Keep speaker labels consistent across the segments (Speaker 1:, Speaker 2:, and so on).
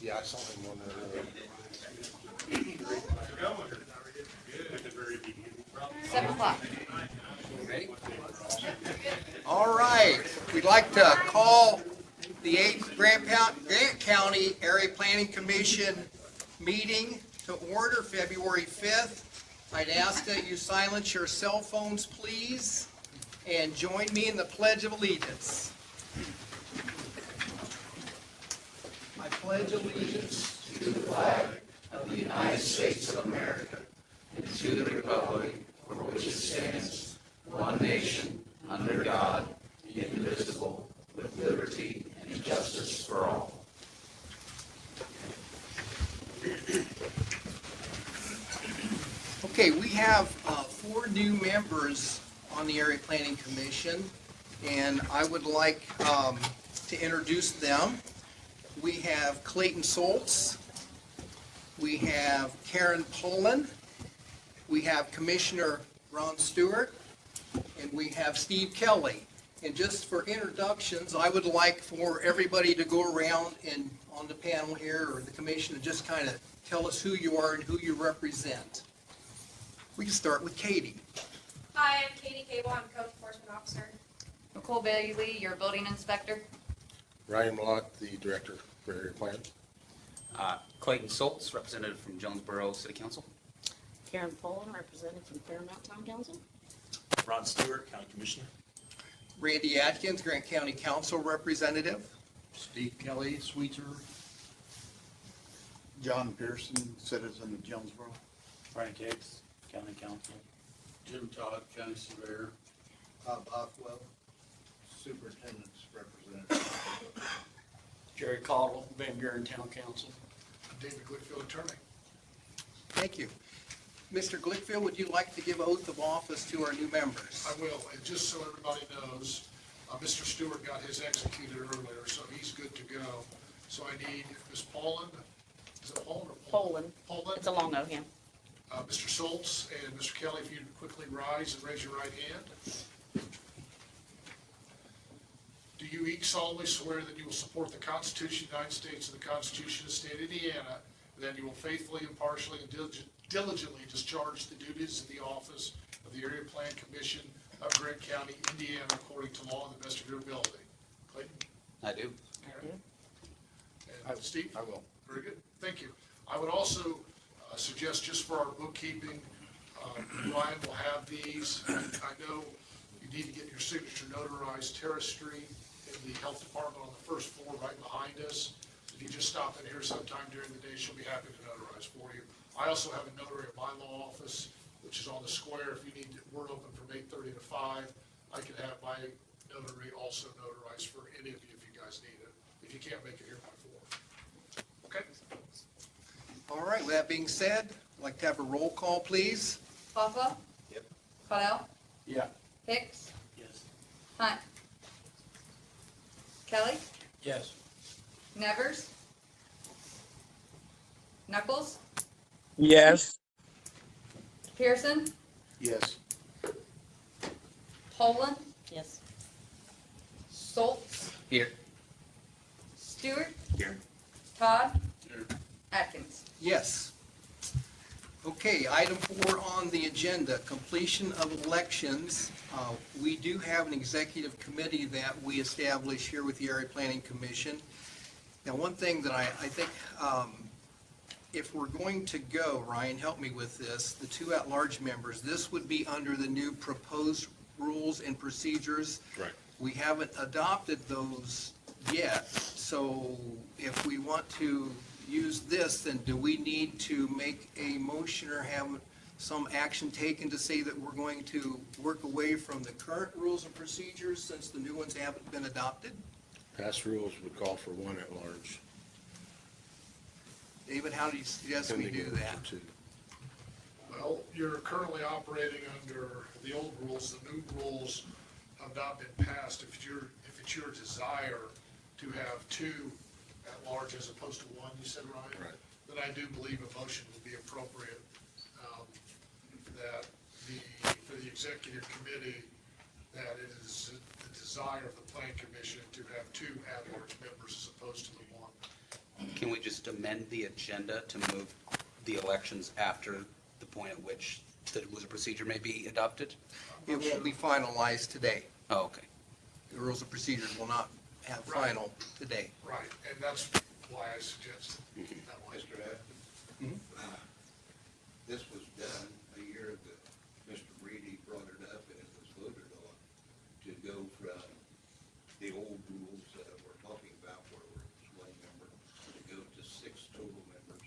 Speaker 1: Yeah, I saw him on there.
Speaker 2: 7 o'clock.
Speaker 3: Ready? All right, we'd like to call the 8th Grant County Area Planning Commission meeting to order February 5th. I'd ask that you silence your cell phones, please, and join me in the Pledge of Allegiance. I pledge allegiance
Speaker 4: to the flag of the United States of America and to the republic for which it stands, one nation, under God, indivisible, with liberty and justice for all.
Speaker 3: Okay, we have 4 new members on the Area Planning Commission, and I would like to introduce them. We have Clayton Soltz, we have Karen Poland, we have Commissioner Ron Stewart, and we have Steve Kelly. And just for introductions, I would like for everybody to go around and on the panel here, or the commission, and just kind of tell us who you are and who you represent. We can start with Katie.
Speaker 5: Hi, I'm Katie Cable. I'm Code Enforcement Officer.
Speaker 2: Nicole Bailey, your building inspector.
Speaker 1: Ryan Mlott, the Director for Area Plan.
Speaker 6: Clayton Soltz, representative from Jonesboro City Council.
Speaker 7: Karen Poland, representative from Fairmount Town Council.
Speaker 8: Ron Stewart, County Commissioner.
Speaker 3: Randy Atkins, Grant County Council Representative.
Speaker 9: Steve Kelly, Sweeter. John Pearson, citizen of Jonesboro.
Speaker 8: Frank Hicks, County Council.
Speaker 9: Jim Todd, County Surveyor. Bob Bothwell, Superintendent's Representative.
Speaker 8: Jerry Caudill, Van Buren Town Council.
Speaker 9: David Glickfield, Attorney.
Speaker 3: Thank you. Mr. Glickfield, would you like to give oath of office to our new members?
Speaker 10: I will, and just so everybody knows, Mr. Stewart got his executed earlier, so he's good to go. So I need Ms. Poland, is it Poland or
Speaker 7: Poland.
Speaker 10: Poland?
Speaker 7: It's a long O, yeah.
Speaker 10: Mr. Soltz and Mr. Kelly, if you'd quickly rise and raise your right hand. Do you each solemnly swear that you will support the Constitution of the United States and the Constitution of the State of Indiana, and that you will faithfully, impartially, and diligently discharge the duties of the office of the Area Plan Commission of Grant County, Indiana, according to law and the best of your ability? Clayton?
Speaker 6: I do.
Speaker 10: And Steve?
Speaker 1: I will.
Speaker 10: Very good, thank you. I would also suggest, just for our bookkeeping, Ryan will have these. I know you need to get your signature notarized. Terrace Street in the Health Department on the first floor right behind us. If you just stop in here sometime during the day, she'll be happy to notarize for you. I also have a notary at my law office, which is on the square. If you need, we're open from 8:30 to 5. I can have my notary also notarized for any of you if you guys need it, if you can't make it here by 4. Okay?
Speaker 3: All right, with that being said, I'd like to have a roll call, please.
Speaker 2: Bothwell?
Speaker 6: Yep.
Speaker 2: Caudell?
Speaker 9: Yeah.
Speaker 2: Hicks?
Speaker 8: Yes.
Speaker 2: Hunt? Kelly?
Speaker 8: Yes.
Speaker 2: Nevers? Knuckles?
Speaker 11: Yes.
Speaker 2: Pearson?
Speaker 9: Yes.
Speaker 2: Poland?
Speaker 7: Yes.
Speaker 2: Soltz?
Speaker 6: Here.
Speaker 2: Stewart?
Speaker 6: Here.
Speaker 2: Todd?
Speaker 8: Here.
Speaker 2: Atkins?
Speaker 3: Yes. Okay, item 4 on the agenda, completion of elections. We do have an executive committee that we establish here with the Area Planning Commission. Now, one thing that I think, if we're going to go, Ryan, help me with this, the 2 at-large members, this would be under the new proposed rules and procedures.
Speaker 1: Right.
Speaker 3: We haven't adopted those yet, so if we want to use this, then do we need to make a motion or have some action taken to say that we're going to work away from the current rules and procedures since the new ones haven't been adopted?
Speaker 1: Past rules would call for 1 at large.
Speaker 3: David, how do you suggest we do that?
Speaker 10: Well, you're currently operating under the old rules. The new rules have not been passed. If it's your desire to have 2 at large as opposed to 1, you said, Ryan?
Speaker 1: Right.
Speaker 10: Then I do believe a motion would be appropriate, that for the executive committee, that it is the desire of the Plan Commission to have 2 at-large members as opposed to the 1.
Speaker 6: Can we just amend the agenda to move the elections after the point at which the rules of procedure may be adopted?
Speaker 3: It won't be finalized today.
Speaker 6: Oh, okay.
Speaker 3: The rules of procedures will not have final today.
Speaker 10: Right, and that's why I suggested that way.
Speaker 9: Mr. Atkins, this was done a year ago. Mr. Reedy brought it up and it was voted on to go from the old rules that we're talking about where it was one member to go to 6 total members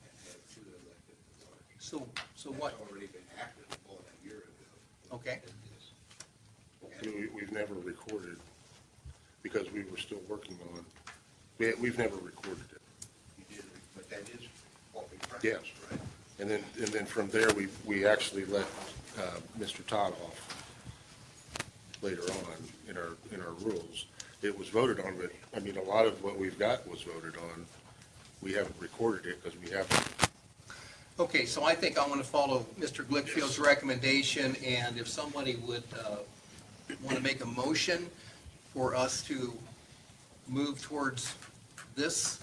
Speaker 9: and have 2 elected at large.
Speaker 3: So what,
Speaker 9: That's already been acted upon a year ago.
Speaker 3: okay,
Speaker 9: in this.
Speaker 1: We've never recorded, because we were still working on, we've never recorded it.
Speaker 9: You did, but that is what we
Speaker 1: Yes.
Speaker 9: practiced, right?
Speaker 1: And then from there, we actually let Mr. Todd off later on in our rules. It was voted on, but, I mean, a lot of what we've got was voted on. We haven't recorded it because we haven't.
Speaker 3: okay, so I think I want to follow Mr. Glickfield's recommendation, and if somebody would want to make a motion for us to move towards this,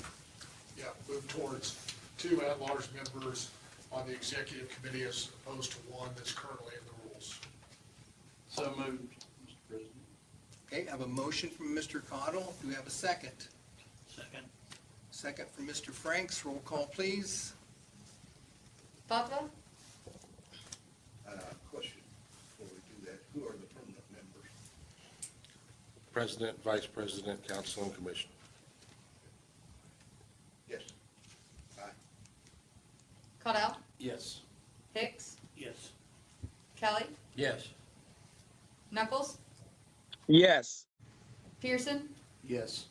Speaker 10: Yeah, move towards 2 at-large members on the executive committee as opposed to 1 that's currently in the rules.
Speaker 8: So moved, Mr. President.
Speaker 3: okay, I have a motion from Mr. Cottle. Do we have a second?
Speaker 8: Second.
Speaker 3: Second from Mr. Franks. Roll call, please.
Speaker 2: Bothwell?
Speaker 9: Question before we do that. Who are the permanent members?
Speaker 1: President, Vice President, Council, and Commission.
Speaker 9: Yes. Aye.
Speaker 2: Cordell?
Speaker 8: Yes.
Speaker 2: Hicks?
Speaker 8: Yes.
Speaker 2: Kelly?
Speaker 8: Yes.
Speaker 2: Knuckles?
Speaker 11: Yes.
Speaker 2: Pearson?
Speaker 9: Yes.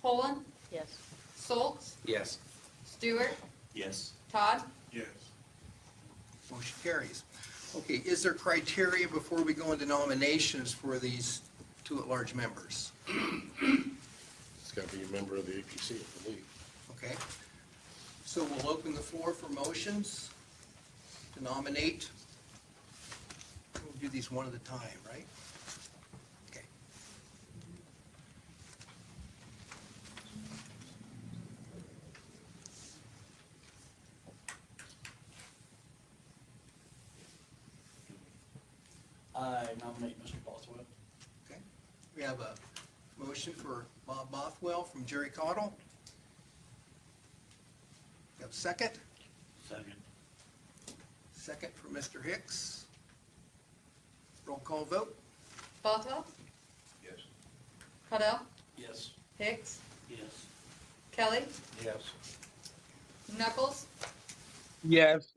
Speaker 2: Poland?
Speaker 7: Yes.
Speaker 2: Soltz?
Speaker 6: Yes.
Speaker 2: Stewart?
Speaker 8: Yes.
Speaker 2: Todd?
Speaker 8: Yes.
Speaker 3: Motion carries. Okay, is there criteria before we go into nominations for these 2 at-large members?
Speaker 1: It's got to be a member of the APC, I believe.
Speaker 3: Okay, so we'll open the floor for motions to nominate. We'll do these one at a time, right? Okay.
Speaker 8: I nominate Mr. Bothwell.
Speaker 3: Okay. We have a motion for Bob Bothwell from Jerry Cottle. We have a second.
Speaker 8: Second.
Speaker 3: Second for Mr. Hicks. Roll call vote.
Speaker 2: Bothwell?
Speaker 9: Yes.
Speaker 2: Cordell?
Speaker 8: Yes.
Speaker 2: Hicks?
Speaker 8: Yes.
Speaker 2: Kelly?
Speaker 1: Yes.
Speaker 2: Knuckles?
Speaker 11: Yes.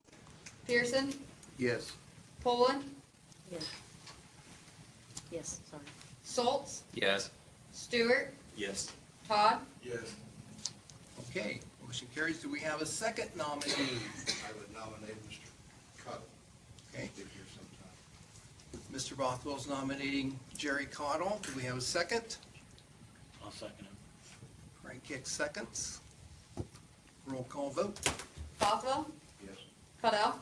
Speaker 2: Pearson?
Speaker 9: Yes.
Speaker 2: Poland?
Speaker 7: Yes. Yes, sorry.
Speaker 2: Soltz?
Speaker 6: Yes.
Speaker 2: Stewart?
Speaker 8: Yes.
Speaker 2: Todd?
Speaker 8: Yes.
Speaker 3: Okay, motion carries. Do we have a second nominee?
Speaker 9: I would nominate Mr. Cottle.
Speaker 3: Okay,
Speaker 9: Be here sometime.
Speaker 3: Mr. Bothwell's nominating Jerry Cottle. Do we have a second?
Speaker 8: I'll second him.
Speaker 3: Frank Hicks seconds. Roll call vote.
Speaker 2: Bothwell?
Speaker 9: Yes.
Speaker 2: Cordell?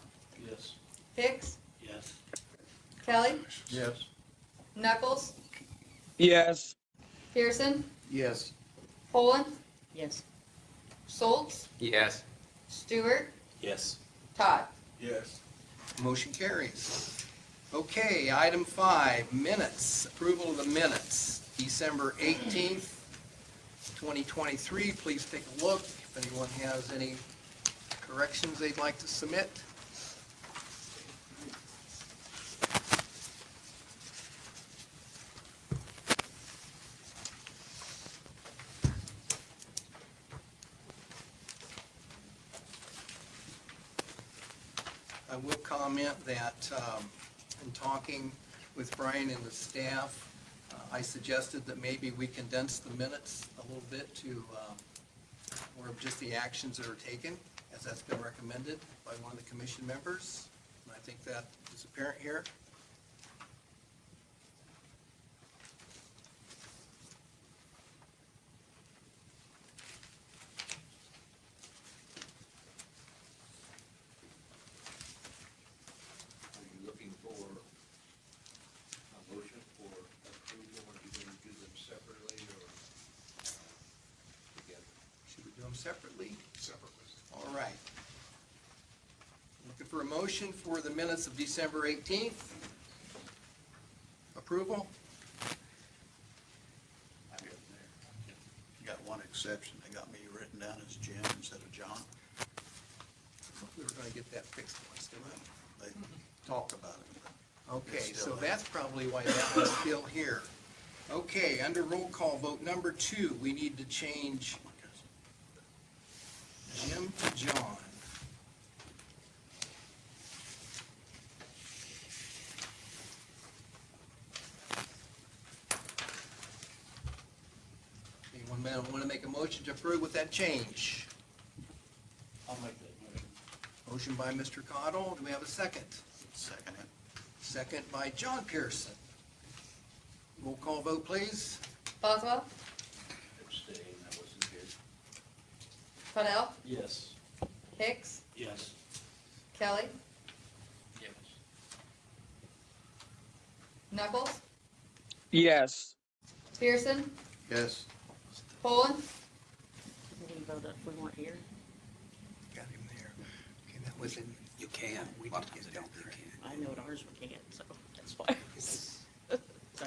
Speaker 8: Yes.
Speaker 2: Hicks?
Speaker 8: Yes.
Speaker 2: Kelly?
Speaker 9: Yes.
Speaker 2: Knuckles?
Speaker 11: Yes.
Speaker 2: Pearson?
Speaker 9: Yes.
Speaker 2: Poland?
Speaker 7: Yes.
Speaker 2: Soltz?
Speaker 6: Yes.
Speaker 2: Stewart?
Speaker 8: Yes.
Speaker 2: Todd?
Speaker 8: Yes.
Speaker 3: Motion carries. Okay, item 5, minutes. Approval of the minutes, December 18th, 2023. Please take a look if anyone has any corrections they'd like to submit. I will comment that in talking with Brian and the staff, I suggested that maybe we condense the minutes a little bit to more of just the actions that are taken, as that's been recommended by one of the commission members. And I think that is apparent here.
Speaker 9: Are you looking for a motion for approval? Are you going to do them separately or together?
Speaker 3: Should we do them separately?
Speaker 10: separately.
Speaker 3: All right. Looking for a motion for the minutes of December 18th. Approval?
Speaker 9: Got one exception. They got me written down as Jim instead of John.
Speaker 3: We were going to get that fixed once, didn't we?
Speaker 9: They talk about it.
Speaker 3: Okay,
Speaker 9: It's
Speaker 3: so
Speaker 9: still there.
Speaker 3: that's probably why that was still here. Okay, under roll call vote number 2, we need to change Jim to John. Anyone want to make a motion to approve with that change?
Speaker 8: I'll make that motion.
Speaker 3: Motion by Mr. Cottle, do we have a second?
Speaker 9: Second it.
Speaker 3: Second by John Pearson. Roll call vote, please.
Speaker 2: Boswell,
Speaker 8: Abstain, I wasn't here.
Speaker 2: Cordell,
Speaker 8: Yes.
Speaker 2: Hicks,
Speaker 8: Yes.
Speaker 2: Kelly,
Speaker 8: Yes.
Speaker 2: Knuckles,
Speaker 11: Yes.
Speaker 2: Pearson,
Speaker 9: Yes.
Speaker 2: Poland,
Speaker 7: We can vote if we weren't here.
Speaker 3: Got him there. Okay, that was in.
Speaker 6: You can.
Speaker 3: We
Speaker 6: A lot
Speaker 3: did
Speaker 6: of times
Speaker 3: get
Speaker 6: they don't,
Speaker 3: that
Speaker 6: they
Speaker 3: correct.
Speaker 6: can't.
Speaker 7: I know at ours we can't, so that's why. So,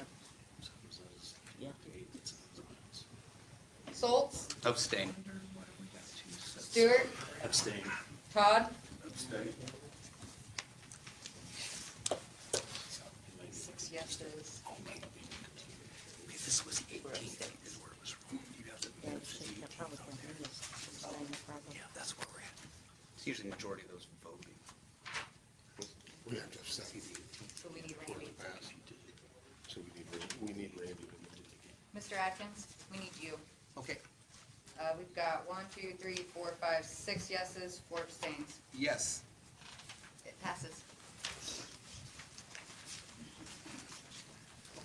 Speaker 7: yeah.
Speaker 2: Schultz,
Speaker 6: Abstain.
Speaker 2: Stewart,
Speaker 8: Abstain.
Speaker 2: Todd,
Speaker 8: Abstain.
Speaker 2: 6 yeses.
Speaker 6: Okay, this was the 18th, is where it was wrong. You have to,
Speaker 7: Yeah, that probably can't hear us. Abstain, probably.
Speaker 6: yeah, that's where we're at. It's usually the majority of those voting.
Speaker 1: We have to have 7
Speaker 2: So we need
Speaker 1: for
Speaker 2: Randy.
Speaker 1: the pass. So we need Randy to move it.
Speaker 2: Mr. Atkins, we need you.
Speaker 3: Okay,
Speaker 2: We've got 1, 2, 3, 4, 5, 6 yeses, 4 abstains.
Speaker 3: yes.
Speaker 2: It passes.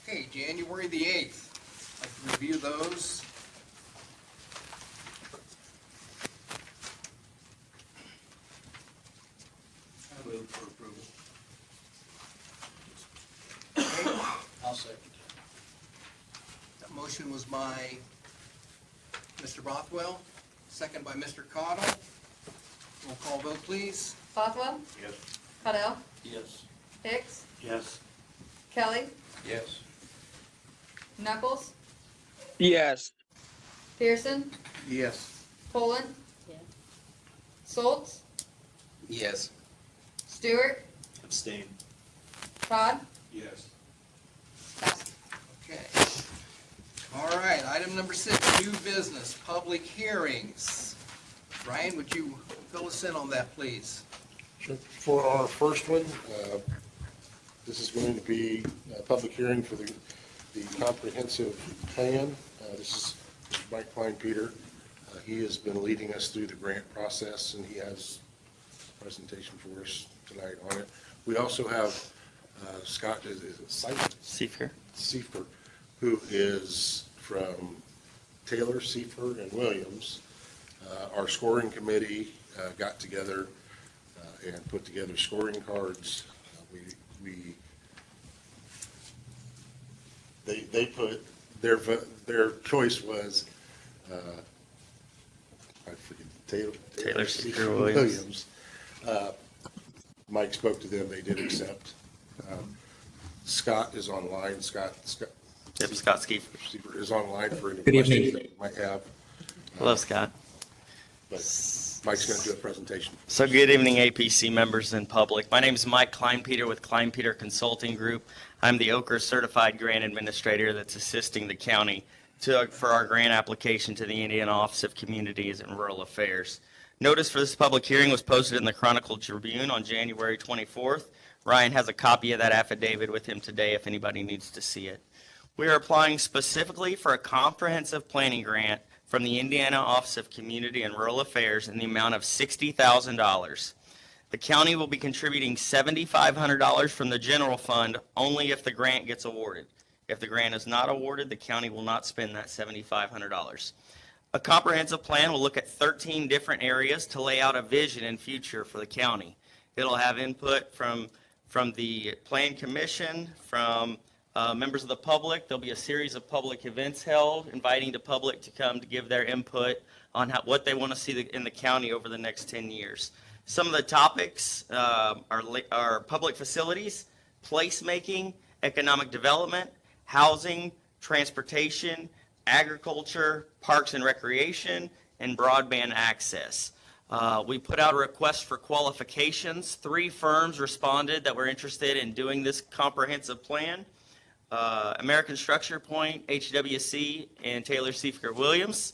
Speaker 3: Okay, January the 8th. I'd like to review those.
Speaker 8: I move for approval. I'll second.
Speaker 3: That motion was by Mr. Bothwell, second by Mr. Cottle. Roll call vote, please.
Speaker 2: Boswell,
Speaker 8: Yes.
Speaker 2: Cordell,
Speaker 8: Yes.
Speaker 2: Hicks,
Speaker 8: Yes.
Speaker 2: Kelly,
Speaker 9: Yes.
Speaker 2: Knuckles,
Speaker 11: Yes.
Speaker 2: Pearson,
Speaker 9: Yes.
Speaker 2: Poland,
Speaker 7: Yeah.
Speaker 2: Schultz,
Speaker 6: Yes.
Speaker 2: Stewart,
Speaker 8: Abstain.
Speaker 2: Todd,
Speaker 8: Yes.
Speaker 2: passes.
Speaker 3: Okay. All right, item number 6, new business, public hearings. Brian, would you fill us in on that, please?
Speaker 1: Sure. For our first one, this is going to be a public hearing for the comprehensive plan. This is Mike Klein-Peter. He has been leading us through the grant process, and he has a presentation for us tonight on it. We also have Scott, is it Seifer, who is from Taylor, Seifer, and Williams. Our scoring committee got together and put together scoring cards. They put, their choice was, I forget, Taylor, Seifer, Williams. Mike spoke to them, they did accept. Scott is online, Scott Seifer is online for any questions that you might have.
Speaker 12: Hello, Scott.
Speaker 1: But Mike's going to do a presentation.
Speaker 12: So good evening, APC members and public. My name is Mike Klein-Peter with Klein-Peter Consulting Group. I'm the Ochre Certified Grant Administrator that's assisting the county for our grant application to the Indiana Office of Communities and Rural Affairs. Notice for this public hearing was posted in the Chronicle Tribune on January 24th. Ryan has a copy of that affidavit with him today if anybody needs to see it. We are applying specifically for a comprehensive planning grant from the Indiana Office of Community and Rural Affairs in the amount of $60,000. The county will be contributing $7,500 from the general fund only if the grant gets awarded. If the grant is not awarded, the county will not spend that $7,500. A comprehensive plan will look at 13 different areas to lay out a vision and future for the county. It'll have input from the Plan Commission, from members of the public. There'll be a series of public events held, inviting the public to come to give their input on what they want to see in the county over the next 10 years. Some of the topics are public facilities, placemaking, economic development, housing, transportation, agriculture, parks and recreation, and broadband access. We put out a request for qualifications. 3 firms responded that were interested in doing this comprehensive plan. American Structure Point, HWC, and Taylor Seifert Williams.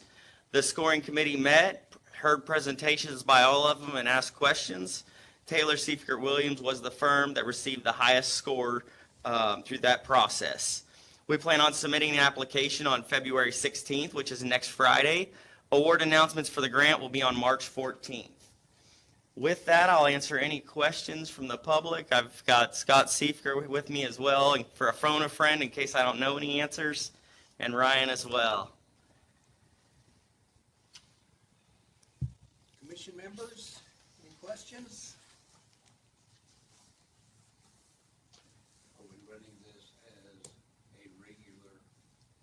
Speaker 12: The scoring committee met, heard presentations by all of them, and asked questions. Taylor Seifert Williams was the firm that received the highest score through that process. We plan on submitting the application on February 16th, which is next Friday. Award announcements for the grant will be on March 14th. With that, I'll answer any questions from the public. I've got Scott Seifert with me as well, and for a phone a friend in case I don't know any answers, and Ryan as well.
Speaker 3: Commission members, any questions?
Speaker 9: Are we running this as a regular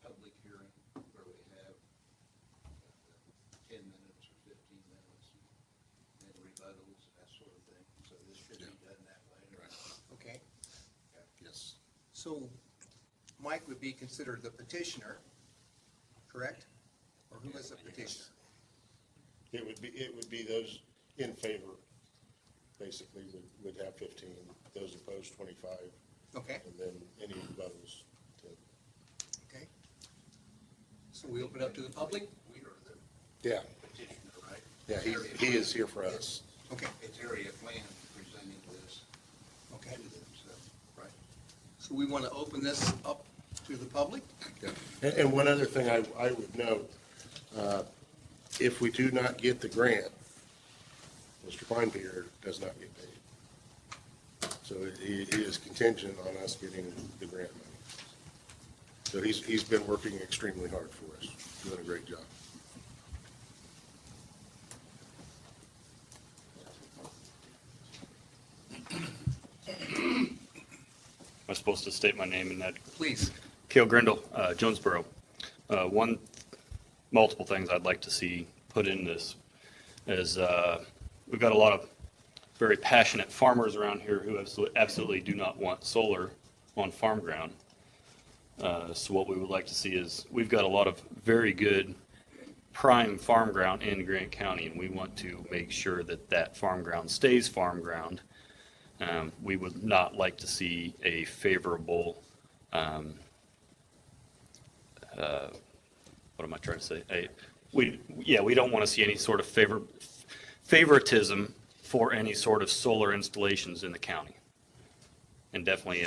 Speaker 9: public hearing where we have 10 minutes or 15 minutes and rebuttals, that sort of thing? So this should be done that way.
Speaker 3: Okay,
Speaker 1: Yes.
Speaker 3: so Mike would be considered the petitioner, correct? Or who is the petitioner?
Speaker 1: It would be those in favor, basically, would have 15, those opposed 25,
Speaker 3: Okay,
Speaker 1: and then any rebuttals.
Speaker 3: okay. So we open up to the public?
Speaker 9: We are the
Speaker 1: Yeah,
Speaker 9: petitioner, right?
Speaker 1: yeah, he is here for us.
Speaker 3: Okay,
Speaker 9: It's area plan presenting this
Speaker 3: okay.
Speaker 9: to them, so, right?
Speaker 3: So we want to open this up to the public?
Speaker 1: Yeah. And one other thing I would note, if we do not get the grant, Mr. Kleinpeter does not get paid. So he is contingent on us getting the grant money. So he's been working extremely hard for us, doing a great job.
Speaker 13: Am I supposed to state my name in that?
Speaker 3: Please.
Speaker 13: Cale Grindle, Jonesboro. Multiple things I'd like to see put in this is we've got a lot of very passionate farmers around here who absolutely do not want solar on farm ground. So what we would like to see is we've got a lot of very good prime farm ground in Grant County, and we want to make sure that that farm ground stays farm ground. We would not like to see a favorable, what am I trying to say? We don't want to see any sort of favoritism for any sort of solar installations in the county. And definitely,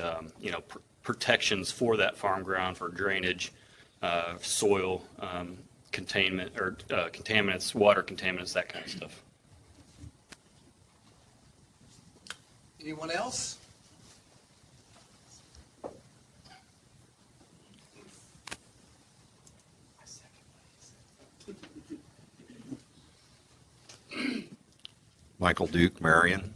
Speaker 13: protections for that farm ground for drainage, soil containment, or contaminants, water contaminants, that kind of stuff.
Speaker 3: Anyone else?
Speaker 9: Michael Duke, Marion.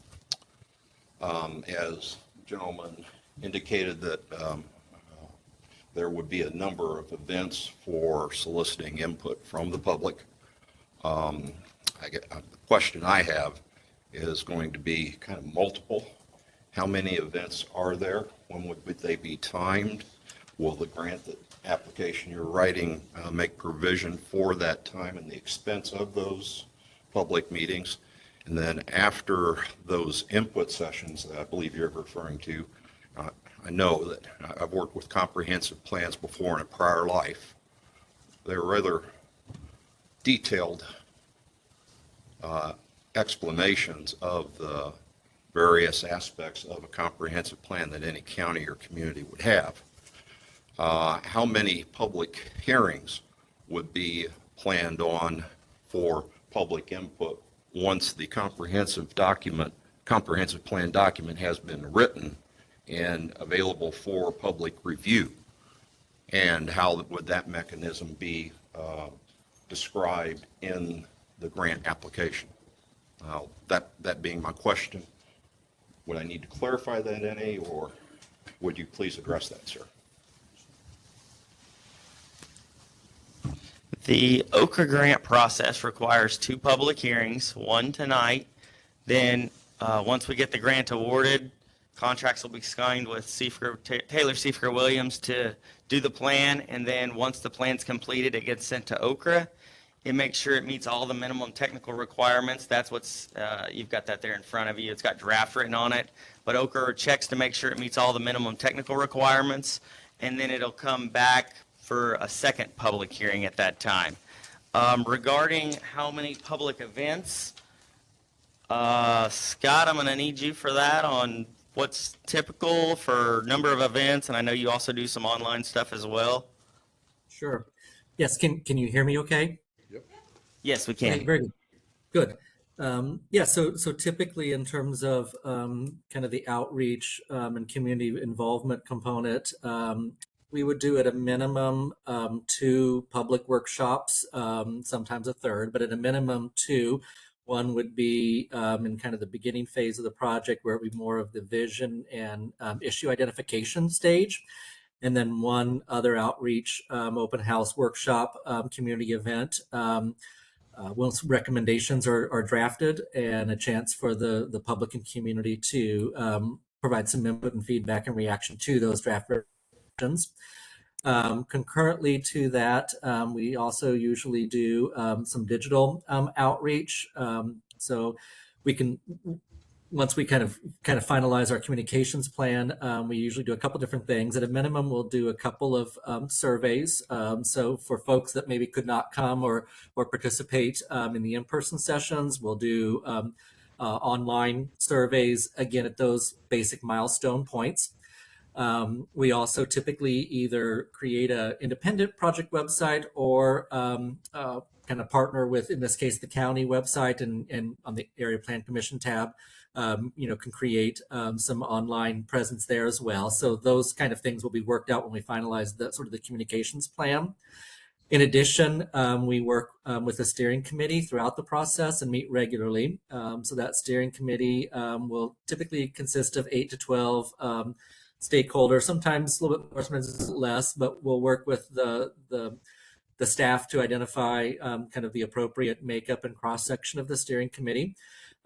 Speaker 9: As gentleman indicated that there would be a number of events for soliciting input from the public. The question I have is going to be kind of multiple. How many events are there? When would they be timed? Will the grant application you're writing make provision for that time and the expense of those public meetings? And then after those input sessions that I believe you're referring to, I know that I've worked with comprehensive plans before in a prior life. They're rather detailed explanations of the various aspects of a comprehensive plan that any county or community would have. How many public hearings would be planned on for public input once the comprehensive plan document has been written and available for public review? And how would that mechanism be described in the grant application? That being my question, would I need to clarify that any, or would you please address that, sir?
Speaker 12: The Okra grant process requires 2 public hearings, one tonight. Then, once we get the grant awarded, contracts will be signed with Taylor Seifker Williams to do the plan. And then once the plan's completed, it gets sent to Okra. It makes sure it meets all the minimum technical requirements. That's what's, you've got that there in front of you. It's got draft written on it. But Okra checks to make sure it meets all the minimum technical requirements. And then it'll come back for a second public hearing at that time. Regarding how many public events, Scott, I'm going to need you for that on what's typical for number of events, and I know you also do some online stuff as well.
Speaker 14: Sure. Yes, can you hear me okay?
Speaker 12: Yes, we
Speaker 14: Okay,
Speaker 12: can.
Speaker 14: very good. Good. Yeah, so typically in terms of kind of the outreach and community involvement component, we would do at a minimum 2 public workshops, sometimes a third, but at a minimum 2. One would be in kind of the beginning phase of the project where it would be more of the vision and issue identification stage. And then one other outreach open house workshop community event. Once recommendations are drafted and a chance for the public and community to provide some input and feedback in reaction to those draft recommendations. Concurrently to that, we also usually do some digital outreach. So we can, once we kind of finalize our communications plan, we usually do a couple different things. At a minimum, we'll do a couple of surveys. So for folks that maybe could not come or participate in the in-person sessions, we'll do online surveys, again, at those basic milestone points. We also typically either create an independent project website or kind of partner with, in this case, the county website, and on the Area Plan Commission tab, can create some online presence there as well. So those kind of things will be worked out when we finalize the sort of the communications plan. In addition, we work with the steering committee throughout the process and meet regularly. So that steering committee will typically consist of 8 to 12 stakeholders, sometimes a little bit more, sometimes less, but we'll work with the staff to identify kind of the appropriate makeup and cross-section of the steering committee.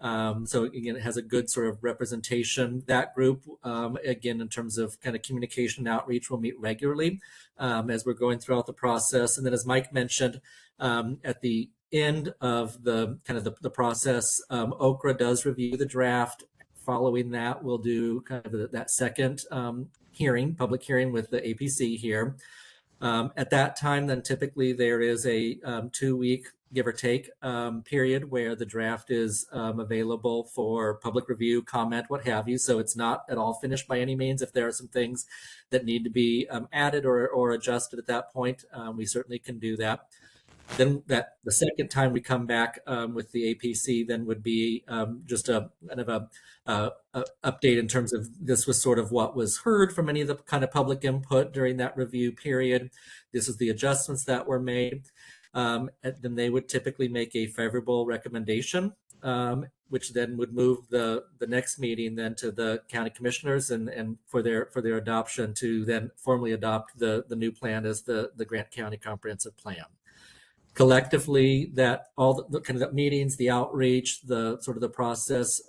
Speaker 14: So again, it has a good sort of representation. That group, again, in terms of kind of communication and outreach, will meet regularly as we're going throughout the process. And then, as Mike mentioned, at the end of the kind of the process, Okra does review the draft. Following that, we'll do kind of that second public hearing with the APC here. At that time, then typically there is a 2-week, give or take, period where the draft is available for public review, comment, what have you. So it's not at all finished by any means. If there are some things that need to be added or adjusted at that point, we certainly can do that. Then the second time we come back with the APC then would be just a kind of a update in terms of this was sort of what was heard from any of the kind of public input during that review period. This is the adjustments that were made. And then they would typically make a favorable recommendation, which then would move the next meeting then to the county commissioners and for their adoption to then formally adopt the new plan as the Grant County Comprehensive Plan. Collectively, that all the kind of the meetings, the outreach, the sort of the process,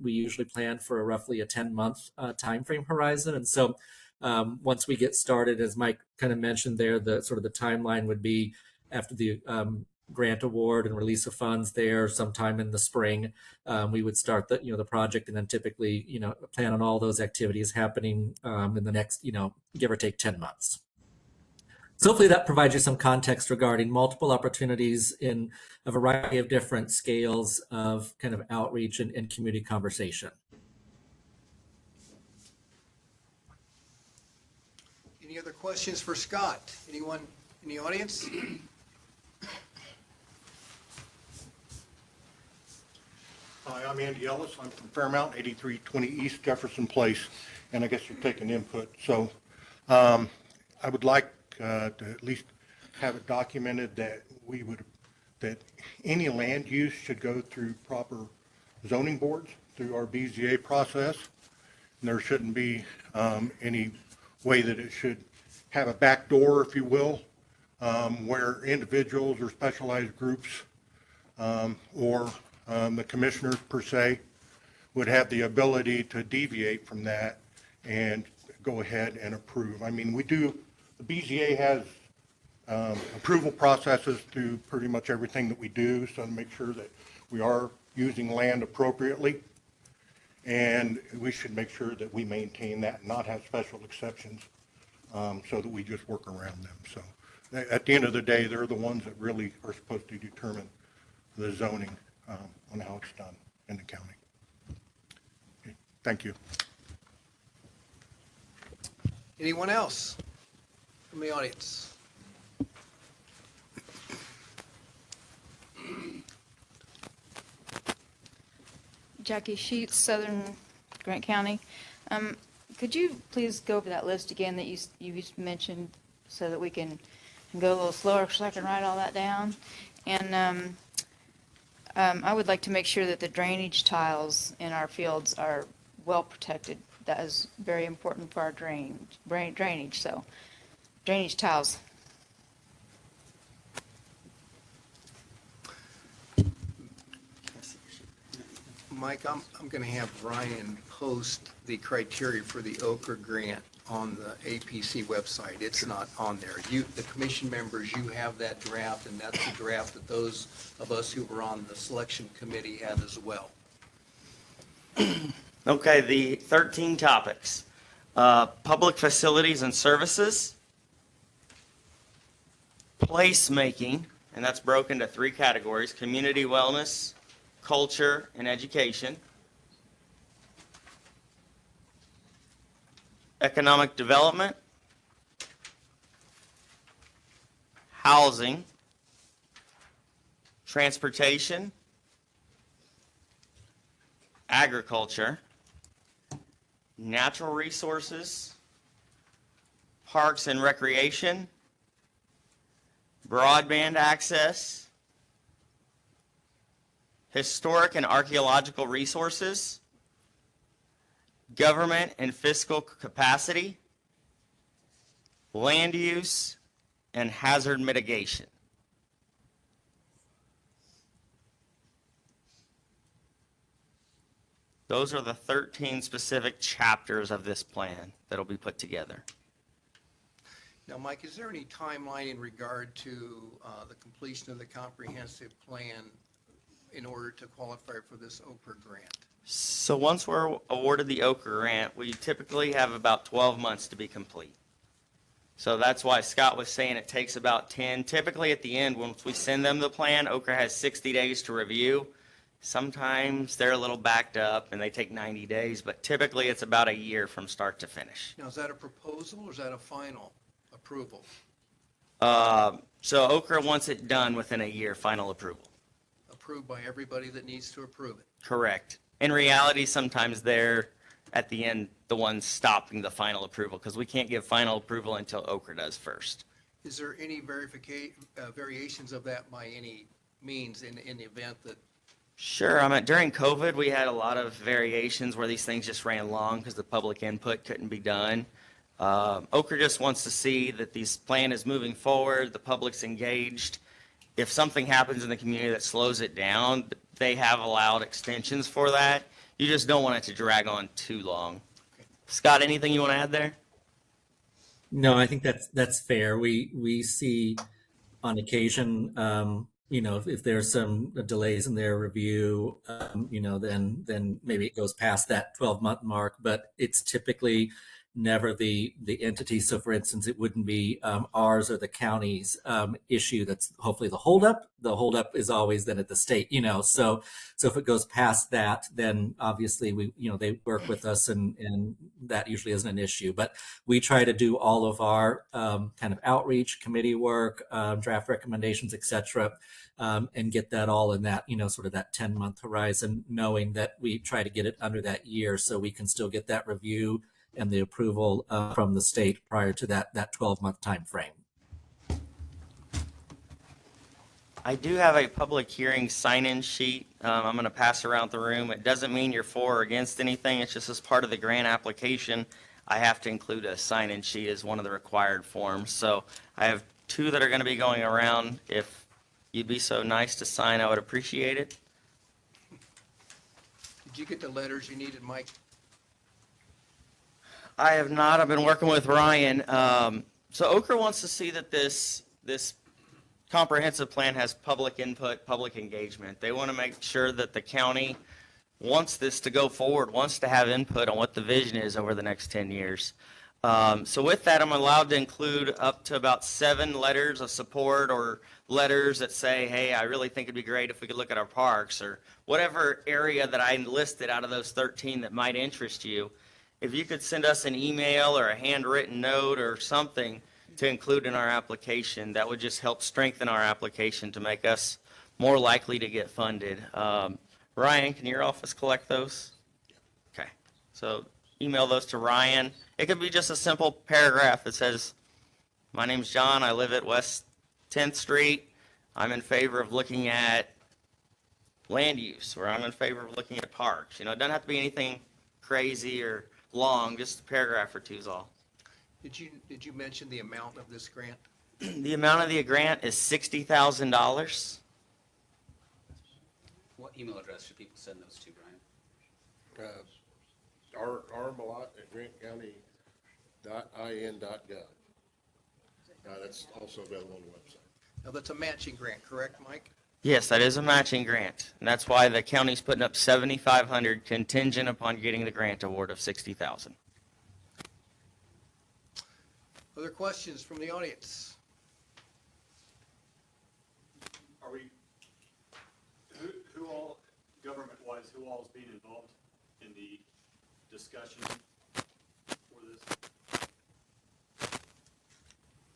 Speaker 14: we usually plan for roughly a 10-month time frame horizon. And so once we get started, as Mike kind of mentioned there, the sort of the timeline would be after the grant award and release of funds there sometime in the spring, we would start the project, and then typically plan on all those activities happening in the next give or take 10 months. So hopefully that provides you some context regarding multiple opportunities in a variety of different scales of kind of outreach and community conversation.
Speaker 3: Any other questions for Scott? Anyone in the audience?
Speaker 15: Hi, I'm Andy Ellis. I'm from Fairmount, 8320 East Jefferson Place, and I guess you're taking input. So I would like to at least have it documented that that any land use should go through proper zoning boards through our BZA process. And there shouldn't be any way that it should have a back door, if you will, where individuals or specialized groups or the commissioners per se would have the ability to deviate from that and go ahead and approve. I mean, the BZA has approval processes through pretty much everything that we do, so to make sure that we are using land appropriately. And we should make sure that we maintain that and not have special exceptions so that we just work around them. So at the end of the day, they're the ones that really are supposed to determine the zoning on how it's done in the county. Okay, thank you.
Speaker 3: Anyone else from the audience?
Speaker 16: Jackie Sheets, Southern Grant County. Could you please go over that list again that you mentioned so that we can go a little slower so I can write all that down? And I would like to make sure that the drainage tiles in our fields are well protected. That is very important for our drainage. So drainage tiles.
Speaker 3: Mike, I'm going to have Ryan post the criteria for the Ochre grant on the APC website. It's not on there. The commission members, you have that draft, and that's the draft that those of us who were on the selection committee had as well.
Speaker 12: Okay, the 13 topics. Public facilities and services, placemaking, and that's broken into 3 categories: community wellness, culture, and education; economic development; housing; transportation; agriculture; natural resources; parks and recreation; broadband access; historic and archaeological resources; government and fiscal capacity; land use; and hazard mitigation. Those are the 13 specific chapters of this plan that will be put together.
Speaker 3: Now, Mike, is there any timeline in regard to the completion of the comprehensive plan in order to qualify for this Ochre grant?
Speaker 12: So once we're awarded the Ochre grant, we typically have about 12 months to be complete. So that's why Scott was saying it takes about 10. Typically at the end, once we send them the plan, Ochre has 60 days to review. Sometimes they're a little backed up and they take 90 days, but typically it's about a year from start to finish.
Speaker 3: Now, is that a proposal or is that a final approval?
Speaker 12: So Ochre wants it done within a year, final approval.
Speaker 3: Approved by everybody that needs to approve it?
Speaker 12: Correct. In reality, sometimes they're at the end the ones stopping the final approval because we can't give final approval until Ochre does first.
Speaker 3: Is there any variations of that by any means in the event that?
Speaker 12: Sure. I mean, during COVID, we had a lot of variations where these things just ran long because the public input couldn't be done. Ochre just wants to see that this plan is moving forward, the public's engaged. If something happens in the community that slows it down, they have allowed extensions for that. You just don't want it to drag on too long. Okay. Scott, anything you want to add there?
Speaker 14: No, I think that's fair. We see on occasion, if there's some delays in their review, then maybe it goes past that 12-month mark, but it's typically never the entity. So for instance, it wouldn't be ours or the county's issue that's hopefully the holdup. The holdup is always then at the state, so if it goes past that, then obviously they work with us and that usually isn't an issue. But we try to do all of our kind of outreach, committee work, draft recommendations, etc., and get that all in that, sort of that 10-month horizon, knowing that we try to get it under that year so we can still get that review and the approval from the state prior to that 12-month time frame.
Speaker 12: I do have a public hearing sign-in sheet. I'm going to pass around the room. It doesn't mean you're for or against anything. It's just as part of the grant application, I have to include a sign-in sheet as one of the required forms. So I have two that are going to be going around. If you'd be so nice to sign, I would appreciate it.
Speaker 3: Did you get the letters you needed, Mike?
Speaker 12: I have not. I've been working with Ryan. So Okra wants to see that this comprehensive plan has public input, public engagement. They want to make sure that the county wants this to go forward, wants to have input on what the vision is over the next 10 years. So with that, I'm allowed to include up to about 7 letters of support or letters that say, hey, I really think it'd be great if we could look at our parks, or whatever area that I listed out of those 13 that might interest you. If you could send us an email or a handwritten note or something to include in our application, that would just help strengthen our application to make us more likely to get funded. Ryan, can your office collect those? Okay. So email those to Ryan. It could be just a simple paragraph that says, my name's John, I live at West 10th Street. I'm in favor of looking at land use, or I'm in favor of looking at parks. You know, it doesn't have to be anything crazy or long, just a paragraph or two is all.
Speaker 3: Did you mention the amount of this grant?
Speaker 12: The amount of the grant is $60,000.
Speaker 6: What email address should people send those to, Brian?
Speaker 1: Armalot at grantcounty.in.gov. That's also available on the website.
Speaker 3: Now, that's a matching grant, correct, Mike?
Speaker 12: Yes, that is a matching grant, and that's why the county's putting up $7,500 contingent upon getting the grant award of $60,000.
Speaker 3: Other questions from the audience?
Speaker 13: Are we, who all, government-wise, who all is being involved in the discussion for this?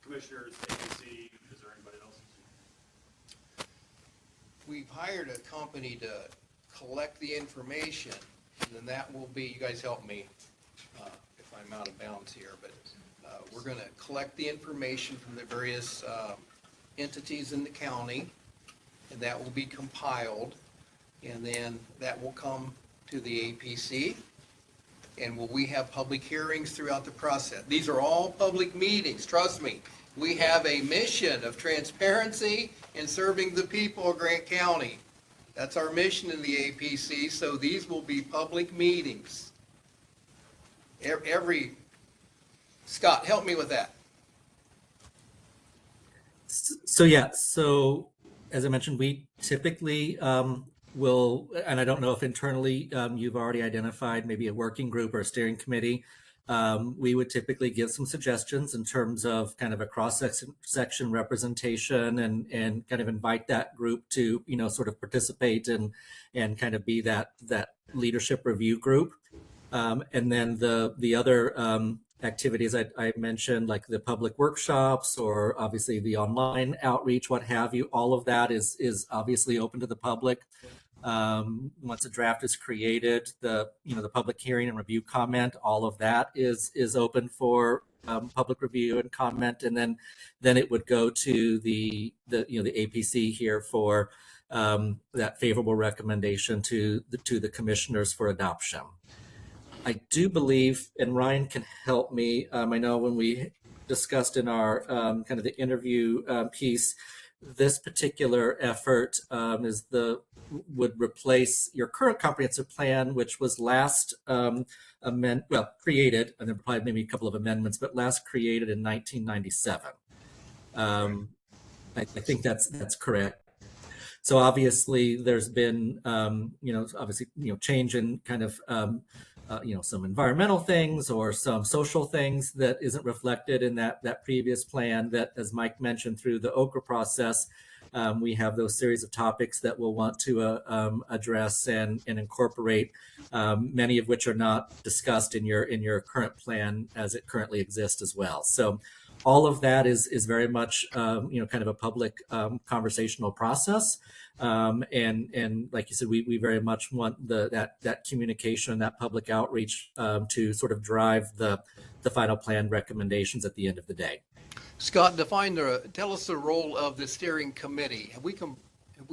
Speaker 13: Commissioners, APC, is there anybody else?
Speaker 3: We've hired a company to collect the information, and then that will be, you guys help me if I'm out of bounds here, but we're going to collect the information from the various entities in the county, and that will be compiled, and then that will come to the APC, and will we have public hearings throughout the process? These are all public meetings, trust me. We have a mission of transparency and serving the people of Grant County. That's our mission in the APC, so these will be public meetings. Scott, help me with that.
Speaker 14: So as I mentioned, we typically will, and I don't know if internally you've already identified maybe a working group or a steering committee. We would typically give some suggestions in terms of kind of a cross-section representation and kind of invite that group to, sort of participate and kind of be that leadership review group. And then the other activities I mentioned, like the public workshops or obviously the online outreach, what have you, all of that is obviously open to the public. Once a draft is created, the public hearing and review comment, all of that is open for public review and comment, and then it would go to the APC here for that favorable recommendation to the commissioners for adoption. I do believe, and Ryan can help me, I know when we discussed in our kind of the interview piece, this particular effort would replace your current comprehensive plan, which was last created, and then probably maybe a couple of amendments, but last created in 1997. I think that's correct. So obviously there's been, change in kind of, some environmental things or some social things that isn't reflected in that previous plan that, as Mike mentioned, through the Okra process, we have those series of topics that we'll want to address and incorporate, many of which are not discussed in your current plan as it currently exists as well. So all of that is very much, kind of a public conversational process. And like you said, we very much want that communication, that public outreach to sort of drive the final plan recommendations at the end of the day.
Speaker 3: Scott, tell us the role of the steering committee. Have we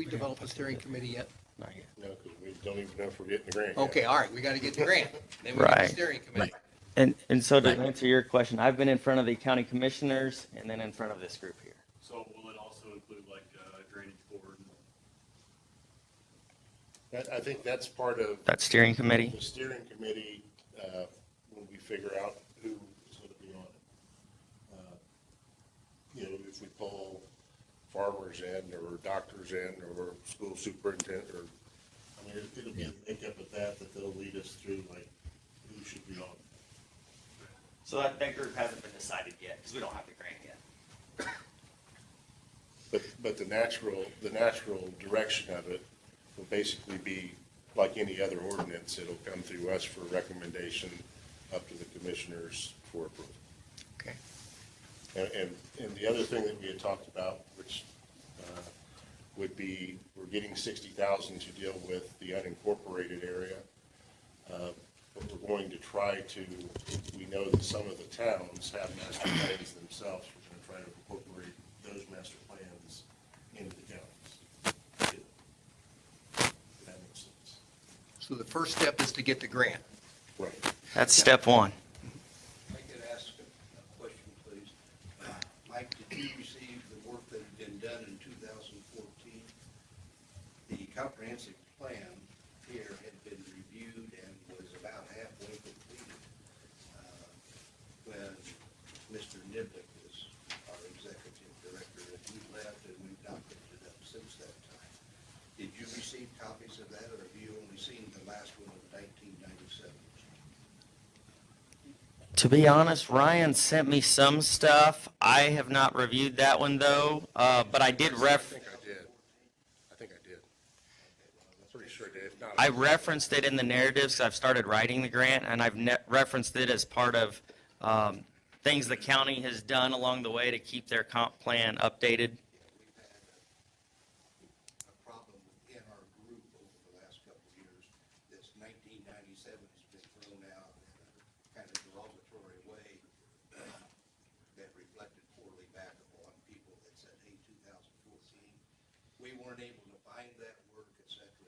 Speaker 3: developed a steering committee yet?
Speaker 12: Not yet.
Speaker 1: No, because we don't even know if we're getting the grant.
Speaker 3: Okay, all right, we got to get the grant. Then we
Speaker 12: Right.
Speaker 3: get the steering committee.
Speaker 12: And so to answer your question, I've been in front of the county commissioners and then in front of this group here.
Speaker 1: I think that's part of.
Speaker 12: That steering committee?
Speaker 1: The steering committee, when we figure out who is going to be on it. You know, if we pull farmers in, or doctors in, or school superintendent, or, I mean, it'll be a makeup of that they'll lead us through, like, who should be on.
Speaker 12: So that group hasn't been decided yet, because we don't have the grant yet.
Speaker 1: But the natural direction of it will basically be like any other ordinance. It'll come through us for recommendation up to the commissioners for approval.
Speaker 3: Okay.
Speaker 1: And the other thing that we had talked about, which would be, we're getting 60,000 to deal with the unincorporated area. But we're going to try to, we know that some of the towns have master plans themselves. We're going to try to incorporate those master plans into the counties. If that makes sense.
Speaker 3: So the first step is to get the grant.
Speaker 1: Right.
Speaker 12: That's step one.
Speaker 9: I could ask a question, please. Mike, did you receive the work that had been done in 2014? The comprehensive plan here had been reviewed and was about halfway completed when Mr. Niblick was our executive director, and he left, and we've not picked it up since that time. Did you receive copies of that, or have you only seen the last one of 1997?
Speaker 12: To be honest, Ryan sent me some stuff. I have not reviewed that one though, but I did
Speaker 1: I think I did. I'm pretty sure I did. If not,
Speaker 12: I referenced it in the narratives 'cause I've started writing the grant, and I've referenced it as part of things the county has done along the way to keep their comp plan updated.
Speaker 9: A problem within our group over the last couple of years. This 1997 has been thrown out in a kind of derogatory way that reflected poorly back upon people that said, hey, 2014. We weren't able to find that work, et cetera,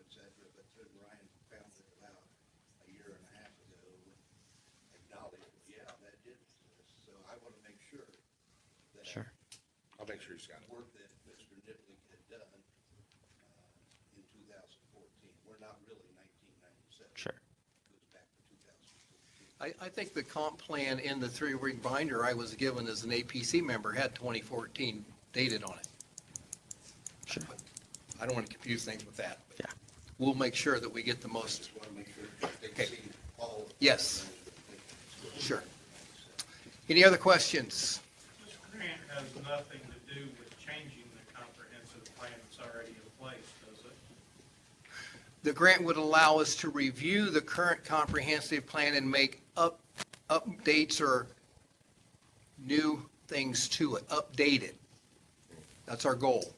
Speaker 9: but then Ryan found it about a year and a half ago and acknowledged, yeah, that did exist. So I want to make sure that
Speaker 12: Sure.
Speaker 1: I'll make sure he's got it.
Speaker 9: work that Mr. Niblick had done in 2014. We're not really 1997.
Speaker 12: Sure.
Speaker 9: It goes back to 2014.
Speaker 3: I think the comp plan in the three-ring binder I was given as an APC member had 2014 dated on it.
Speaker 12: Sure.
Speaker 3: I don't want to confuse things with that. But
Speaker 12: Yeah.
Speaker 3: we'll make sure that we get the most.
Speaker 9: Just want to make sure that they
Speaker 3: Okay.
Speaker 9: see all of it.
Speaker 3: Yes. Sure. Any other questions?
Speaker 17: This grant has nothing to do with changing the comprehensive plan that's already in place, does it?
Speaker 3: The grant would allow us to review the current comprehensive plan and make updates or new things to it, update it. That's our goal.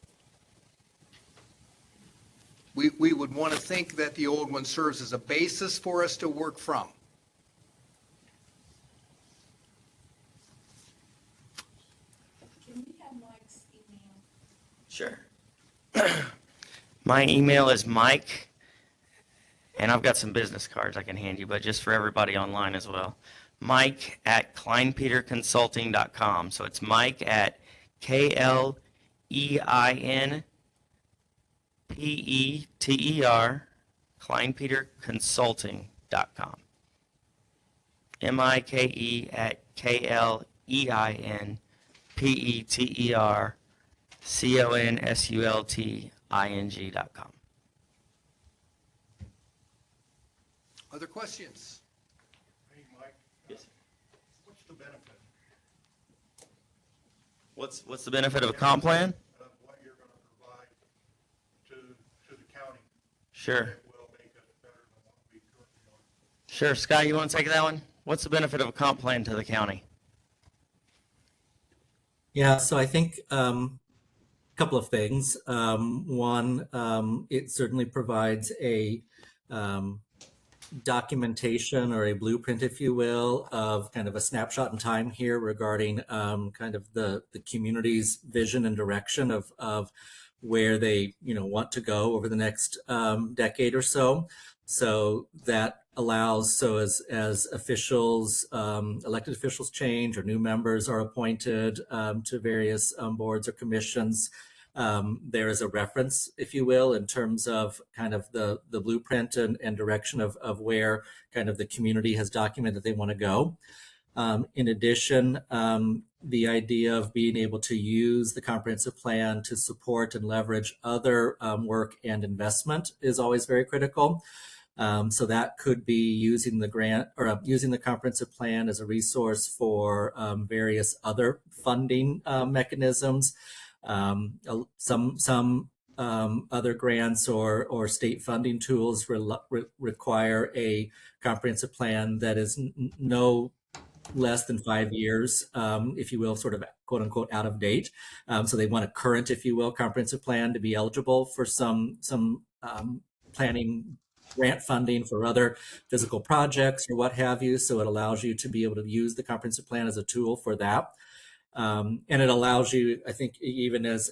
Speaker 3: We would want to think that the old one serves as a basis for us to work from.
Speaker 5: Can we have Mike's email?
Speaker 12: Sure. My email is Mike, and I've got some business cards I can hand you, but just for everybody online as well. Mike at kleinpeterconsulting.com. So it's Mike at KLEINPETER, kleinpeterconsulting.com. MIKE at KLEINPETERCONSULTING.com.
Speaker 3: Other questions?
Speaker 15: Hey, Mike.
Speaker 12: Yes.
Speaker 15: What's the benefit
Speaker 12: What's the benefit of a comp plan?
Speaker 15: of what you're going to provide to the county?
Speaker 12: Sure.
Speaker 15: That will make us better than what we currently are?
Speaker 12: Sure. Scott, you want to take that one? What's the benefit of a comp plan to the county?
Speaker 14: Yeah, so I think a couple of things. One, it certainly provides a documentation or a blueprint, if you will, of kind of a snapshot in time here regarding kind of the community's vision and direction of where they want to go over the next decade or so. So that allows, as officials, elected officials change or new members are appointed to various boards or commissions, there is a reference, if you will, in terms of kind of the blueprint and direction of where kind of the community has documented they want to go. In addition, the idea of being able to use the comprehensive plan to support and leverage other work and investment is always very critical. So that could be using the grant or using the comprehensive plan as a resource for various other funding mechanisms. Some other grants or state funding tools require a comprehensive plan that is no less than 5 years, if you will, sort of quote unquote out of date. So they want a current, if you will, comprehensive plan to be eligible for some planning grant funding for other physical projects or what have you. So it allows you to be able to use the comprehensive plan as a tool for that. And it allows you, I think, even as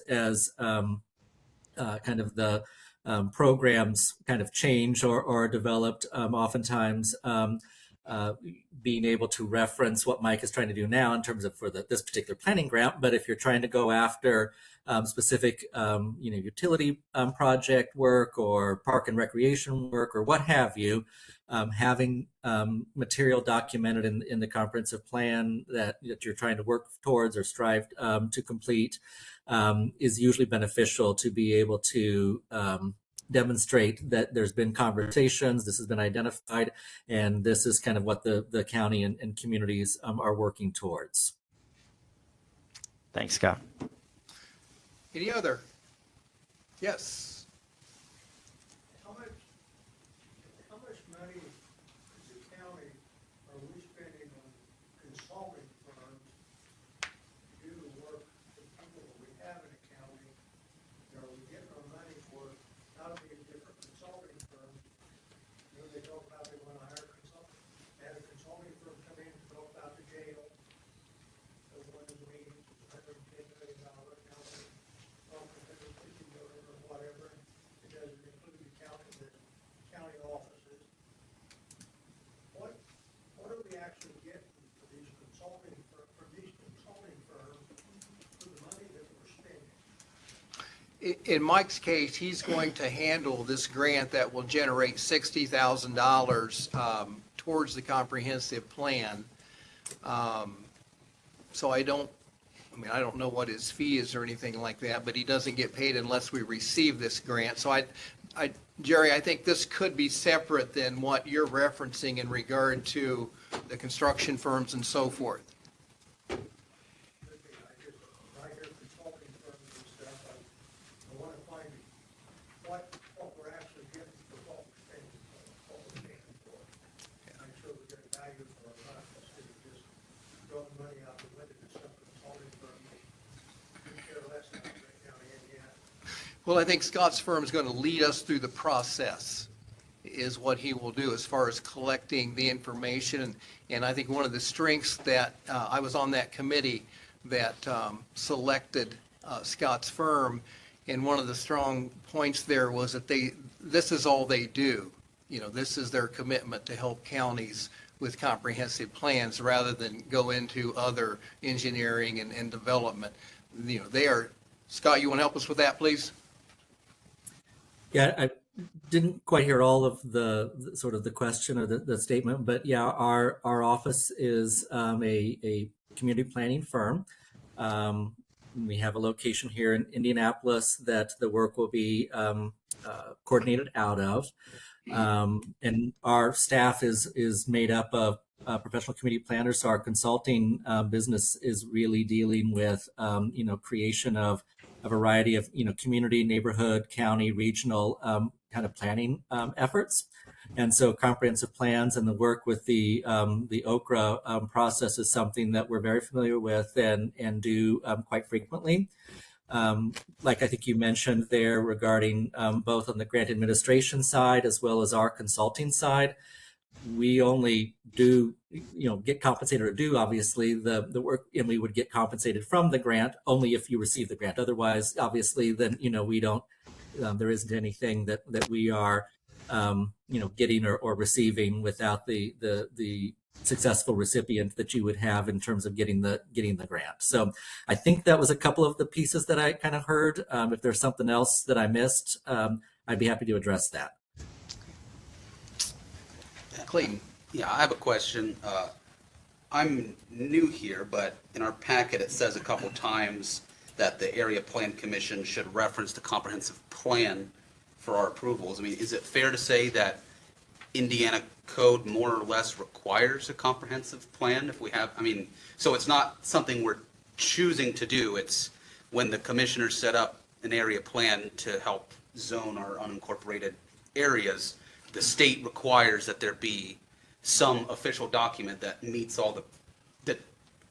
Speaker 14: kind of the programs kind of change or are developed, oftentimes being able to reference what Mike is trying to do now in terms of for this particular planning grant. But if you're trying to go after specific, utility project work or park and recreation work or what have you, having material documented in the comprehensive plan that you're trying to work towards or strive to complete is usually beneficial to be able to demonstrate that there's been conversations, this has been identified, and this is kind of what the county and communities are working towards.
Speaker 12: Thanks, Scott.
Speaker 3: Any other? Yes.
Speaker 15: How much money as a county are we spending on consulting firms to do the work for people that we have in the county? Are we getting our money for not only different consulting firms? They talk about they want to hire a consultant. They had a consulting firm come in and talk about the jail. The one of the meetings was $110 million company. Or whatever, it doesn't include the county offices. What are we actually getting for these consulting firms for the money that we're spending?
Speaker 3: In Mike's case, he's going to handle this grant that will generate $60,000 towards the comprehensive plan. So I don't know what his fee is or anything like that, but he doesn't get paid unless we receive this grant. So Jerry, I think this could be separate than what you're referencing in regard to the construction firms and so forth.
Speaker 15: What we're actually getting for what we're spending, what we're paying for. Make sure we get a value for our money instead of just throwing money out the window to some consulting firm. We care less about Grant County, Indiana.
Speaker 3: Well, I think Scott's firm is going to lead us through the process, is what he will do as far as collecting the information. And I think one of the strengths that I was on that committee that selected Scott's firm, and one of the strong points there was that this is all they do. This is their commitment to help counties with comprehensive plans rather than go into other engineering and development. They are. Scott, you want to help us with that, please?
Speaker 14: Yeah, I didn't quite hear all of the sort of the question or the statement, but yeah, our office is a community planning firm. We have a location here in Indianapolis that the work will be coordinated out of. And our staff is made up of professional community planners. So our consulting business is really dealing with, creation of a variety of, community, neighborhood, county, regional kind of planning efforts. And so comprehensive plans and the work with the OKRA process is something that we're very familiar with and do quite frequently. Like I think you mentioned there regarding both on the grant administration side as well as our consulting side, we only do, get compensated or do obviously the work, and we would get compensated from the grant only if you receive the grant. Otherwise, obviously, then, we don't, there isn't anything that we are, getting or receiving without the successful recipient that you would have in terms of getting the grant. So I think that was a couple of the pieces that I kind of heard. If there's something else that I missed, I'd be happy to address that.
Speaker 3: Clayton.
Speaker 6: Yeah, I have a question. I'm new here, but in our packet, it says a couple times that the Area Plan Commission should reference the comprehensive plan for our approvals. I mean, is it fair to say that Indiana code more or less requires a comprehensive plan if we have, I mean, so it's not something we're choosing to do. It's when the commissioners set up an area plan to help zone our unincorporated areas, the state requires that there be some official document that meets all the, that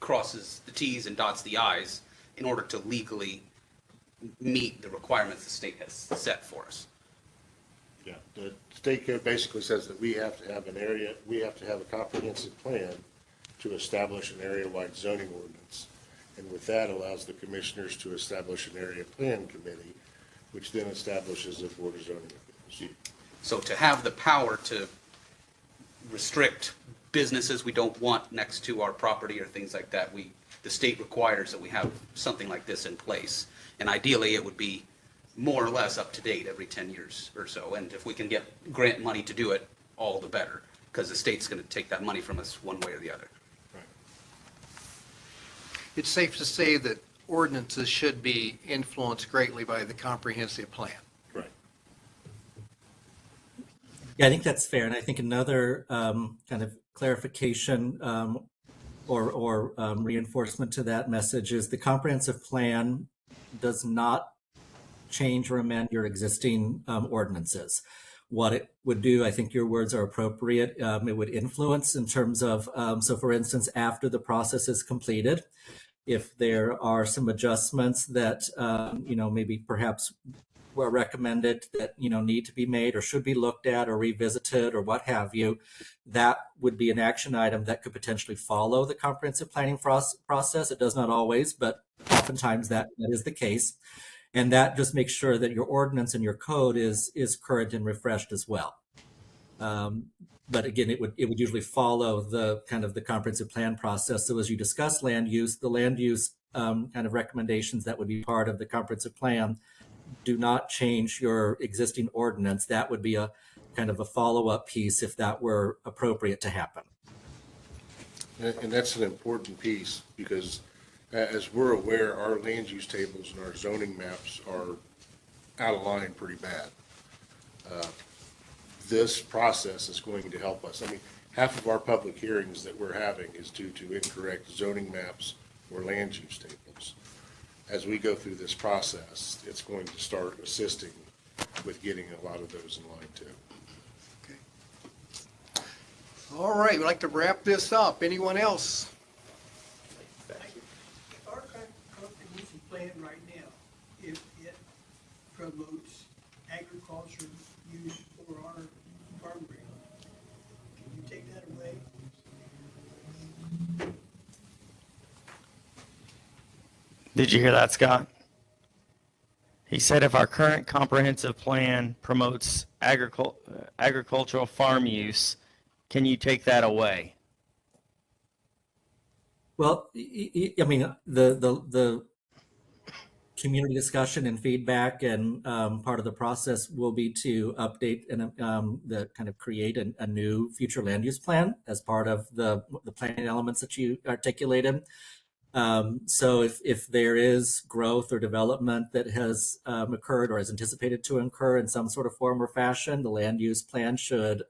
Speaker 6: crosses the T's and dots the I's in order to legally meet the requirements the state has set for us.
Speaker 1: Yeah, the state code basically says that we have to have a comprehensive plan to establish an area-wide zoning ordinance. And with that allows the commissioners to establish an area plan committee, which then establishes a board of zoning appeals.
Speaker 6: So to have the power to restrict businesses we don't want next to our property or things like that, the state requires that we have something like this in place. And ideally, it would be more or less up to date every 10 years or so. And if we can get grant money to do it, all the better, because the state's going to take that money from us one way or the other.
Speaker 1: Right.
Speaker 3: It's safe to say that ordinances should be influenced greatly by the comprehensive plan.
Speaker 1: Right.
Speaker 14: Yeah, I think that's fair. And I think another kind of clarification or reinforcement to that message is the comprehensive plan does not change or amend your existing ordinances. What it would do, I think your words are appropriate, it would influence in terms of, so for instance, after the process is completed, if there are some adjustments that, maybe perhaps were recommended that, need to be made or should be looked at or revisited or what have you, that would be an action item that could potentially follow the comprehensive planning process. It does not always, but oftentimes that is the case. And that just makes sure that your ordinance and your code is current and refreshed as well. But again, it would usually follow the kind of the comprehensive plan process. So as you discuss land use, the land use kind of recommendations that would be part of the comprehensive plan do not change your existing ordinance. That would be a kind of a follow-up piece if that were appropriate to happen.
Speaker 1: And that's an important piece because as we're aware, our land use tables and our zoning maps are out of line pretty bad. This process is going to help us. I mean, half of our public hearings that we're having is due to incorrect zoning maps or land use tables. As we go through this process, it's going to start assisting with getting a lot of those in line too.
Speaker 3: Okay. All right, we'd like to wrap this up. Anyone else?
Speaker 18: Our comprehensive plan right now, if it promotes agriculture use for our farm ground, can you take that away?
Speaker 12: Did you hear that, Scott? He said if our current comprehensive plan promotes agricultural farm use, can you take that away?
Speaker 14: Well, I mean, the community discussion and feedback and part of the process will be to update and the kind of create a new future land use plan as part of the planning elements that you articulated. So if there is growth or development that has occurred or is anticipated to occur in some sort of form or fashion, the land use plan should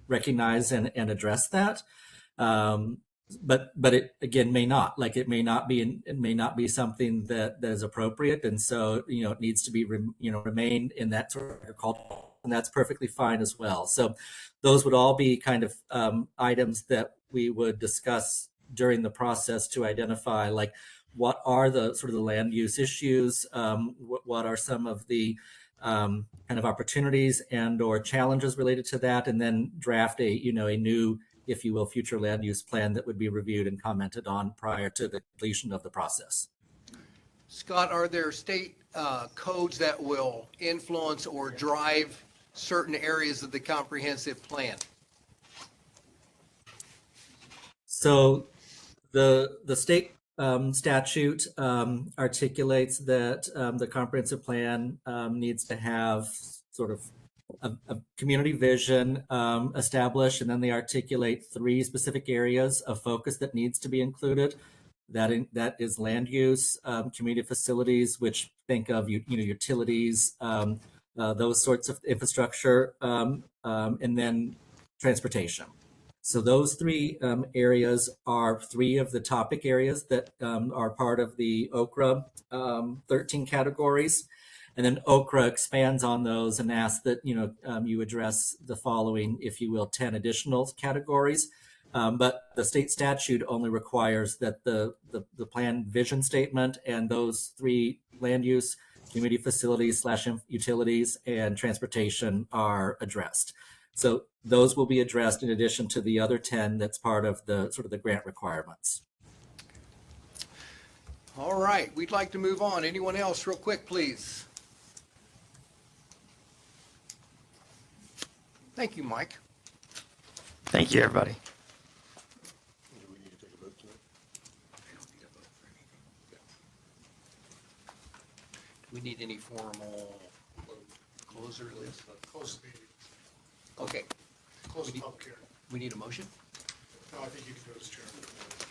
Speaker 14: recognize and address that. But it again may not, like it may not be something that is appropriate, and so it needs to be remain in that sort of agriculture, and that's perfectly fine as well. So those would all be kind of items that we would discuss during the process to identify like what are the sort of the land use issues, what are some of the kind of opportunities and or challenges related to that, and then draft a new, if you will, future land use plan that would be reviewed and commented on prior to the completion of the process.
Speaker 3: Scott, are there state codes that will influence or drive certain areas of the comprehensive plan?
Speaker 14: So the state statute articulates that the comprehensive plan needs to have sort of a community vision established, and then they articulate 3 specific areas of focus that needs to be included. That is land use, community facilities, which think of utilities, those sorts of infrastructure, and then transportation. So those 3 areas are 3 of the topic areas that are part of the OKRA 13 categories. And then OKRA expands on those and asks that you address the following, if you will, 10 additional categories. But the state statute only requires that the plan vision statement and those 3 land use, community facilities / utilities, and transportation are addressed. So those will be addressed in addition to the other 10 that's part of the sort of the grant requirements.
Speaker 3: All right, we'd like to move on. Anyone else, real quick, please? Thank you, Mike.
Speaker 12: Thank you, everybody.
Speaker 1: Do we need to take a vote tonight?
Speaker 3: Do we need any formal closer list?
Speaker 10: Close the meeting.
Speaker 3: Okay,
Speaker 10: Close the public hearing.
Speaker 3: we need a motion?
Speaker 10: No, I think you can do it as chairman.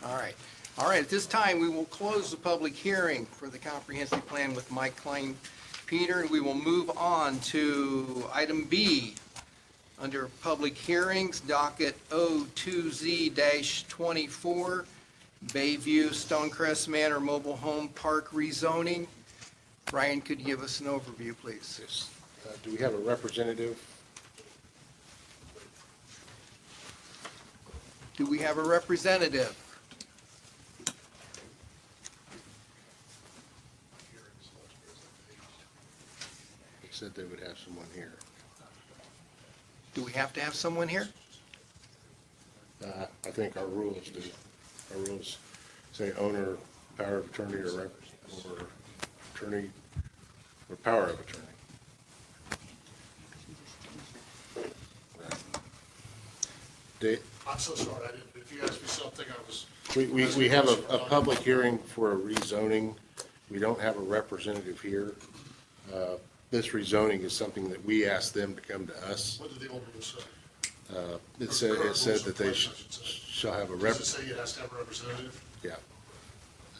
Speaker 3: All right. All right, at this time, we will close the public hearing for the comprehensive plan with Mike Klein Peter, and we will move on to item B under public hearings, docket 02Z-24, Bayview Stonecrest Manor Mobile Home Park rezoning. Ryan, could you give us an overview, please?
Speaker 1: Yes. Do we have a representative?
Speaker 3: Do we have a representative?
Speaker 1: They said they would have someone here.
Speaker 3: Do we have to have someone here?
Speaker 1: I think our rules do. Our rules say owner, power of attorney, or attorney, or power of attorney.
Speaker 10: I'm so sorry, I didn't, if you asked me something, I was.
Speaker 1: We have a public hearing for a rezoning. We don't have a representative here. This rezoning is something that we asked them to come to us.
Speaker 10: What did the old rule say?
Speaker 1: It said that they shall have a
Speaker 10: Does it say it has to have a representative?
Speaker 1: Yeah.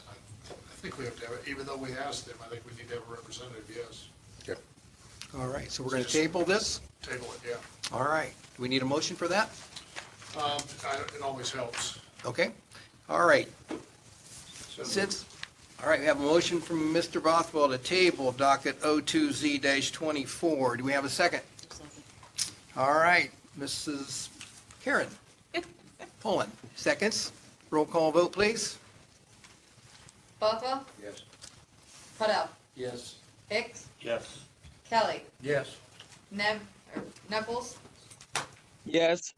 Speaker 10: I think we have to have it, even though we asked them, I think we need to have a representative, yes.
Speaker 1: Yep.
Speaker 3: All right, so we're going to table this?
Speaker 10: Table it, yeah.
Speaker 3: All right. Do we need a motion for that?
Speaker 10: It always helps.
Speaker 3: Okay. All right. All right, we have a motion from Mr. Bothwell to table docket 02Z-24. Do we have a second? All right, Mrs. Karen Pullen, seconds. Roll call vote, please.
Speaker 2: Bothwell?
Speaker 1: Yes.
Speaker 2: Puddle?
Speaker 8: Yes.
Speaker 2: Hicks?
Speaker 8: Yes.
Speaker 2: Kelly?
Speaker 8: Yes.
Speaker 2: Knuckles?
Speaker 11: Yes.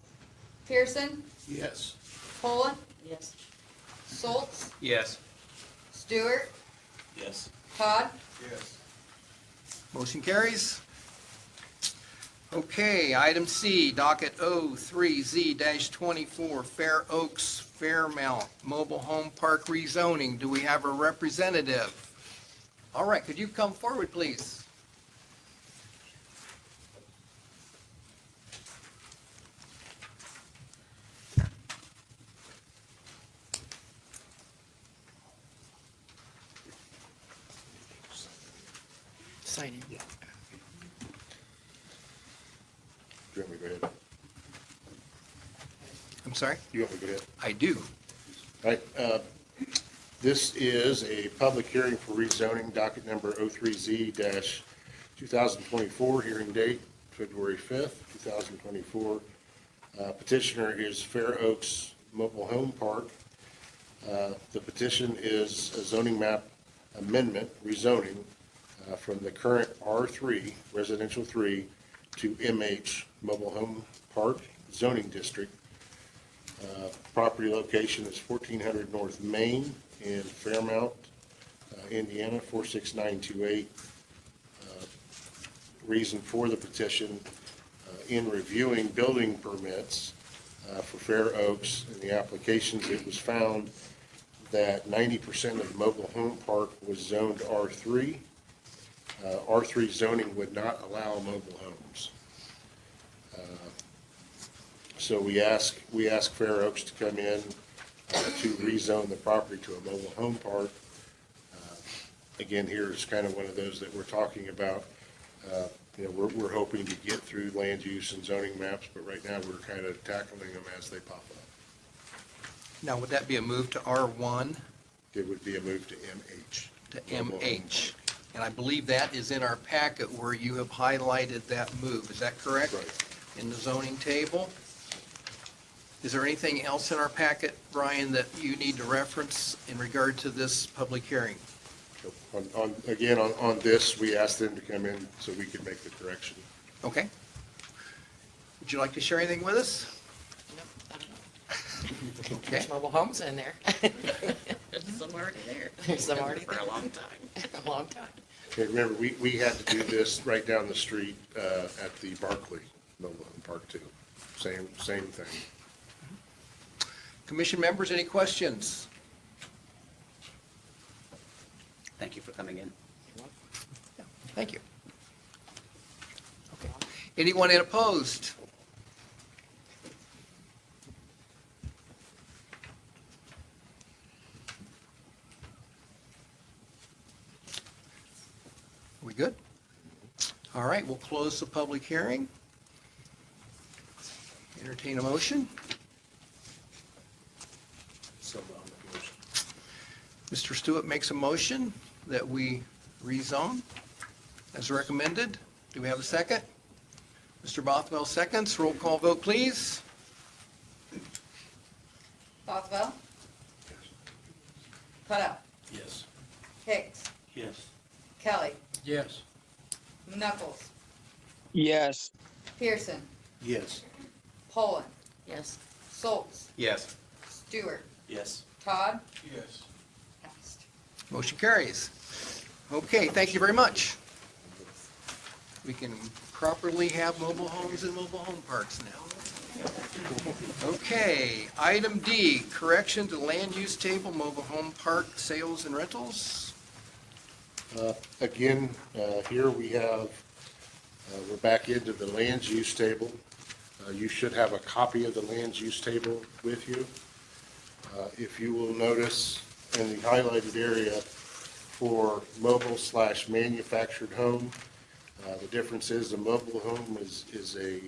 Speaker 2: Pearson?
Speaker 8: Yes.
Speaker 2: Poland?
Speaker 7: Yes.
Speaker 2: Schultz?
Speaker 8: Yes.
Speaker 2: Stewart?
Speaker 8: Yes.
Speaker 2: Todd?
Speaker 8: Yes.
Speaker 3: Motion carries. Okay, item C, docket 03Z-24, Fair Oaks, Fairmount Mobile Home Park rezoning. Do we have a representative? All right, could you come forward, please?
Speaker 11: Signing.
Speaker 1: Do you want me to go ahead?
Speaker 3: I'm sorry?
Speaker 1: You want me to go ahead?
Speaker 3: I do.
Speaker 1: All right, this is a public hearing for rezoning, docket number 03Z-2024, hearing date February 5th, 2024. Petitioner is Fair Oaks Mobile Home Park. The petition is a zoning map amendment, rezoning, from the current R3, Residential 3, to MH, Mobile Home Park Zoning District. Property location is 1400 North Main in Fairmount, Indiana, 46928. Reason for the petition, in reviewing building permits, for Fair Oaks. In the applications, it was found that 90% of the mobile home park was zoned R3. R3 zoning would not allow mobile homes. So we ask Fair Oaks to come in to rezone the property to a mobile home park. Again, here is kind of one of those that we're talking about. We're hoping to get through land use and zoning maps, but right now we're kind of tackling them as they pop up.
Speaker 3: Now, would that be a move to R1?
Speaker 1: It would be a move to MH.
Speaker 3: To MH. And I believe that is in our packet where you have highlighted that move. Is that correct?
Speaker 1: Right.
Speaker 3: In the zoning table? Is there anything else in our packet, Brian, that you need to reference in regard to this public hearing?
Speaker 1: Again, on this, we asked them to come in so we could make the correction.
Speaker 3: Okay. Would you like to share anything with us? Okay.
Speaker 7: There's mobile homes in there. Some already there. There's some already there. For a long time. A long time.
Speaker 1: Okay, remember, we had to do this right down the street at the Barclay Mobile Home Park too. Same thing.
Speaker 3: Commission members, any questions?
Speaker 6: Thank you for coming in.
Speaker 3: Thank you. Okay. Anyone opposed? We good? All right, we'll close the public hearing. Entertain a motion.
Speaker 1: So, motion.
Speaker 3: Mr. Stewart makes a motion that we rezone as recommended. Do we have a second? Mr. Bothwell seconds. Roll call vote, please.
Speaker 2: Bothwell? Putow?
Speaker 8: Yes.
Speaker 2: Hicks?
Speaker 8: Yes.
Speaker 2: Kelly?
Speaker 8: Yes.
Speaker 2: Knuckles?
Speaker 11: Yes.
Speaker 2: Pearson?
Speaker 8: Yes.
Speaker 2: Poland?
Speaker 7: Yes.
Speaker 2: Schultz?
Speaker 6: Yes.
Speaker 2: Stewart?
Speaker 8: Yes.
Speaker 2: Todd?
Speaker 8: Yes.
Speaker 2: Passed.
Speaker 3: Motion carries. Okay, thank you very much. We can properly have mobile homes and mobile home parks now. Okay, item D, correction to land use table, mobile home park sales and rentals.
Speaker 1: Again, here we have, we're back into the land use table. You should have a copy of the land use table with you. If you will notice in the highlighted area for mobile/manufactured home, the difference is a mobile home is a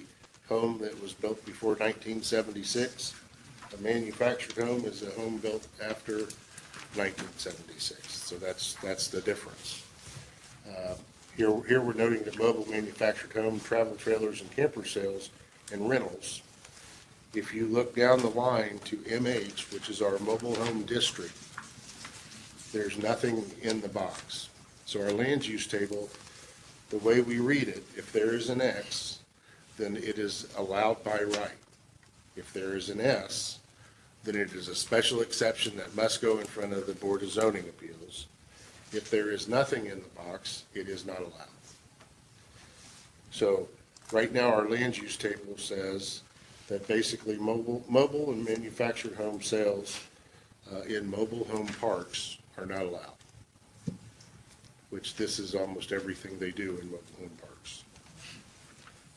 Speaker 1: home that was built before 1976. A manufactured home is a home built after 1976. So that's the difference. Here we're noting that mobile manufactured home, travel trailers, and camper sales and rentals. If you look down the line to MH, which is our mobile home district, there's nothing in the box. So our land use table, the way we read it, if there is an X, then it is allowed by right. If there is an S, then it is a special exception that must go in front of the Board of Zoning Appeals. If there is nothing in the box, it is not allowed. So right now, our land use table says that basically mobile and manufactured home sales in mobile home parks are not allowed, which this is almost everything they do in mobile home parks.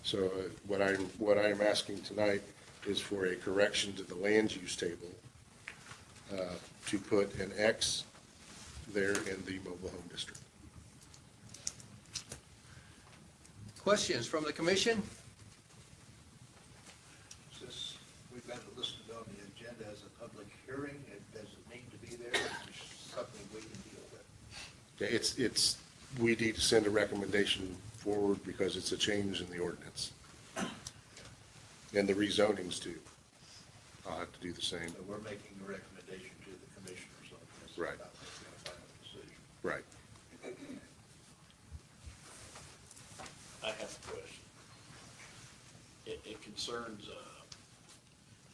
Speaker 1: So what I'm asking tonight is for a correction to the land use table to put an X there in the mobile home district.
Speaker 3: Questions from the commission?
Speaker 9: Since we've got it listed on the agenda as a public hearing, does it need to be there, or is it something we can deal with?
Speaker 1: It's we need to send a recommendation forward because it's a change in the ordinance. And the rezonings too. I'll have to do the same.
Speaker 9: So we're making a recommendation to the commissioners on this.
Speaker 1: Right.
Speaker 9: About making a final decision.
Speaker 1: Right.
Speaker 8: I have a question. It concerns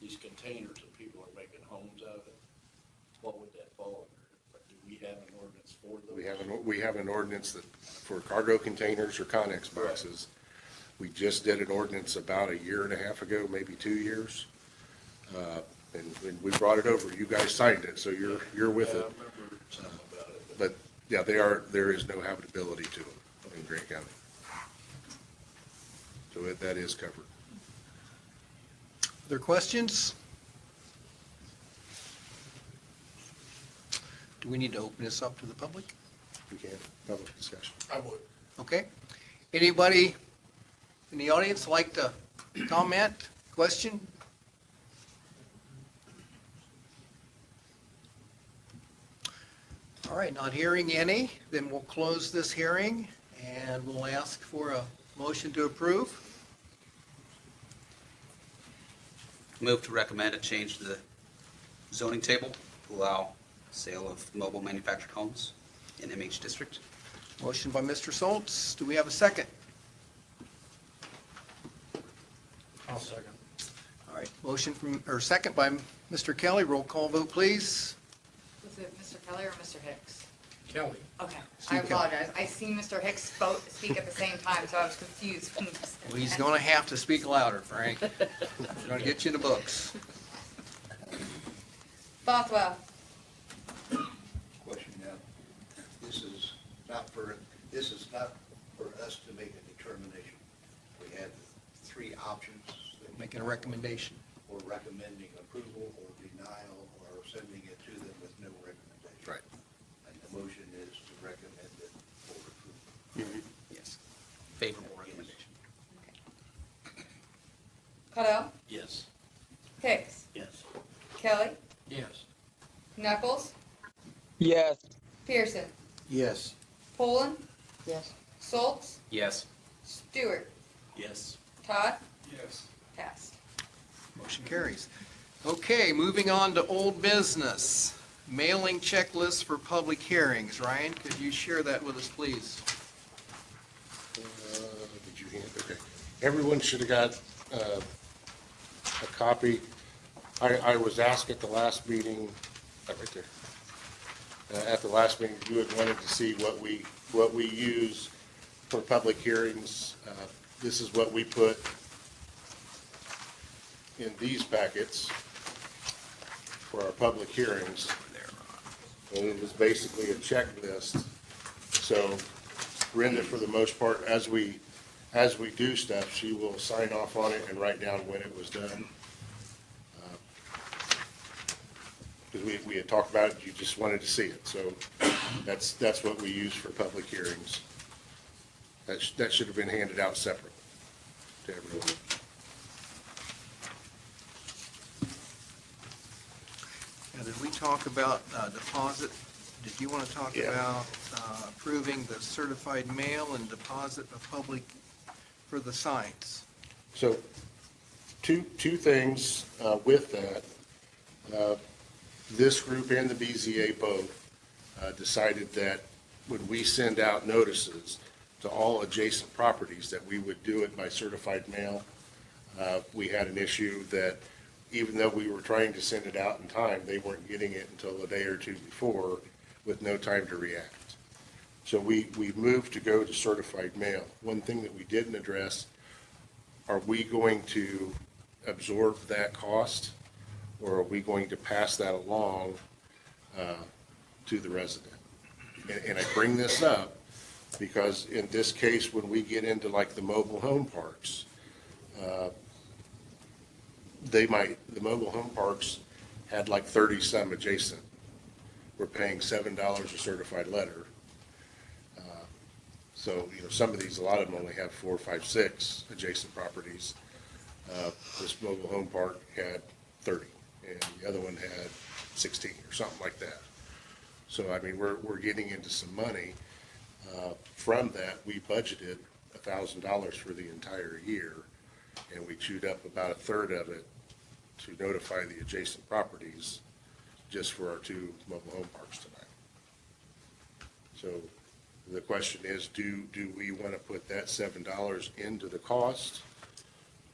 Speaker 8: these containers that people are making homes out of. What would that fall under? Do we have an ordinance for those?
Speaker 1: We have an ordinance that for cargo containers or Connex boxes. We just did an ordinance about a year and a half ago, maybe 2 years, And we brought it over, you guys signed it, so you're with
Speaker 8: Yeah, I
Speaker 1: it.
Speaker 8: remember something about it.
Speaker 1: But, yeah, there is no habitability to them in Grant County. So that is covered.
Speaker 3: Other questions? Do we need to open this up to the public?
Speaker 1: We can, public discussion.
Speaker 10: I would.
Speaker 3: Okay. Anybody in the audience like to comment, question? All right, not hearing any, then we'll close this hearing and we'll ask for a motion to approve.
Speaker 6: Move to recommend a change to the zoning table to allow sale of mobile manufactured homes in MH District.
Speaker 3: Motion by Mr. Schultz. Do we have a second?
Speaker 8: I'll second.
Speaker 3: All right, motion or second by Mr. Kelly. Roll call vote, please.
Speaker 2: Was it Mr. Kelly or Mr. Hicks?
Speaker 10: Kelly.
Speaker 2: Okay, I
Speaker 3: Steve Kelly.
Speaker 2: apologize. I seen Mr. Hicks speak at the same time, so I was confused. when you said
Speaker 3: Well, he's
Speaker 2: that.
Speaker 3: going to have to speak louder, Frank. We're going to get you in the books.
Speaker 2: Bothwell.
Speaker 9: Question now, this is not for us to make a determination. We have three options. that we
Speaker 3: Making a recommendation.
Speaker 9: Or recommending approval or denial or sending it to them with no recommendation.
Speaker 1: Right.
Speaker 9: And the motion is to recommend it for approval.
Speaker 6: Yes. Favorable recommendation.
Speaker 2: Cottle.
Speaker 8: Yes.
Speaker 2: Hicks.
Speaker 8: Yes.
Speaker 2: Kelly.
Speaker 8: Yes.
Speaker 2: Knuckles.
Speaker 11: Yes.
Speaker 2: Pearson.
Speaker 9: Yes.
Speaker 2: Poland.
Speaker 11: Yes.
Speaker 2: Schultz.
Speaker 6: Yes.
Speaker 2: Stewart.
Speaker 8: Yes.
Speaker 2: Todd.
Speaker 10: Yes.
Speaker 2: Passed.
Speaker 3: Motion carries. Okay, moving on to old business. Mailing checklist for public hearings. Ryan, could you share that with us, please?
Speaker 1: Did you hand, okay. Everyone should have got a copy. I was asked at the last meeting, right there. At the last meeting, you had wanted to see what we use for public hearings. This is what we put in these packets for our public hearings. And it was basically a checklist. So Brenda, for the most part, as we do stuff, she will sign off on it and write down when it was done. Because we had talked about it, you just wanted to see it. So that's what we use for public hearings. That should have been handed out separate to everyone.
Speaker 3: Now, did we talk about deposit? Did you want to talk
Speaker 1: Yeah.
Speaker 3: about approving the certified mail and deposit of public for the signs?
Speaker 1: So, two things with that. This group and the BZA both decided that when we send out notices to all adjacent properties, that we would do it by certified mail. We had an issue that even though we were trying to send it out in time, they weren't getting it until a day or two before with no time to react. So we moved to go to certified mail. One thing that we didn't address, are we going to absorb that cost, or are we going to pass that along to the resident? And I bring this up because in this case, when we get into like the mobile home parks, the mobile home parks had like 30-some adjacent. We're paying $7 a certified letter. So, some of these, a lot of them only have 4, 5, 6 adjacent properties. This mobile home park had 30, and the other one had 16 or something like that. So, I mean, we're getting into some money. From that, we budgeted $1,000 for the entire year, and we chewed up about a third of it to notify the adjacent properties just for our 2 mobile home parks tonight. So the question is, do we want to put that $7 into the cost,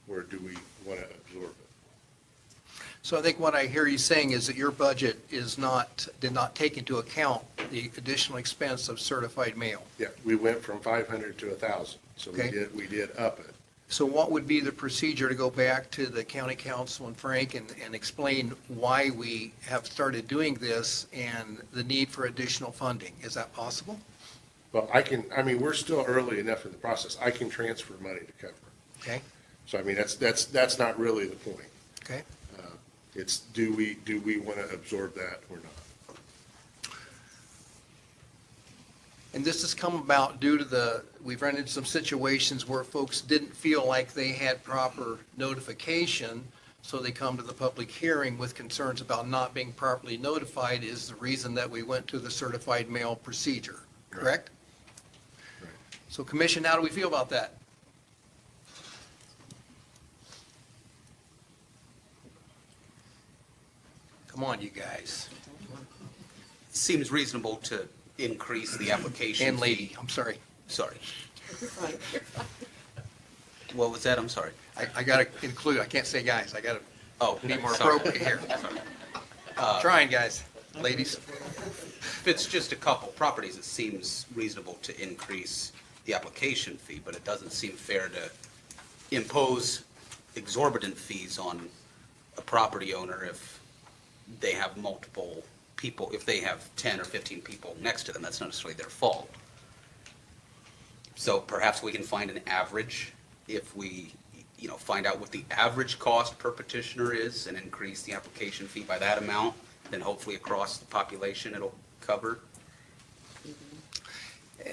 Speaker 1: or do we want to absorb it?
Speaker 3: So I think what I hear you saying is that your budget did not take into account the additional expense of certified mail.
Speaker 1: Yeah, we went from 500 to 1,000, so
Speaker 3: Okay.
Speaker 1: we did up it.
Speaker 3: So what would be the procedure to go back to the county council and Frank and explain why we have started doing this and the need for additional funding? Is that possible?
Speaker 1: Well, we're still early enough in the process. I can transfer money to cover it.
Speaker 3: Okay,
Speaker 1: So, I mean, that's not really the point.
Speaker 3: okay.
Speaker 1: It's, do we want to absorb that or not?
Speaker 3: And this has come about due to we've run into some situations where folks didn't feel like they had proper notification, so they come to the public hearing with concerns about not being properly notified is the reason that we went to the certified mail procedure, correct?
Speaker 1: Right.
Speaker 3: So Commission, how do we feel about that? Come on, you guys.
Speaker 6: Seems reasonable to increase the application
Speaker 3: And
Speaker 6: fee.
Speaker 3: lady, I'm sorry.
Speaker 6: Sorry. What was that? I'm sorry.
Speaker 3: I gotta include, I can't say guys, I gotta
Speaker 6: Oh,
Speaker 3: be more
Speaker 6: sorry.
Speaker 3: appropriate here.
Speaker 6: Sorry.
Speaker 3: Trying, guys, ladies.
Speaker 6: If it's just a couple properties, it seems reasonable to increase the application fee, but it doesn't seem fair to impose exorbitant fees on a property owner if they have multiple people, if they have 10 or 15 people next to them, that's not necessarily their fault. So perhaps we can find an average if we, find out what the average cost per petitioner is and increase the application fee by that amount, then hopefully across the population it'll cover.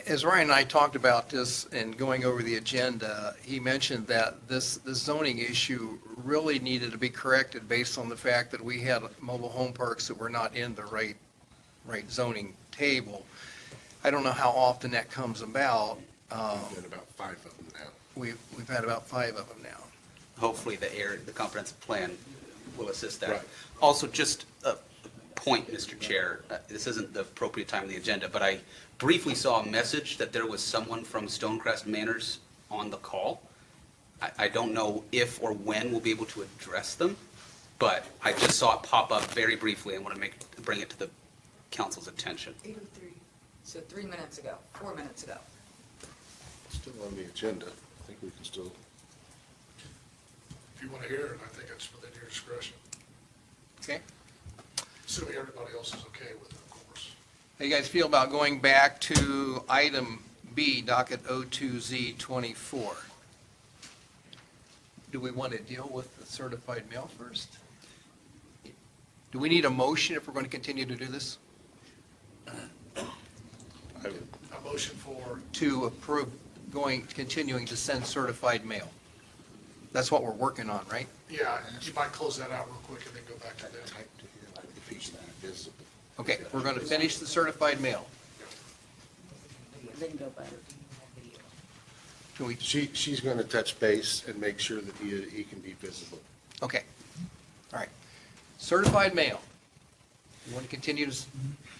Speaker 3: As Ryan and I talked about this and going over the agenda, he mentioned that this zoning issue really needed to be corrected based on the fact that we had mobile home parks that were not in the right zoning table. I don't know how often that comes about.
Speaker 1: We've got about 5 of them now.
Speaker 3: We've had about 5 of them now.
Speaker 6: Hopefully the comprehensive plan will assist that.
Speaker 1: Right.
Speaker 6: Also, just a point, Mr. Chair, this isn't the appropriate time on the agenda, but I briefly saw a message that there was someone from Stonecrest Manors on the call. I don't know if or when we'll be able to address them, but I just saw it pop up very briefly. I want to bring it to the council's attention.
Speaker 2: 8:03, so 3 minutes ago, 4 minutes ago.
Speaker 1: Still on the agenda. I think we can still.
Speaker 10: If you want to hear it, I think it's within your discretion,
Speaker 3: Okay?
Speaker 10: assuming everybody else is okay with it, of course.
Speaker 3: How you guys feel about going back to item B, docket 02Z24? Do we want to deal with the certified mail first? Do we need a motion if we're going to continue to do this?
Speaker 10: A motion for,
Speaker 3: To approve continuing to send certified mail? That's what we're working on, right?
Speaker 10: yeah, you might close that out real quick and then go back to that.
Speaker 1: If he's not visible.
Speaker 3: Okay, we're going to finish the certified mail.
Speaker 7: Then go back.
Speaker 3: Can we,
Speaker 1: She's going to touch base and make sure that he can be visible.
Speaker 3: okay, all right. Certified mail. You want to continue to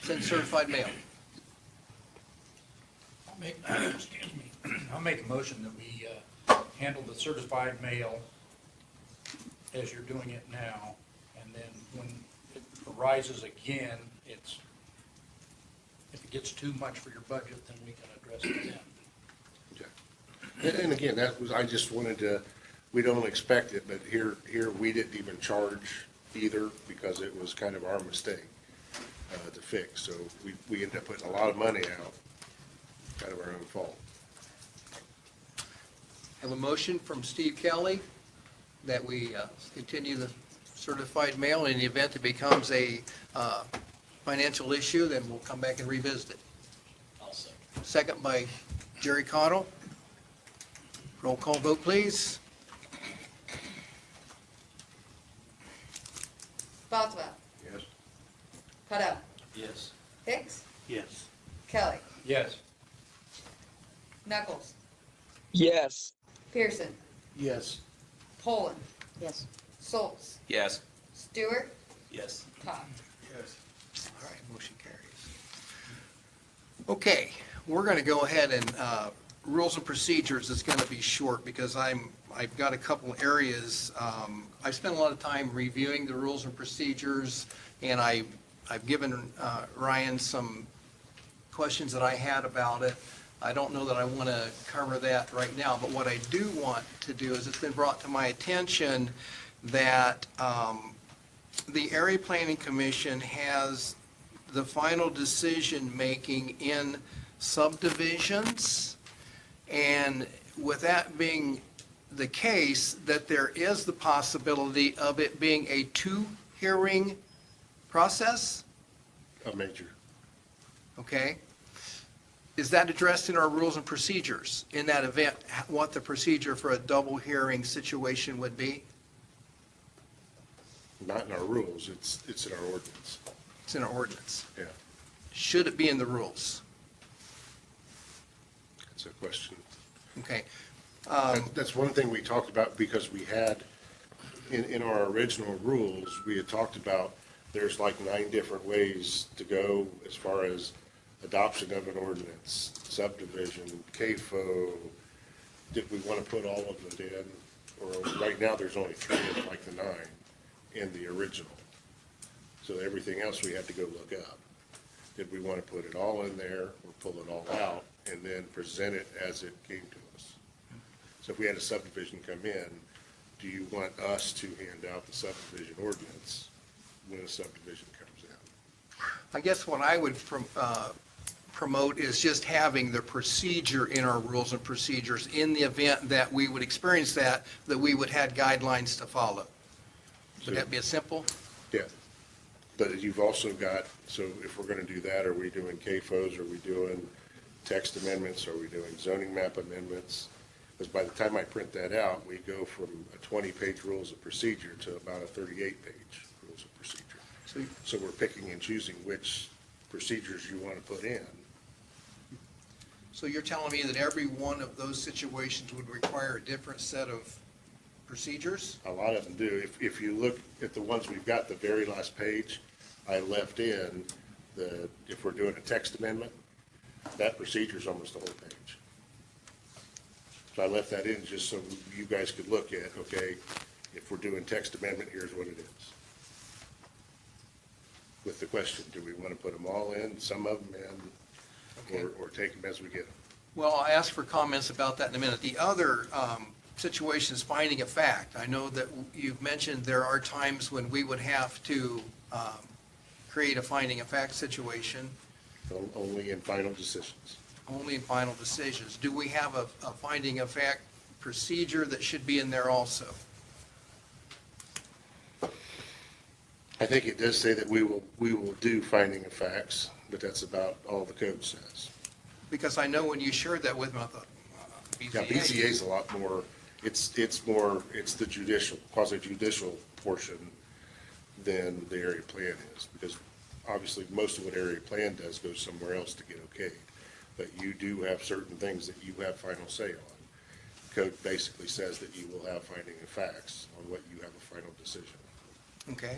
Speaker 3: send certified mail?
Speaker 19: I'll make a motion that we handle the certified mail as you're doing it now, and then when it arises again, if it gets too much for your budget, then we can address it then.
Speaker 1: Okay. And again, I just wanted to, we don't expect it, but here we didn't even charge either because it was kind of our mistake to fix. So we ended up putting a lot of money out, kind of our own fault.
Speaker 3: Have a motion from Steve Kelly that we continue the certified mail. In the event it becomes a financial issue, then we'll come back and revisit it.
Speaker 19: I'll second.
Speaker 3: Second by Jerry Cottle. Roll call vote, please.
Speaker 2: Boswell,
Speaker 1: Yes?
Speaker 2: Cottle,
Speaker 19: Yes.
Speaker 2: Hicks,
Speaker 19: Yes.
Speaker 2: Kelly,
Speaker 19: Yes.
Speaker 2: Knuckles,
Speaker 11: Yes.
Speaker 2: Pearson,
Speaker 19: Yes.
Speaker 2: Poland,
Speaker 16: Yes.
Speaker 2: Soltz,
Speaker 6: Yes.
Speaker 2: Stewart,
Speaker 6: Yes.
Speaker 2: Todd.
Speaker 3: Yes. All right, motion carries. Okay, we're going to go ahead and, rules and procedures is going to be short because I've got a couple areas. I've spent a lot of time reviewing the rules and procedures, and I've given Ryan some questions that I had about it. I don't know that I want to cover that right now, but what I do want to do is, it's been brought to my attention that the Area Planning Commission has the final decision-making in subdivisions, and with that being the case, that there is the possibility of it being a two-hearing process,
Speaker 1: A major.
Speaker 3: okay? Is that addressed in our rules and procedures, in that event, what the procedure for a double hearing situation would be?
Speaker 1: Not in our rules, it's in our ordinance.
Speaker 3: It's in our ordinance.
Speaker 1: Yeah,
Speaker 3: Should it be in the rules?
Speaker 1: that's a question.
Speaker 3: Okay.
Speaker 1: That's one thing we talked about, because we had, in our original rules, we had talked about, there's like 9 different ways to go as far as adoption of an ordinance, subdivision, CAFO. Did we want to put all of it in? Or right now, there's only 3 of like the 9 in the original. So everything else we had to go look up. Did we want to put it all in there or pull it all out and then present it as it came to us? So if we had a subdivision come in, do you want us to hand out the subdivision ordinance when a subdivision comes in?
Speaker 3: I guess what I would promote is just having the procedure in our rules and procedures in the event that we would experience that we would have guidelines to follow. Would that be a simple?
Speaker 1: Yeah. But you've also got, so if we're going to do that, are we doing CAFOs? Are we doing text amendments? Are we doing zoning map amendments? Because by the time I print that out, we go from a 20-page rules of procedure to about a 38-page rules of procedure. So we're picking and choosing which procedures you want to put in.
Speaker 3: So you're telling me that every one of those situations would require a different set of procedures?
Speaker 1: A lot of them do. If you look at the ones we've got, the very last page, I left in if we're doing a text amendment, that procedure is almost the whole page. So I left that in just so you guys could look at, okay, if we're doing text amendment, here's what it is. With the question, do we want to put them all in, some of them in, or take them as we get them?
Speaker 3: Well, I'll ask for comments about that in a minute. The other situation is finding a fact. I know that you've mentioned there are times when we would have to create a finding of fact situation.
Speaker 1: Only in final decisions.
Speaker 3: Only in final decisions. Do we have a finding of fact procedure that should be in there also?
Speaker 1: I think it does say that we will do finding of facts, but that's about all the code says.
Speaker 3: Because I know when you shared that with me, I thought, BZA.
Speaker 1: Yeah, BZA is a lot more, it's the judicial, quasi-judicial portion than the area plan is, because obviously most of what area plan does goes somewhere else to get okayed. But you do have certain things that you have final say on. Code basically says that you will have finding of facts on what you have a final decision.
Speaker 3: Okay.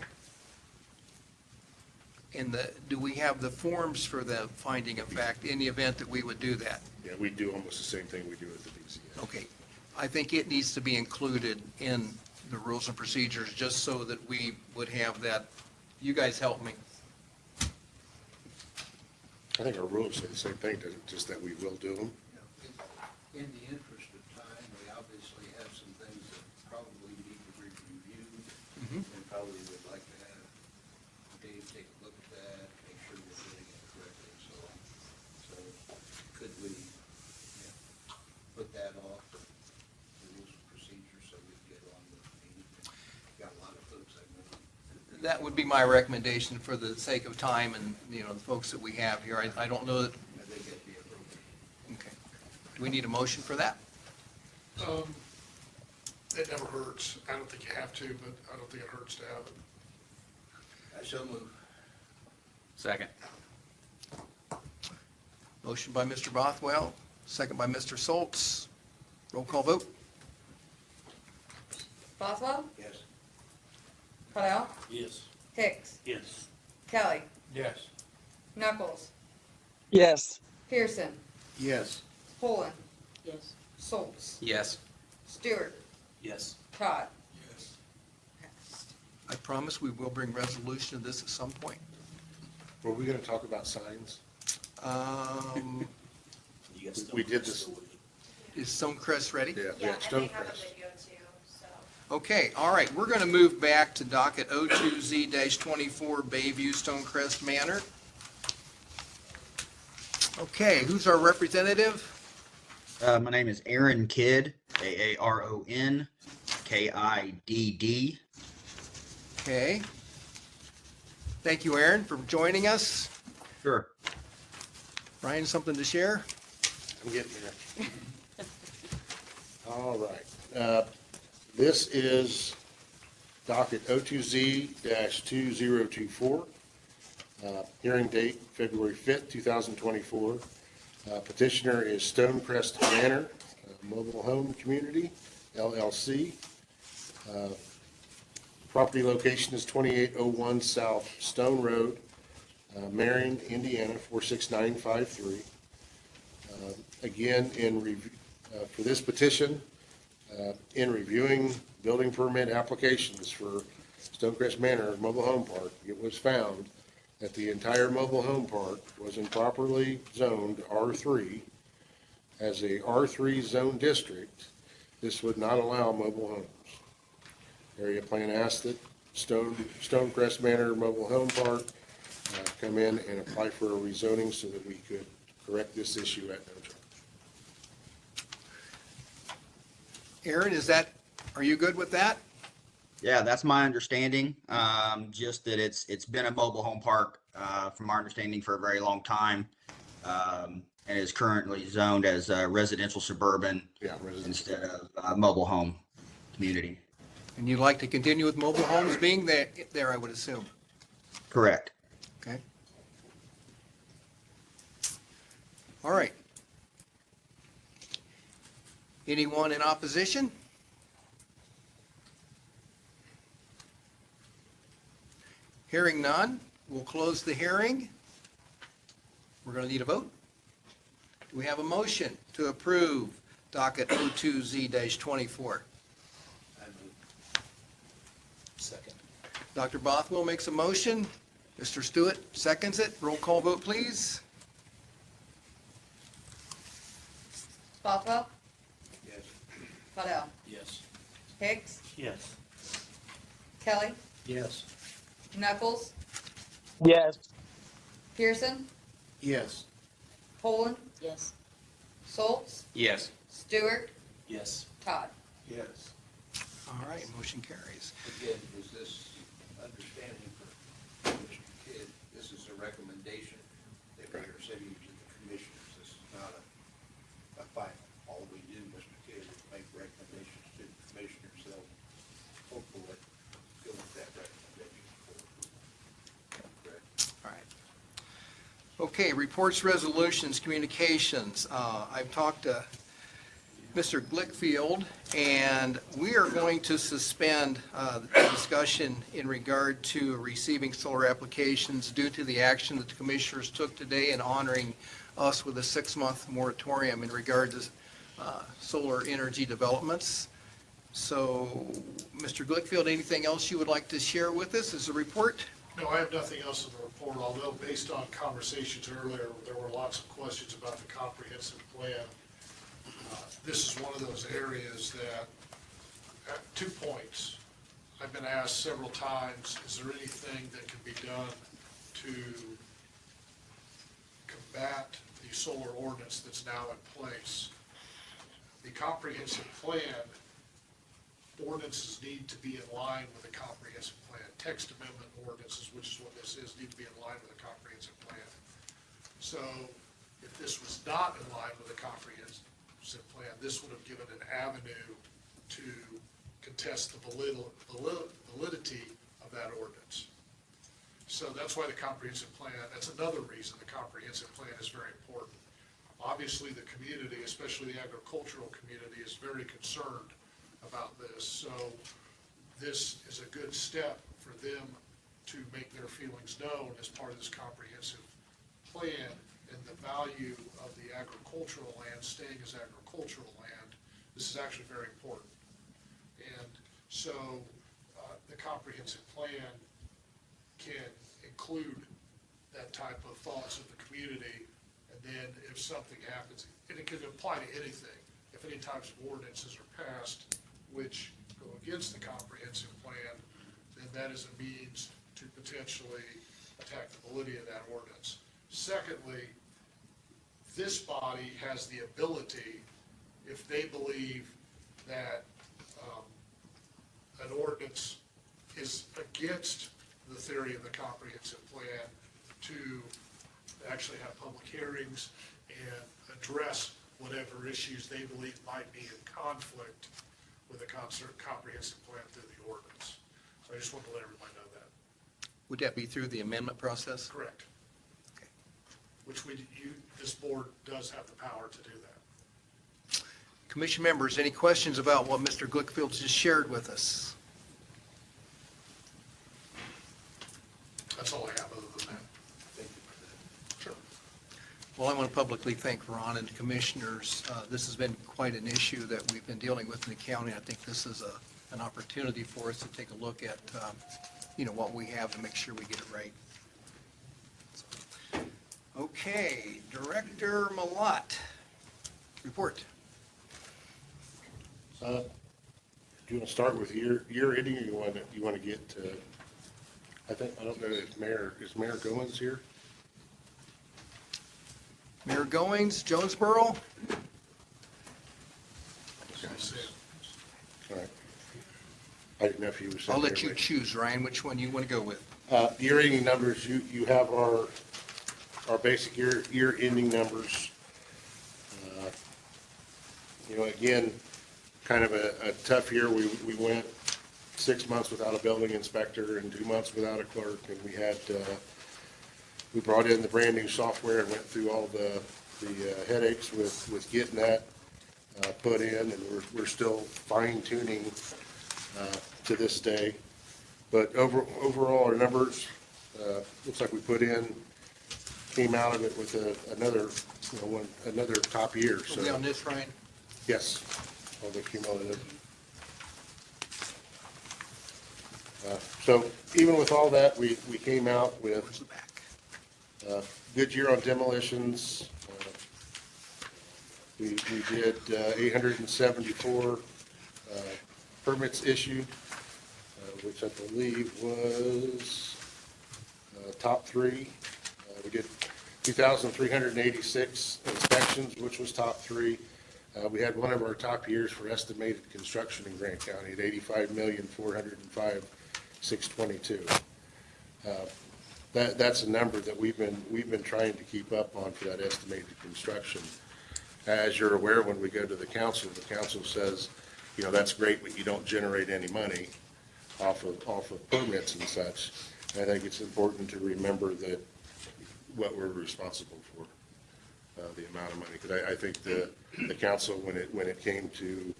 Speaker 3: And do we have the forms for the finding of fact in the event that we would do that?
Speaker 1: Yeah, we do almost the same thing we do with the BZA.
Speaker 3: Okay. I think it needs to be included in the rules and procedures, just so that we would have that. You guys help me.
Speaker 1: I think our rules say the same thing, just that we will do them.
Speaker 9: In the interest of time, we obviously have some things that probably need to be reviewed, and probably would like to have Dave take a look at that, make sure we're doing it correctly and so on. So could we put that off, the rules and procedures, so we can get on with the meeting? Got a lot of folks I know.
Speaker 3: That would be my recommendation for the sake of time and, the folks that we have here. I don't know that.
Speaker 9: I think that'd be appropriate.
Speaker 3: Okay. Do we need a motion for that?
Speaker 10: It never hurts. I don't think you have to, but I don't think it hurts to have it.
Speaker 9: I so move.
Speaker 6: Second.
Speaker 3: Motion by Mr. Bothwell, second by Mr. Soltz. Roll call vote.
Speaker 2: Boswell?
Speaker 9: Yes.
Speaker 2: Cordell?
Speaker 8: Yes.
Speaker 2: Hicks?
Speaker 8: Yes.
Speaker 2: Kelly?
Speaker 19: Yes.
Speaker 2: Knuckles?
Speaker 11: Yes.
Speaker 2: Pearson?
Speaker 9: Yes.
Speaker 2: Poland?
Speaker 7: Yes.
Speaker 2: Soltz?
Speaker 6: Yes.
Speaker 2: Stewart?
Speaker 6: Yes.
Speaker 2: Todd?
Speaker 10: Yes.
Speaker 2: Passed.
Speaker 3: I promise we will bring resolution to this at some point.
Speaker 1: Were we going to talk about signs?
Speaker 3: Um,
Speaker 6: You
Speaker 1: We did this,
Speaker 3: Is Stonecrest ready?
Speaker 1: yeah,
Speaker 5: Yeah, and they have a
Speaker 1: Stonecrest.
Speaker 5: video too, so.
Speaker 3: Okay, all right, we're going to move back to docket 02Z-24 Bayview Stonecrest Manor. Okay, who's our representative?
Speaker 20: My name is Aaron Kidd, AARON KIDD.
Speaker 3: Okay. Thank you, Aaron, for joining us.
Speaker 20: Sure.
Speaker 3: Ryan, something to share?
Speaker 1: I'm getting there. All right. This is docket 02Z-2024. Hearing date February 5th, 2024. Petitioner is Stonecrest Manor, Mobile Home Community, LLC. Property location is 2801 South Stone Road, Marion, Indiana, 46953. Again, for this petition, in reviewing building permit applications for Stonecrest Manor Mobile Home Park, it was found that the entire mobile home park was improperly zoned R3. As a R3 zone district, this would not allow mobile homes. Area plan asked that Stonecrest Manor Mobile Home Park come in and apply for a rezoning so that we could correct this issue at no charge.
Speaker 3: Aaron, are you good with that?
Speaker 20: Yeah, that's my understanding. Just that it's been a mobile home park, from our understanding, for a very long time. And is currently zoned as residential suburban instead of mobile home community.
Speaker 3: And you'd like to continue with mobile homes being there, I would assume?
Speaker 20: Correct.
Speaker 3: Okay. All right. Anyone in opposition? Hearing none, we'll close the hearing. We're going to need a vote. Do we have a motion to approve docket 02Z-24?
Speaker 19: Second.
Speaker 3: Dr. Bothwell makes a motion. Mr. Stewart seconds it. Roll call vote, please.
Speaker 2: Bothwell,
Speaker 9: Yes.
Speaker 2: Waddell,
Speaker 19: Yes.
Speaker 2: Hicks,
Speaker 19: Yes.
Speaker 2: Kelly,
Speaker 19: Yes.
Speaker 2: Knuckles,
Speaker 11: Yes.
Speaker 2: Pearson,
Speaker 8: Yes.
Speaker 2: Poland,
Speaker 7: Yes.
Speaker 2: Schultz,
Speaker 6: Yes.
Speaker 2: Stewart,
Speaker 19: Yes.
Speaker 2: Todd.
Speaker 8: Yes.
Speaker 3: All right, motion carries.
Speaker 9: Again, is this understanding for Mr. Kidd, this is a recommendation that we are sending to the commissioners. This is not a final. All we do, Mr. Kidd, is make recommendations to the commissioners. They'll hopefully go with that recommendation forward. Correct?
Speaker 3: All right. Okay, reports, resolutions, communications. I've talked to Mr. Glickfield, and we are going to suspend the discussion in regard to receiving solar applications due to the action that the commissioners took today in honoring us with a 6-month moratorium in regard to solar energy developments. So, Mr. Glickfield, anything else you would like to share with us as a report?
Speaker 10: No, I have nothing else in the report, although based on conversations earlier, there were lots of questions about the comprehensive plan. This is one of those areas that, at 2 points, I've been asked several times, is there anything that can be done to combat the solar ordinance that's now in place? The comprehensive plan ordinances need to be in line with the comprehensive plan. Text amendment ordinances, which is what this is, need to be in line with the comprehensive plan. So if this was not in line with the comprehensive plan, this would have given an avenue to contest the validity of that ordinance. So that's why the comprehensive plan, that's another reason the comprehensive plan is very important. Obviously, the community, especially the agricultural community, is very concerned about this. So this is a good step for them to make their feelings known as part of this comprehensive plan, and the value of the agricultural land staying as agricultural land. This is actually very important. And so the comprehensive plan can include that type of thoughts of the community, and then if something happens, and it could apply to anything, if any types of ordinances are passed which go against the comprehensive plan, then that is a means to potentially attack the validity of that ordinance. Secondly, this body has the ability, if they believe that an ordinance is against the theory of the comprehensive plan, to actually have public hearings and address whatever issues they believe might be in conflict with the comprehensive plan through the ordinance. So I just want to let everybody know that.
Speaker 3: Would that be through the amendment process?
Speaker 10: Correct. Which this board does have the power to do that.
Speaker 3: Commission members, any questions about what Mr. Glickfield just shared with us?
Speaker 10: That's all I have other than that. Sure.
Speaker 3: Well, I want to publicly thank Ron and the commissioners. This has been quite an issue that we've been dealing with in the county. I think this is an opportunity for us to take a look at, what we have to make sure we get it right. Okay, Director Malat, report.
Speaker 1: Do you want to start with your ending, or you want to get to, I don't know if is Mayor Goins here?
Speaker 3: Mayor Goings, Jonesboro.
Speaker 1: All right. I didn't know if you were.
Speaker 3: I'll let you choose, Ryan, which one you want to go with.
Speaker 1: Year ending numbers, you have our basic year ending numbers. Again, kind of a tough year. We went 6 months without a building inspector and 2 months without a clerk, and we brought in the brand new software and went through all the headaches with getting that put in, and we're still fine tuning to this day. But overall, our numbers looks like we came out of it with another top year.
Speaker 3: Are we on this, Ryan?
Speaker 1: Yes, all the cumulative. So even with all that, we came out with a good year on demolitions. We did 874 permits issued, which I believe was top three. We did 2,386 inspections, which was top three. We had one of our top years for estimated construction in Grant County at $85,405,622. That's a number that we've been trying to keep up on for that estimated construction. As you're aware, when we go to the council says, that's great, but you don't generate any money off of permits and such. And I think it's important to remember that what we're responsible for, the amount of money. Because I think the council, when it came to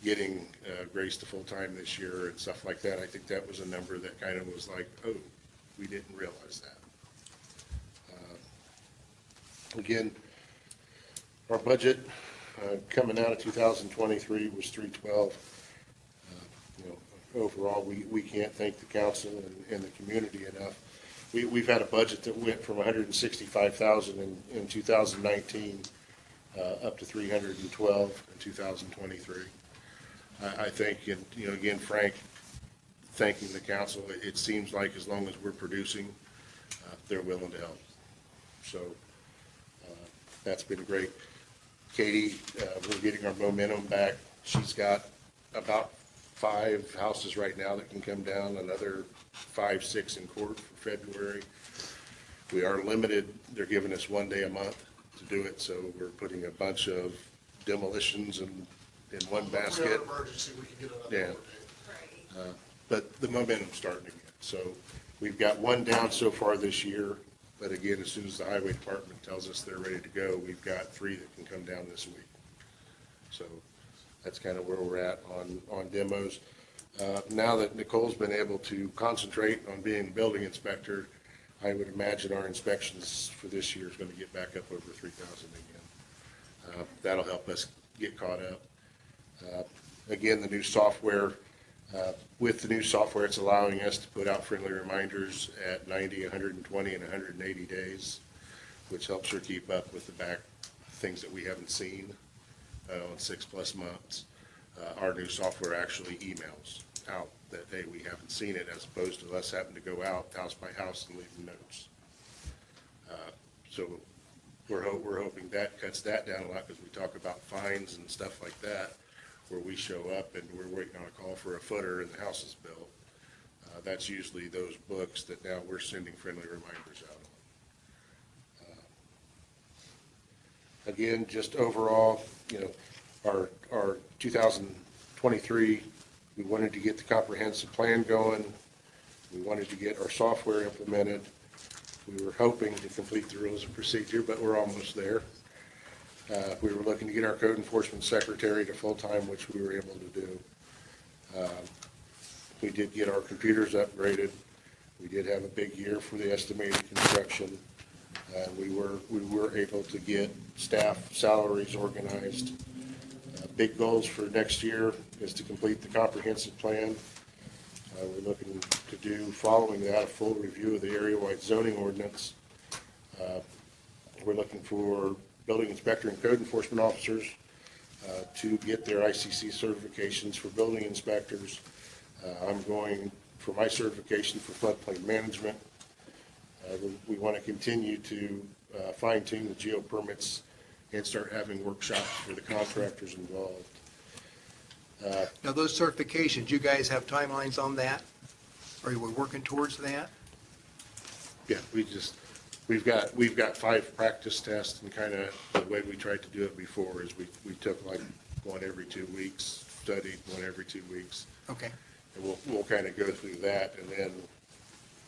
Speaker 1: getting Grace to full-time this year and stuff like that, I think that was a number that kind of was like, oh, we didn't realize that. Again, our budget coming out of 2023 was 312. Overall, we can't thank the council and the community enough. We've had a budget that went from 165,000 in 2019 up to 312 in 2023. I think, and again, Frank, thanking the council, it seems like as long as we're producing, they're willing to help. So that's been great. Katie, we're getting our momentum back. She's got about 5 houses right now that can come down, another 5, 6 in court for February. We are limited. They're giving us 1 day a month to do it, so we're putting a bunch of demolitions in one basket.
Speaker 10: Emergency, we can get another
Speaker 1: Yeah. But the momentum's starting again. So we've got 1 down so far this year, but again, as soon as the highway department tells us they're ready to go, we've got 3 that can come down this week. So that's kind of where we're at on demos. Now that Nicole's been able to concentrate on being the building inspector, I would imagine our inspections for this year is going to get back up over 3,000 again. That'll help us get caught up. Again, the new software, with the new software, it's allowing us to put out friendly reminders at 90, 120, and 180 days, which helps her keep up with the back things that we haven't seen in 6+ months. Our new software actually emails out that, hey, we haven't seen it, as opposed to us having to go out house by house and leave notes. So we're hoping that cuts that down a lot, because we talk about fines and stuff like that, where we show up and we're waiting on a call for a footer and the house is built. That's usually those books that now we're sending friendly reminders out on. Again, just overall, our 2023, we wanted to get the comprehensive plan going. We wanted to get our software implemented. We were hoping to complete the rules of procedure, but we're almost there. We were looking to get our code enforcement secretary to full-time, which we were able to do. We did get our computers upgraded. We did have a big year for the estimated construction. We were able to get staff salaries organized. Big goals for next year is to complete the comprehensive plan. We're looking to do, following that, a full review of the area-wide zoning ordinance. We're looking for building inspector and code enforcement officers to get their ICC certifications for building inspectors. I'm going for my certification for floodplain management. We want to continue to fine-tune the geo permits and start having workshops for the contractors involved.
Speaker 3: Now, those certifications, you guys have timelines on that? Are we working towards that?
Speaker 1: Yeah, we've got 5 practice tests, and kind of the way we tried to do it before is we took like one every 2 weeks, studied one every 2 weeks.
Speaker 3: Okay.
Speaker 1: And we'll kind of go through that and then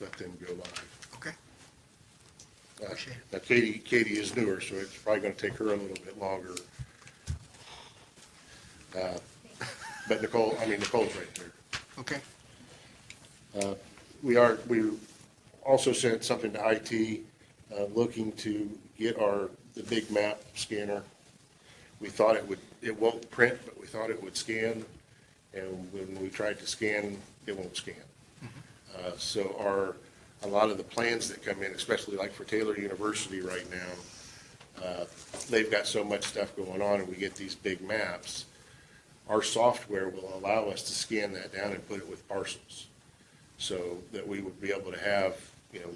Speaker 1: let them go live.
Speaker 3: Okay.
Speaker 1: Now Katie is newer, so it's probably going to take her a little bit longer. But Nicole's right there.
Speaker 3: Okay.
Speaker 1: We also sent something to IT, looking to get the big map scanner. We thought it won't print, but we thought it would scan. And when we tried to scan, it won't scan. So a lot of the plans that come in, especially like for Taylor University right now, they've got so much stuff going on, and we get these big maps. Our software will allow us to scan that down and put it with parcels, so that we would be able to have,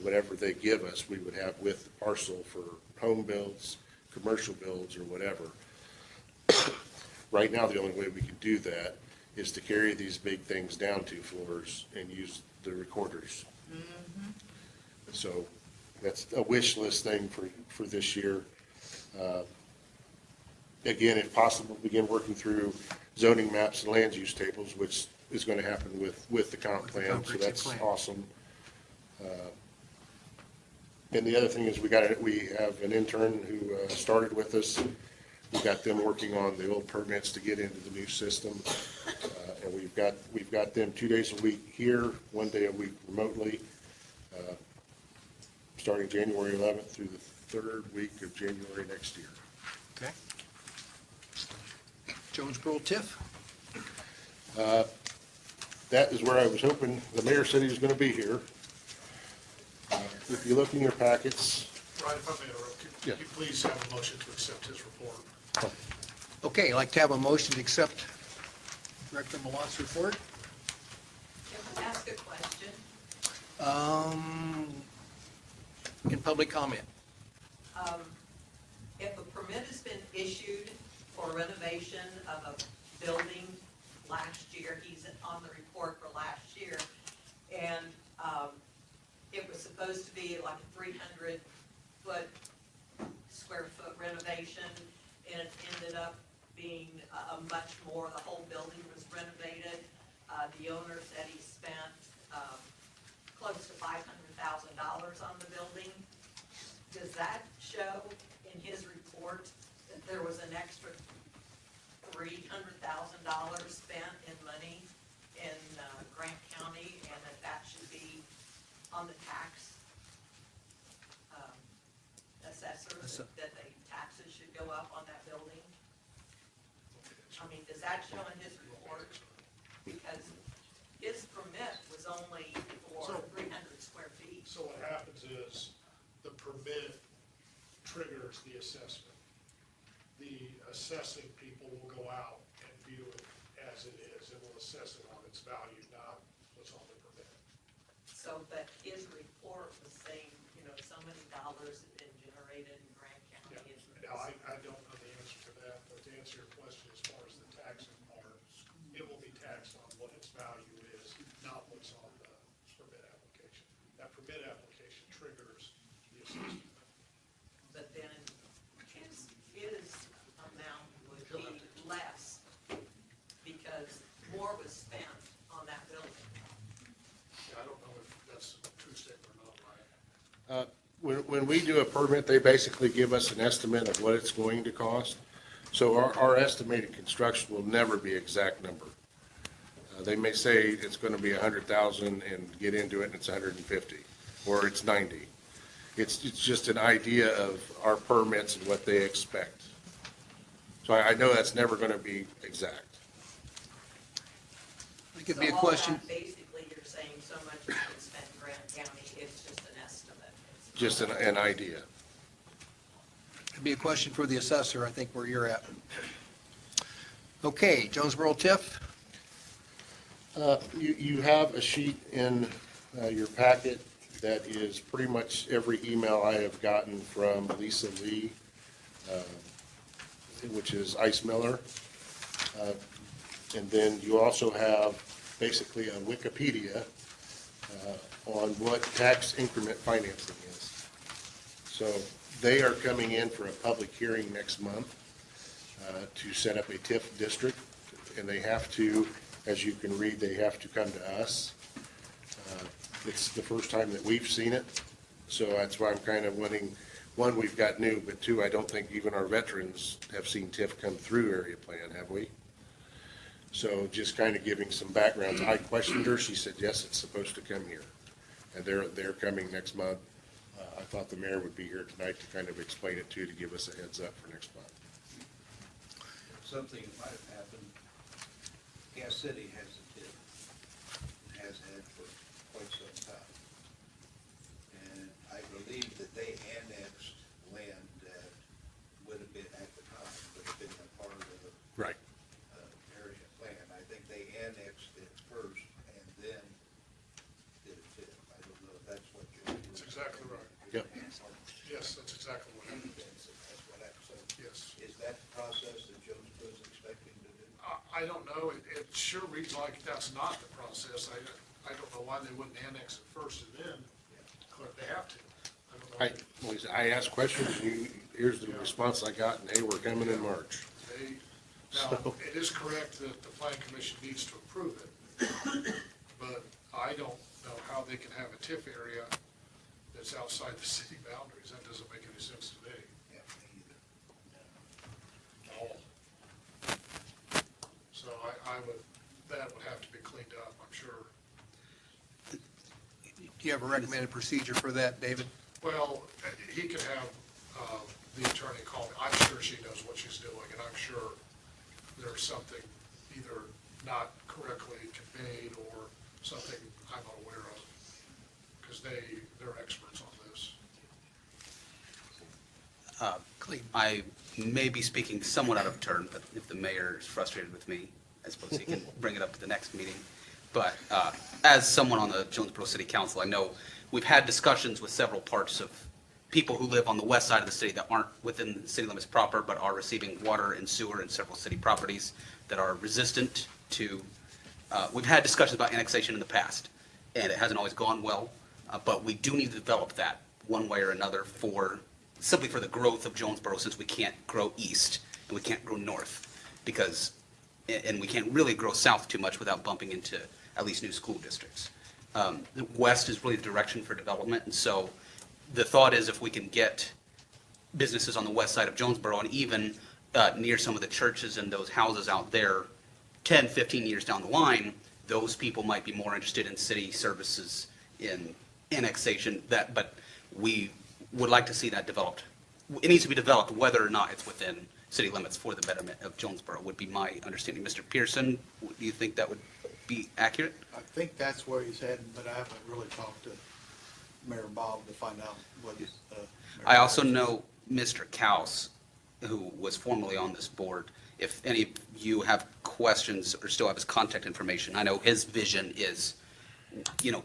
Speaker 1: whatever they give us, we would have with the parcel for home builds, commercial builds, or whatever. Right now, the only way we can do that is to carry these big things down 2 floors and use the recorders. Mm-hmm. So that's a wish list thing for this year. Again, if possible, begin working through zoning maps and land use tables, which is going to happen with the comp plan, so that's awesome. And the other thing is we have an intern who started with us. We got them working on the old permits to get into the new system. And we've got them 2 days a week here, 1 day a week remotely, starting January 11th through the 3rd week of January next year.
Speaker 3: Okay. Jonesboro TIF?
Speaker 1: That is where I was hoping the mayor said he was going to be here. If you look in your packets.
Speaker 10: Ryan, if I may interrupt, could you please have a motion to accept his report?
Speaker 3: Okay, I'd like to have a motion to accept Director Malott's report.
Speaker 7: Can I ask a question?
Speaker 3: In public comment.
Speaker 7: If a permit has been issued for renovation of a building last year, he's on the report for last year, and it was supposed to be like a 300 square foot renovation, and it ended up being a much more, the whole building was renovated. The owner said he spent close to $500,000 on the building. Does that show in his report that there was an extra $300,000 spent in money in Grant County, and that should be on the tax assessor, that the taxes should go up on that building? I mean, does that show in his report? Because his permit was only for 300 square feet.
Speaker 10: So what happens is the permit triggers the assessment. The assessing people will go out and view it as it is, and will assess it on its value, not what's on the permit.
Speaker 7: So, but his report was saying, you know, so many dollars have been generated in Grant County.
Speaker 10: Now, I don't know the answer to that, but to answer your question, as far as the taxing part, it will be taxed on what its value is, not what's on the permit application. That permit application triggers the assessment.
Speaker 7: But then his amount would be less because more was spent on that building.
Speaker 10: Yeah, I don't know if that's a true statement or not, Ryan.
Speaker 1: When we do a permit, they basically give us an estimate of what it's going to cost. So our estimated construction will never be exact number. They may say it's going to be 100,000 and get into it and it's 150, or it's 90. It's just an idea of our permits and what they expect. So I know that's never going to be exact.
Speaker 3: It could
Speaker 7: So
Speaker 3: be a
Speaker 7: all
Speaker 3: question.
Speaker 7: that, basically, you're saying so much has been spent in Grant County, it's just an estimate. It's
Speaker 1: Just an idea.
Speaker 3: It'd be a question for the assessor, I think, where you're at. Okay, Jonesboro TIF.
Speaker 1: You have a sheet in your packet that is pretty much every email I have gotten from Lisa Lee, which is Ice Miller. And then you also have basically a Wikipedia on what tax increment financing is. So they are coming in for a public hearing next month to set up a TIF district, and they have to, as you can read, they have to come to us. It's the first time that we've seen it, so that's why I'm kind of wanting, one, we've got new, but two, I don't think even our veterans have seen TIF come through area plan, have we? So just kind of giving some backgrounds. I questioned her, she said, yes, it's supposed to come here, and they're coming next month. I thought the mayor would be here tonight to kind of explain it too, to give us a heads up for next month.
Speaker 9: Something that might have happened, Gas City has a TIF, has had for quite some time. And I believe that they annexed land that would have been, at the time, would have been a part of the
Speaker 1: Right.
Speaker 9: area plan. I think they annexed it first and then did a TIF. I don't know if that's what you're.
Speaker 10: That's exactly right.
Speaker 1: Yep.
Speaker 10: Yes, that's exactly what happened.
Speaker 9: That's what happened. So
Speaker 10: Yes.
Speaker 9: is that the process that Jonesboro is expecting to do?
Speaker 10: I don't know, it sure reads like that's not the process. I don't know why they wouldn't annex it first and then, but they have to. I don't know.
Speaker 1: I asked questions, and here's the response I got, and hey, we're coming in March.
Speaker 10: Now, it is correct that the planning commission needs to approve it, but I don't know how they can have a TIF area that's outside the city boundaries. That doesn't make any sense to me.
Speaker 9: Yeah, me either.
Speaker 10: At all. So that would have to be cleaned up, I'm sure.
Speaker 3: Do you have a recommended procedure for that, David?
Speaker 10: Well, he could have the attorney call me. I'm sure she knows what she's doing, and I'm sure there's something either not correctly conveyed or something I'm unaware of, because they're experts on this.
Speaker 6: I may be speaking somewhat out of turn, but if the mayor is frustrated with me, I suppose he can bring it up at the next meeting. But as someone on the Jonesboro City Council, I know we've had discussions with several parts of people who live on the west side of the city that aren't within the city limits proper, but are receiving water and sewer in several city properties that are resistant to, we've had discussions about annexation in the past, and it hasn't always gone well, but we do need to develop that one way or another simply for the growth of Jonesboro, since we can't grow east and we can't grow north, and we can't really grow south too much without bumping into at least new school districts. The west is really the direction for development, and so the thought is if we can get businesses on the west side of Jonesboro and even near some of the churches and those houses out there, 10, 15 years down the line, those people might be more interested in city services, in annexation, but we would like to see that developed. It needs to be developed whether or not it's within city limits for the betterment of Jonesboro, would be my understanding. Mr. Pearson, do you think that would be accurate?
Speaker 21: I think that's where he's heading, but I haven't really talked to Mayor Bob to find out what his.
Speaker 6: I also know Mr. Kaus, who was formerly on this board, if any of you have questions or still have his contact information, I know his vision is,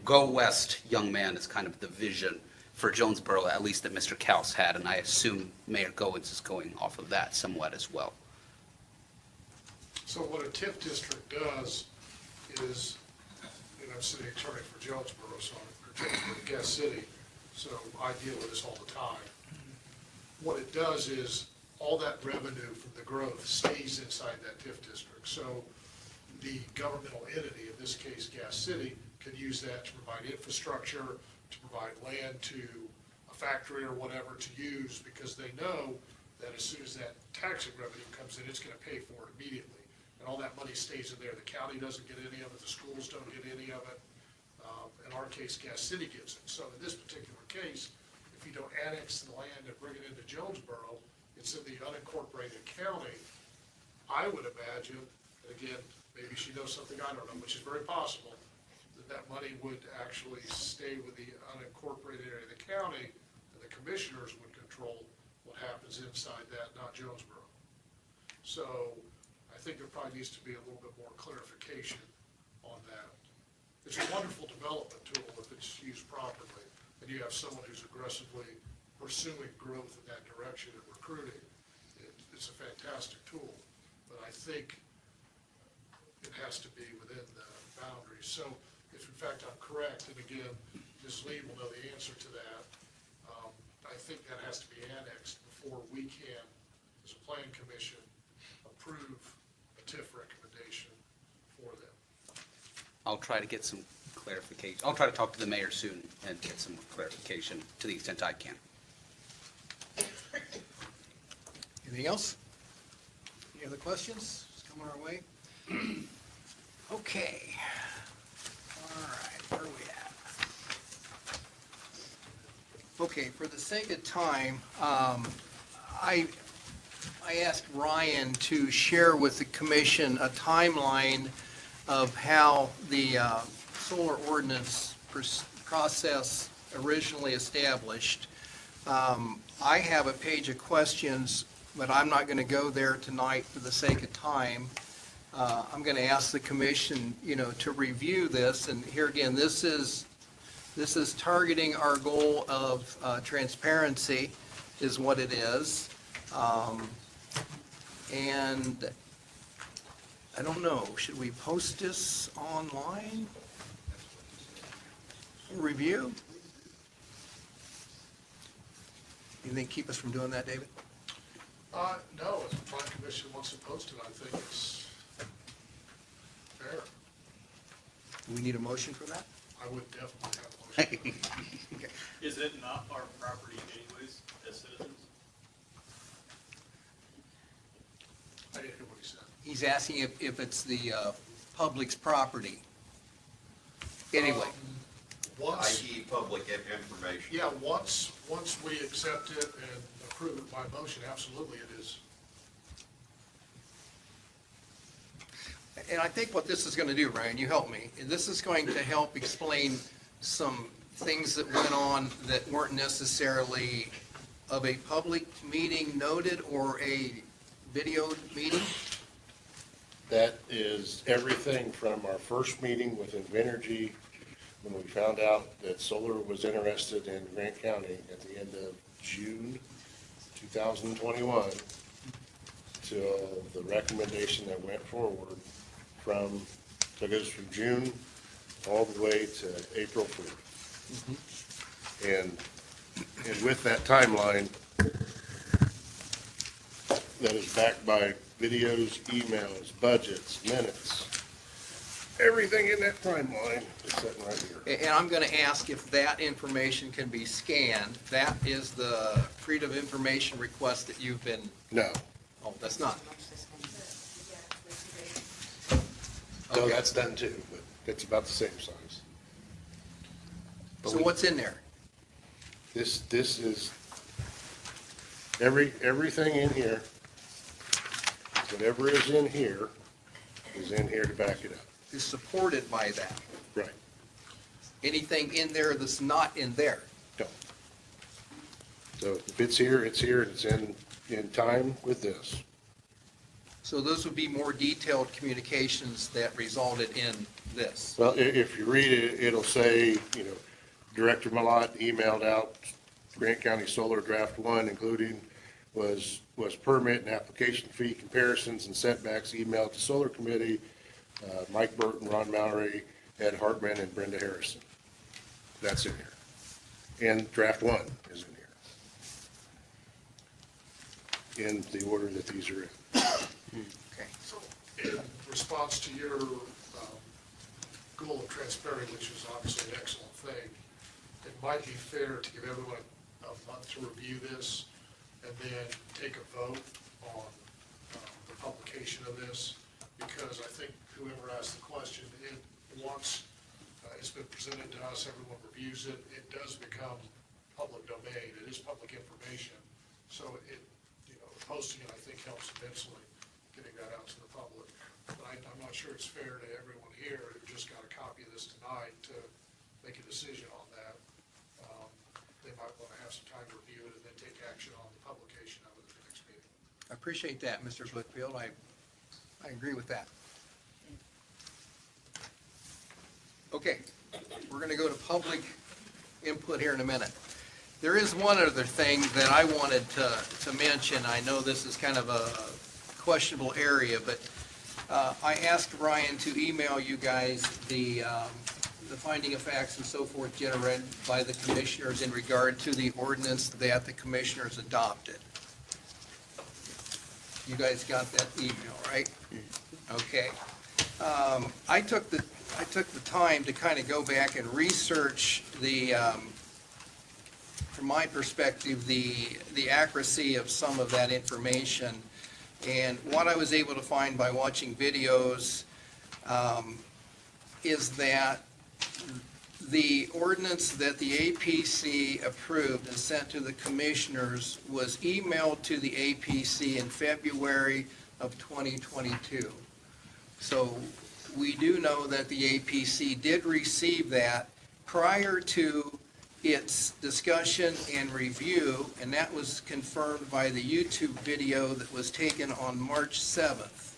Speaker 6: go west, young man, is kind of the vision for Jonesboro, at least that Mr. Kaus had, and I assume Mayor Goins is going off of that somewhat as well.
Speaker 10: So what a TIF district does is, and I'm city attorney for Jonesboro, so I'm particularly for Gas City, so I deal with this all the time. What it does is all that revenue from the growth stays inside that TIF district. So the governmental entity, in this case Gas City, can use that to provide infrastructure, to provide land to a factory or whatever to use, because they know that as soon as that tax revenue comes in, it's going to pay for it immediately. And all that money stays in there. The county doesn't get any of it, the schools don't get any of it. In our case, Gas City gets it. So in this particular case, if you don't annex the land and bring it into Jonesboro, it's in the unincorporated county. I would imagine, and again, maybe she knows something I don't know, which is very possible, that money would actually stay with the unincorporated area of the county, and the commissioners would control what happens inside that, not Jonesboro. So I think there probably needs to be a little bit more clarification on that. It's a wonderful development tool if it's used properly, and you have someone who's aggressively pursuing growth in that direction and recruiting. It's a fantastic tool, but I think it has to be within the boundaries. So if in fact I'm correct, and again, Ms. Lee will know the answer to that, I think that has to be annexed before we can, as a plan commission, approve a TIF recommendation for them.
Speaker 6: I'll try to get some clarification. I'll try to talk to the mayor soon and get some clarification to the extent I can.
Speaker 3: Anything else? Any other questions? It's coming our way. Okay. All right, where are we at? Okay, for the sake of time, I asked Ryan to share with the commission a timeline of how the solar ordinance process originally established. I have a page of questions, but I'm not going to go there tonight for the sake of time. I'm going to ask the commission, to review this, and here again, this is targeting our goal of transparency, is what it is. And I don't know, should we post this online? Review? Anything keep us from doing that, David?
Speaker 10: No, if the plan commission wants to post it, I think it's fair.
Speaker 3: Do we need a motion for that?
Speaker 10: I would definitely have a motion.
Speaker 3: Okay.
Speaker 13: Is it not our property anyways, as citizens?
Speaker 10: I didn't hear what he said.
Speaker 3: He's asking if it's the public's property. Anyway.
Speaker 10: Once,
Speaker 9: i.e. public information.
Speaker 10: yeah, once we accept it and approve it by motion, absolutely it is.
Speaker 3: And I think what this is going to do, Ryan, you help me, this is going to help explain some things that went on that weren't necessarily of a public meeting noted or a videoed meeting.
Speaker 1: That is everything from our first meeting with Invenergy, when we found out that solar was interested in Grant County at the end of June 2021, till the recommendation that went forward from, so it goes from June all the way to April 4th. And with that timeline, that is backed by videos, emails, budgets, minutes, everything in that timeline is sitting right here.
Speaker 3: And I'm going to ask if that information can be scanned. That is the Freedom of Information request that you've been...
Speaker 1: No.
Speaker 3: Oh, that's not.
Speaker 1: No,
Speaker 3: Okay.
Speaker 1: that's done too, but it's about the same size. But
Speaker 3: So what's in there?
Speaker 1: This is, everything in here, whatever is in here to back it up.
Speaker 3: Is supported by that.
Speaker 1: Right.
Speaker 3: Anything in there that's not in there?
Speaker 1: No. So if it's here, it's here, and it's in time with this.
Speaker 3: So those would be more detailed communications that resulted in this.
Speaker 1: Well, if you read it, it'll say, Director Malat emailed out Grant County Solar Draft 1, including was permit and application fee comparisons and setbacks emailed to Solar Committee, Mike Burton, Ron Mallory, Ed Hartman, and Brenda Harrison. That's in here. And Draft 1 is in here. In the order that these are in.
Speaker 3: Okay.
Speaker 10: So in response to your goal of transparency, which is obviously an excellent thing, it might be fair to give everyone a month to review this and then take a vote on the publication of this, because I think whoever asked the question, once it's been presented to us, everyone reviews it, it does become public domain. It is public information. So posting it, I think, helps immensely, getting that out to the public. But I'm not sure it's fair to everyone here who just got a copy of this tonight to make a decision on that. They might want to have some time to review it and then take action on the publication of it at the next meeting.
Speaker 3: I appreciate that, Mr. Whitfield. I agree with that. Okay, we're going to go to public input here in a minute. There is one other thing that I wanted to mention. I know this is kind of a questionable area, but I asked Ryan to email you guys the finding of facts and so forth generated by the commissioners in regard to the ordinance that the commissioners adopted. You guys got that email, right? Okay. I took the time to kind of go back and research from my perspective, the accuracy of some of that information. And what I was able to find by watching videos is that the ordinance that the APC approved and sent to the commissioners was emailed to the APC in February of 2022. So we do know that the APC did receive that prior to its discussion and review, and that was confirmed by the YouTube video that was taken on March 7th.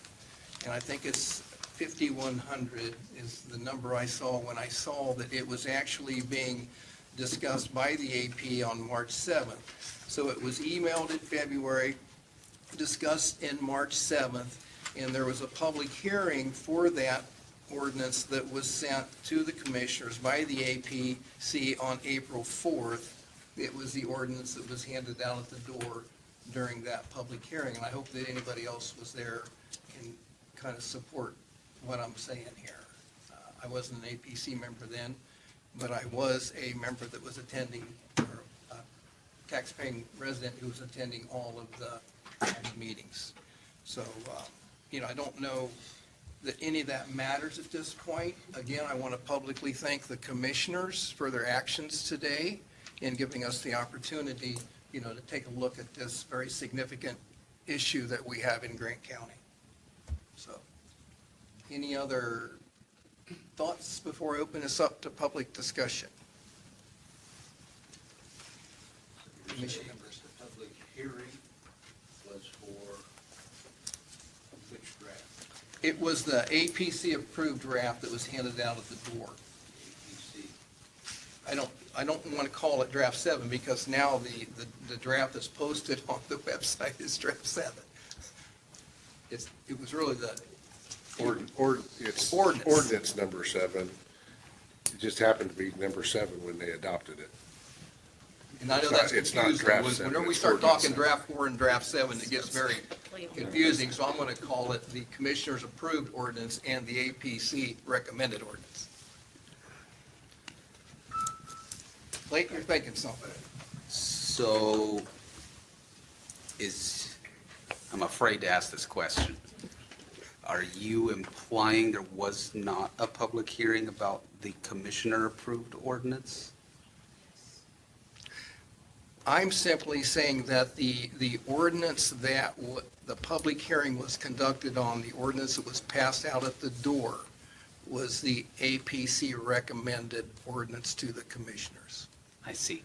Speaker 3: And I think it's 5,100 is the number I saw when I saw that it was actually being discussed by the AP on March 7th. So it was emailed in February, discussed in March 7th, and there was a public hearing for that ordinance that was sent to the commissioners by the APC on April 4th. It was the ordinance that was handed out at the door during that public hearing, and I hope that anybody else was there can kind of support what I'm saying here. I wasn't an APC member then, but I was a member that was attending, or a taxpaying resident who was attending all of the meetings. So, I don't know that any of that matters at this point. Again, I want to publicly thank the commissioners for their actions today in giving us the opportunity, to take a look at this very significant issue that we have in Grant County. So, any other thoughts before I open this up to public discussion? Commission members.
Speaker 9: The public hearing was for which draft?
Speaker 3: It was the APC approved draft that was handed out at the door.
Speaker 9: APC.
Speaker 3: I don't want to call it draft 7 because now the draft that's posted on the website is draft 7. It was really the
Speaker 1: It's ordinance number 7. It just happened to be number 7 when they adopted it.
Speaker 3: And I know that's
Speaker 1: It's not
Speaker 3: confusing.
Speaker 1: draft 7,
Speaker 3: Whenever we
Speaker 1: it's
Speaker 3: start
Speaker 1: ordinance
Speaker 3: talking
Speaker 1: 7.
Speaker 3: draft 4 and draft 7, it gets very confusing. So I'm going to call it the Commissioner's approved ordinance and the APC recommended ordinance. Clayton, you're thinking something.
Speaker 6: So I'm afraid to ask this question. Are you implying there was not a public hearing about the commissioner-approved ordinance?
Speaker 3: I'm simply saying that the ordinance that the public hearing was conducted on, the ordinance that was passed out at the door, was the APC recommended ordinance to the commissioners.
Speaker 6: I see.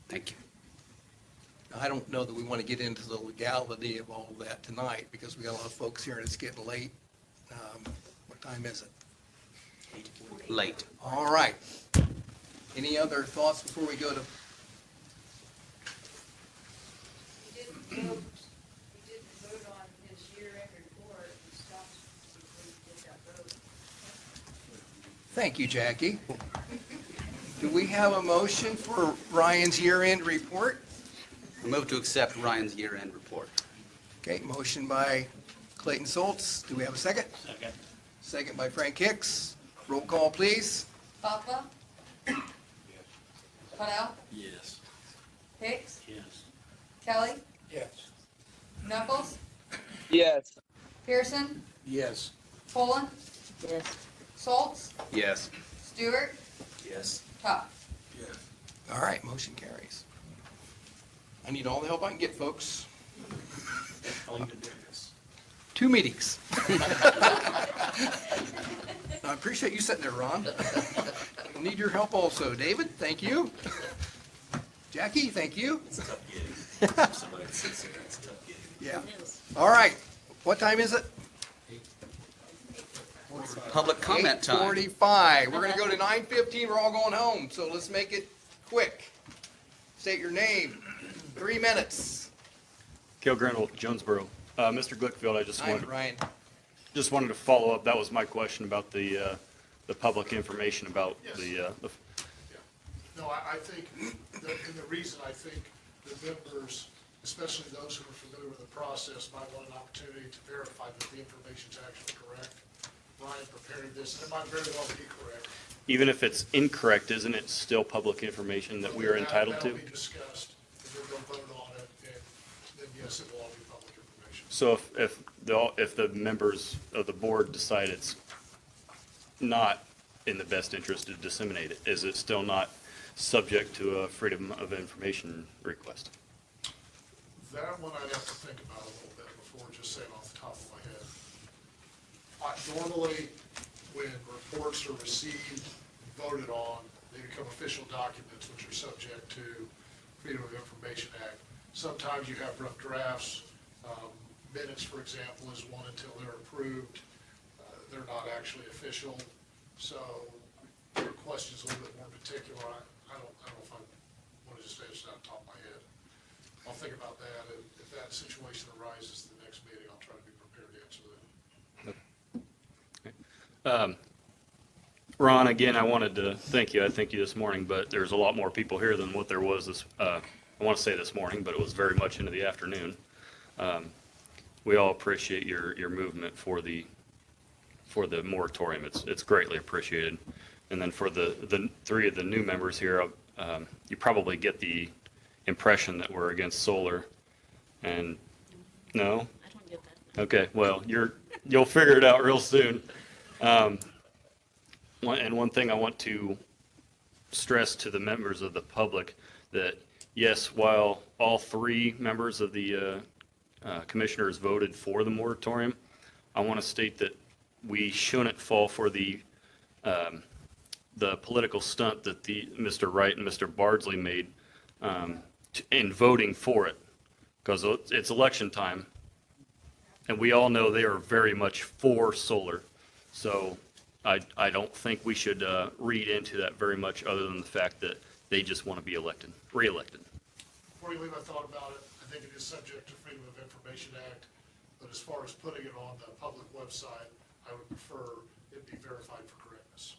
Speaker 6: Thank you.
Speaker 3: I don't know that we want to get into the legality of all of that tonight, because we got a lot of folks here and it's getting late. What time is it?
Speaker 6: Late.
Speaker 3: All right. Any other thoughts before we go to?
Speaker 16: You didn't vote on his year-end report. Stop before you did that vote.
Speaker 3: Thank you, Jackie. Do we have a motion for Ryan's year-end report?
Speaker 6: I move to accept Ryan's year-end report.
Speaker 3: Okay, motion by Clayton Soltz. Do we have a second?
Speaker 8: Second.
Speaker 3: Second by Frank Hicks. Roll call, please.
Speaker 2: Papa? Cornell?
Speaker 8: Yes.
Speaker 2: Hicks?
Speaker 8: Yes.
Speaker 2: Kelly?
Speaker 3: Yes.
Speaker 2: Knuckles?
Speaker 11: Yes.
Speaker 2: Pearson?
Speaker 3: Yes.
Speaker 2: Poland?
Speaker 11: Yes.
Speaker 2: Schultz?
Speaker 6: Yes.
Speaker 2: Stewart?
Speaker 8: Yes.
Speaker 2: Todd?
Speaker 8: Yes.
Speaker 3: All right, motion carries. I need all the help I can get, folks.
Speaker 8: I'll even do this.
Speaker 3: 2 meetings. I appreciate you sitting there, Ron. We'll need your help also. David, thank you. Jackie, thank you.
Speaker 8: It's tough getting. Somebody sits there, it's tough getting.
Speaker 3: Yeah. All right. What time is it?
Speaker 6: Public comment time.
Speaker 3: 8:45. We're gonna go to 9:15. We're all going home, so let's make it quick. State your name. 3 minutes.
Speaker 13: Cale Grindle, Jonesboro. Mr. Glickfield, I just
Speaker 3: Hi,
Speaker 13: wanted,
Speaker 3: Ryan.
Speaker 13: just wanted to follow up. That was my question about the public information about the
Speaker 10: No, I think, and the reason I think the members, especially those who are familiar with the process, might want an opportunity to verify that the information's actually correct. Ryan prepared this, and it might very well be correct.
Speaker 13: even if it's incorrect, isn't it still public information that we are entitled to?
Speaker 10: That'll be discussed, and then they'll vote on it, and then yes, it will all be public information.
Speaker 13: So if the members of the board decide it's not in the best interest to disseminate it, is it still not subject to a freedom of information request?
Speaker 10: That one I'd have to think about a little bit before just saying off the top of my head. Normally, when reports are received, voted on, they become official documents which are subject to Freedom of Information Act. Sometimes you have rough drafts. Minutes, for example, is one until they're approved. They're not actually official. So your question's a little bit more particular. I don't know if I want to just answer that off the top of my head. I'll think about that, and if that situation arises at the next meeting, I'll try to be prepared to answer that.
Speaker 13: Ron, again, I wanted to thank you. I thank you this morning, but there's a lot more people here than what there was this, I want to say this morning, but it was very much into the afternoon. We all appreciate your movement for the moratorium. It's greatly appreciated. And then for the 3 of the new members here, you probably get the impression that we're against solar. And no?
Speaker 11: I don't get that.
Speaker 13: Okay, well, you'll figure it out real soon. One thing I want to stress to the members of the public that yes, while all 3 members of the commissioners voted for the moratorium, I want to state that we shouldn't fall for the political stunt that Mr. Wright and Mr. Bardsley made in voting for it, because it's election time, and we all know they are very much for solar. So I don't think we should read into that very much, other than the fact that they just want to be reelected.
Speaker 10: Before you leave, I thought about it. I think it is subject to Freedom of Information Act, but as far as putting it on the public website, I would prefer it be verified for correctness.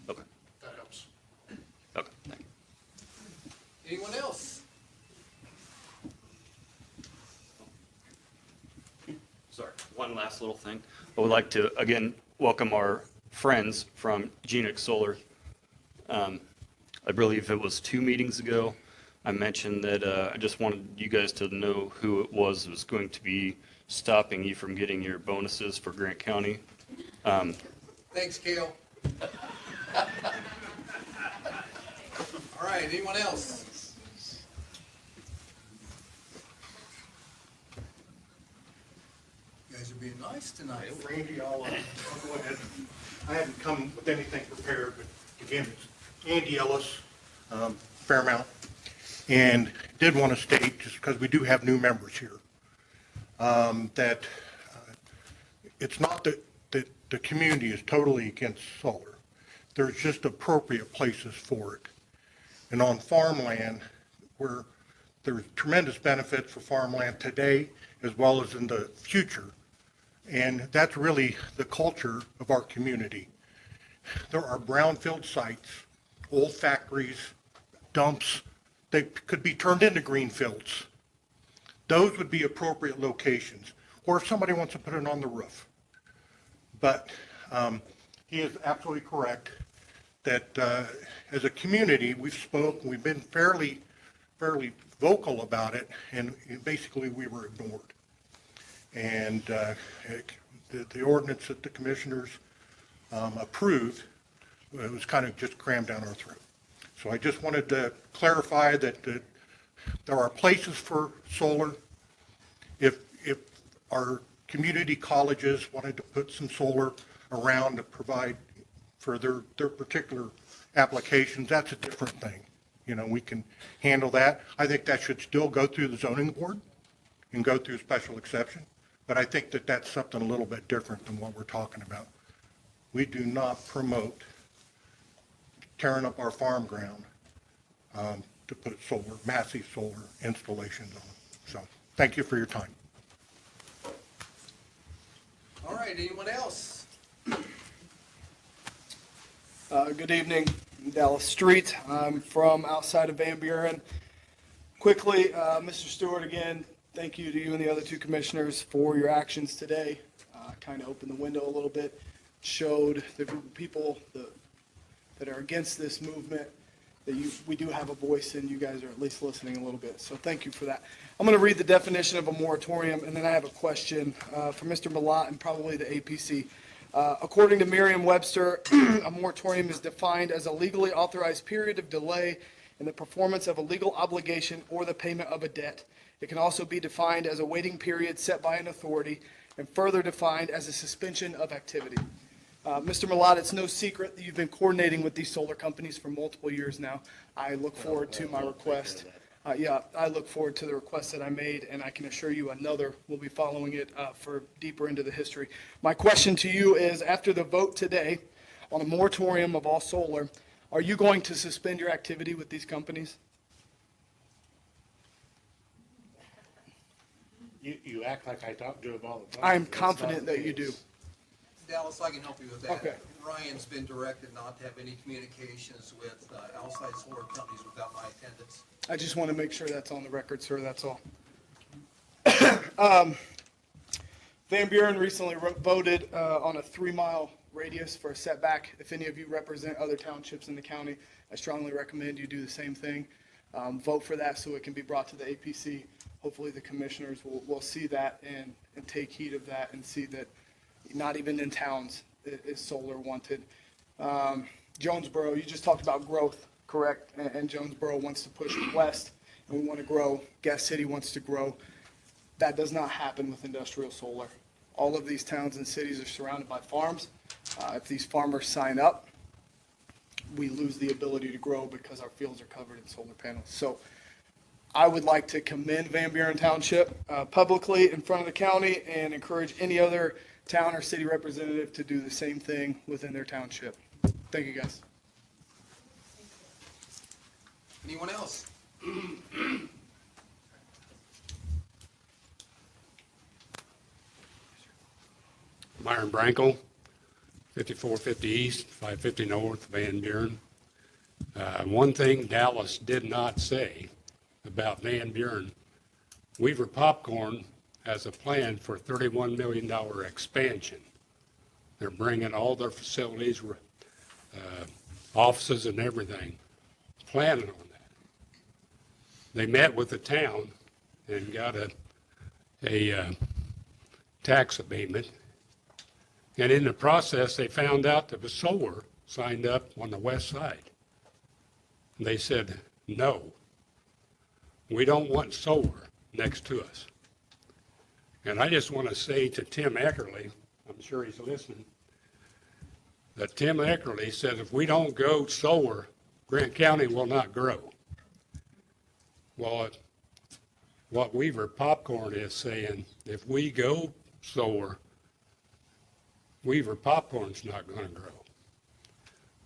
Speaker 13: Okay.
Speaker 10: That helps.
Speaker 13: Okay, thank you.
Speaker 3: Anyone else?
Speaker 13: Sorry, one last little thing. I would like to, again, welcome our friends from Genix Solar. I believe it was 2 meetings ago, I mentioned that I just wanted you guys to know who it was that was going to be stopping you from getting your bonuses for Grant County.
Speaker 3: Thanks, Cale. All right, anyone else? You guys are being nice tonight.
Speaker 15: Randy, I'll go ahead. I hadn't come with anything prepared, but again, it's Andy Ellis, Fairmount. And did want to state, just because we do have new members here, that it's not that the community is totally against solar. There's just appropriate places for it. And on farmland, where there's tremendous benefits for farmland today as well as in the future, and that's really the culture of our community. There are brownfield sites, old factories, dumps, they could be turned into green fields. Those would be appropriate locations, or if somebody wants to put it on the roof. But he is absolutely correct that as a community, we've been fairly vocal about it, and basically we were ignored. And the ordinance that the commissioners approved, it was kind of just crammed down our throat. So I just wanted to clarify that there are places for solar. If our community colleges wanted to put some solar around to provide for their particular applications, that's a different thing. You know, we can handle that. I think that should still go through the zoning board and go through special exception. But I think that that's something a little bit different than what we're talking about. We do not promote tearing up our farm ground to put massive solar installations on. So thank you for your time.
Speaker 3: All right, anyone else?
Speaker 4: Good evening, Dallas Street. I'm from outside of Van Buren. Quickly, Mr. Stewart, again, thank you to you and the other two commissioners for your actions today. Kind of opened the window a little bit, showed the group of people that are against this movement that we do have a voice and you guys are at least listening a little bit. So thank you for that. I'm going to read the definition of a moratorium, and then I have a question for Mr. Malat and probably the APC. According to Merriam-Webster, a moratorium is defined as a legally authorized period of delay in the performance of a legal obligation or the payment of a debt. It can also be defined as a waiting period set by an authority and further defined as a suspension of activity. Mr. Malat, it's no secret that you've been coordinating with these solar companies for multiple years now. I look forward to my request. I look forward to the request that I made, and I can assure you another will be following it for deeper into the history. My question to you is, after the vote today on a moratorium of all solar, are you going to suspend your activity with these companies?
Speaker 22: You act like I talk to them all the time.
Speaker 4: I am confident that you do.
Speaker 3: Dallas, I can help you with that.
Speaker 4: Okay.
Speaker 3: Ryan's been directed not to have any communications with outside solar companies without my attendance.
Speaker 4: I just want to make sure that's on the record, sir, that's all. Van Buren recently voted on a 3-mile radius for a setback. If any of you represent other townships in the county, I strongly recommend you do the same thing. Vote for that so it can be brought to the APC. Hopefully the commissioners will see that and take heed of that and see that not even in towns is solar wanted. Jonesboro, you just talked about growth, correct? And Jonesboro wants to push west, and we want to grow. Gas City wants to grow. That does not happen with industrial solar. All of these towns and cities are surrounded by farms. If these farmers sign up, we lose the ability to grow because our fields are covered in solar panels. So I would like to commend Van Buren Township publicly in front of the county and encourage any other town or city representative to do the same thing within their township. Thank you, guys.
Speaker 3: Anyone else?
Speaker 22: Myron Brankel, 5450 East, 550 North, Van Buren. One thing Dallas did not say about Van Buren, Weaver Popcorn has a plan for a $31 million expansion. They're bringing all their facilities, offices and everything, planning on that. They met with the town and got a tax abatement. And in the process, they found out there was solar signed up on the west side. And they said, no, we don't want solar next to us. And I just want to say to Tim Eckerly, I'm sure he's listening, that Tim Eckerly says if we don't go solar, Grant County will not grow. Well, what Weaver Popcorn is saying, if we go solar, Weaver Popcorn's not going to grow.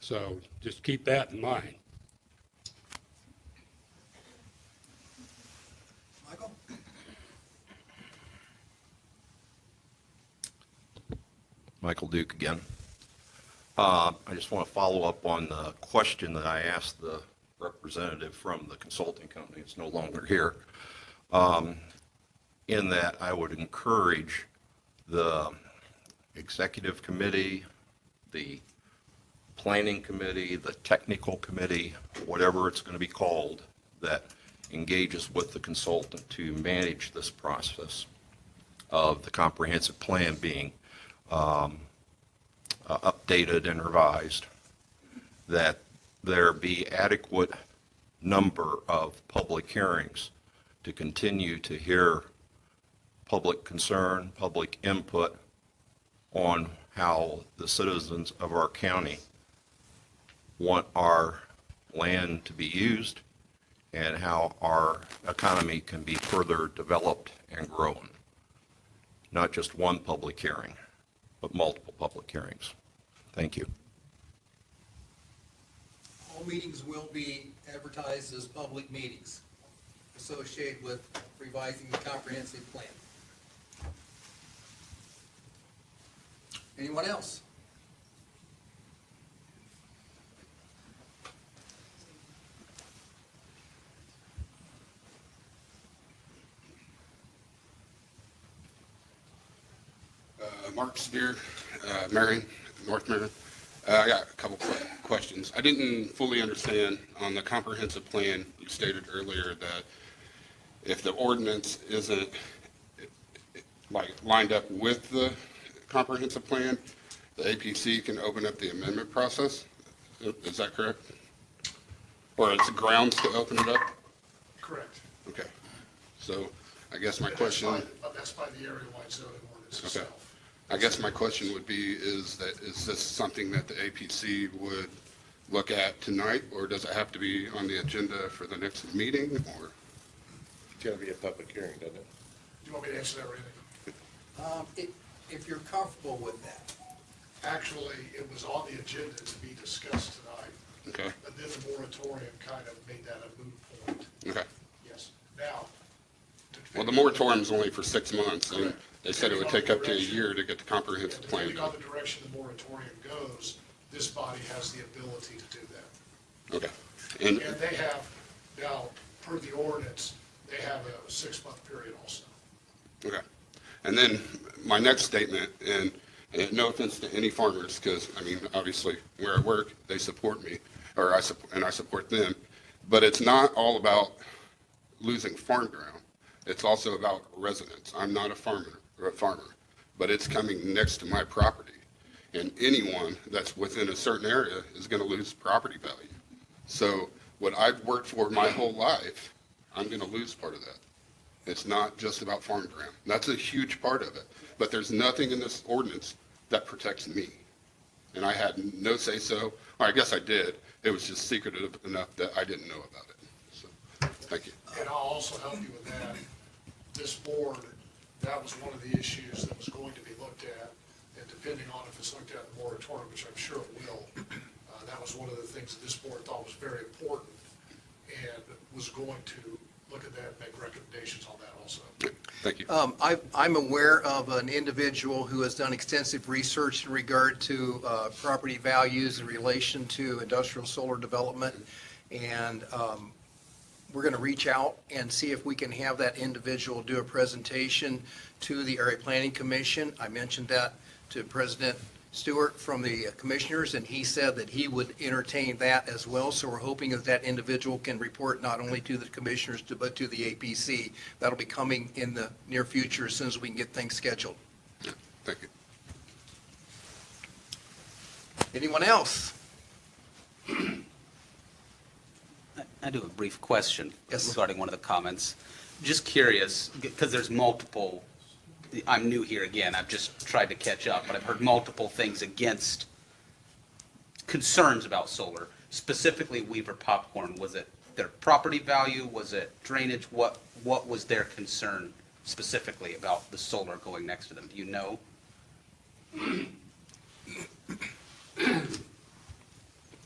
Speaker 22: So just keep that in mind.
Speaker 3: Michael?
Speaker 17: Michael Duke again. I just want to follow up on the question that I asked the representative from the consulting company. It's no longer here. In that I would encourage the executive committee, the planning committee, the technical committee, whatever it's going to be called, that engages with the consultant to manage this process of the comprehensive plan being updated and revised, that there be adequate number of public hearings to continue to hear public concern, public input on how the citizens of our county want our land to be used and how our economy can be further developed and grown. Not just one public hearing, but multiple public hearings. Thank you.
Speaker 3: All meetings will be advertised as public meetings associated with revising the comprehensive plan. Anyone else?
Speaker 18: Mark Steer, Marion, North Marion. I got a couple questions. I didn't fully understand on the comprehensive plan. You stated earlier that if the ordinance isn't like lined up with the comprehensive plan, the APC can open up the amendment process. Is that correct? Or it's grounds to open it up?
Speaker 10: Correct.
Speaker 18: Okay. So I guess my question.
Speaker 10: That's by the area-wide zoning ordinance
Speaker 18: Okay.
Speaker 10: itself.
Speaker 18: I guess my question would be, is this something that the APC would look at tonight, or does it have to be on the agenda for the next meeting, or?
Speaker 1: It's got to be a public hearing, doesn't it?
Speaker 10: Do you want me to answer that, Randy?
Speaker 3: If you're comfortable with that.
Speaker 10: Actually, it was on the agenda to be discussed tonight.
Speaker 18: Okay.
Speaker 10: But then the moratorium kind of made that a moot point.
Speaker 18: Okay.
Speaker 10: Yes. Now.
Speaker 18: Well, the moratorium's only for 6 months, and they said it would take up to a year to get the comprehensive plan
Speaker 10: Depending on
Speaker 18: done.
Speaker 10: the direction the moratorium goes, this body has the ability to do that.
Speaker 18: Okay.
Speaker 10: And they have, now, per the ordinance, they have a 6-month period also.
Speaker 18: Okay. And then my next statement, and no offense to any farmers, because, I mean, obviously, where I work, they support me, and I support them, but it's not all about losing farm ground. It's also about residents. I'm not a farmer, but it's coming next to my property. And anyone that's within a certain area is going to lose property value. So what I've worked for my whole life, I'm going to lose part of that. It's not just about farm ground. That's a huge part of it. But there's nothing in this ordinance that protects me. And I had no say-so, or I guess I did. It was just secretive enough that I didn't know about it. So, thank you.
Speaker 10: And I'll also help you with that. This board, that was one of the issues that was going to be looked at, and depending on if it's looked at in the moratorium, which I'm sure it will, that was one of the things that this board thought was very important, and was going to look at that and make recommendations on that also.
Speaker 18: Thank you.
Speaker 3: I'm aware of an individual who has done extensive research in regard to property values in relation to industrial solar development, and we're going to reach out and see if we can have that individual do a presentation to the Area Planning Commission. I mentioned that to President Stewart from the commissioners, and he said that he would entertain that as well. So we're hoping that that individual can report not only to the commissioners, but to the APC. That'll be coming in the near future as soon as we can get things scheduled.
Speaker 18: Yeah, thank you.
Speaker 3: Anyone else?
Speaker 6: I do have a brief question regarding one of the comments. Just curious, because there's multiple, I'm new here again, I've just tried to catch up, but I've heard multiple things against concerns about solar, specifically Weaver Popcorn. Was it their property value? Was it drainage? What was their concern specifically about the solar going next to them? Do you know?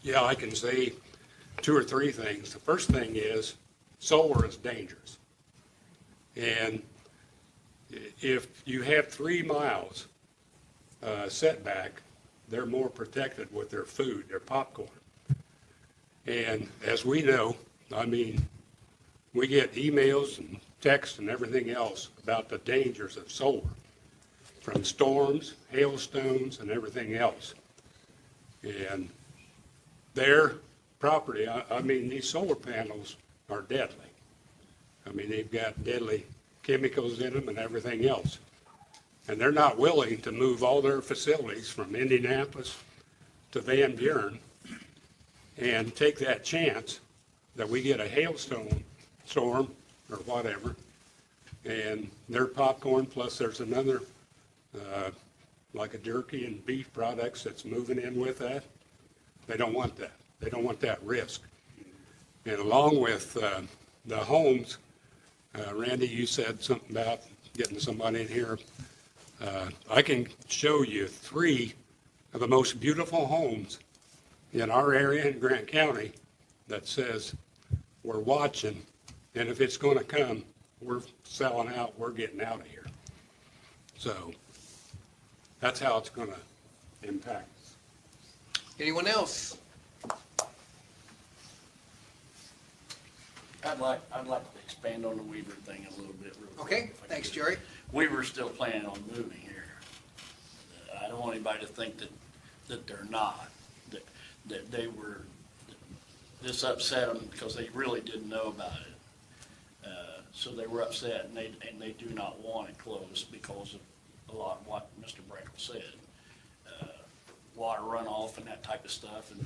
Speaker 22: Yeah, I can say two or three things. The first thing is solar is dangerous. And if you have 3 miles setback, they're more protected with their food, their popcorn. And as we know, I mean, we get emails and texts and everything else about the dangers of solar, from storms, hailstones, and everything else. And their property, I mean, these solar panels are deadly. I mean, they've got deadly chemicals in them and everything else. And they're not willing to move all their facilities from Indianapolis to Van Buren and take that chance that we get a hailstone storm or whatever, and their popcorn, plus there's another, like a jerky and beef products that's moving in with that. They don't want that. They don't want that risk. And along with the homes, Randy, you said something about getting somebody in here. I can show you 3 of the most beautiful homes in our area in Grant County that says we're watching, and if it's going to come, we're selling out, we're getting out of here. So that's how it's going to impact us.
Speaker 3: Anyone else?
Speaker 8: I'd like to expand on the Weaver thing a little bit. Real quick,
Speaker 3: Okay,
Speaker 8: if I
Speaker 3: thanks,
Speaker 8: could.
Speaker 3: Jerry.
Speaker 8: Weaver's still planning on moving here. I don't want anybody to think that they're not, that they were, this upset them because they really didn't know about it. So they were upset, and they do not want it closed because of a lot of what Mr. Breckle said. Water runoff and that type of stuff, and,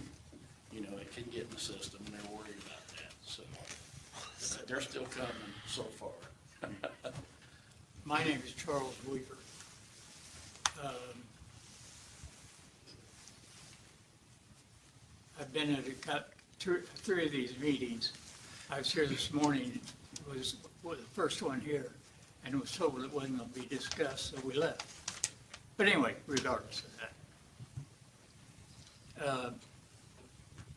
Speaker 8: you know, it can get in the system, and they're worried about that. So they're still coming so far.
Speaker 12: My name is Charles Weaver. I've been at 3 of these meetings. I was here this morning, was the first one here, and was told it wasn't going to be discussed, so we left. But anyway, regardless of that.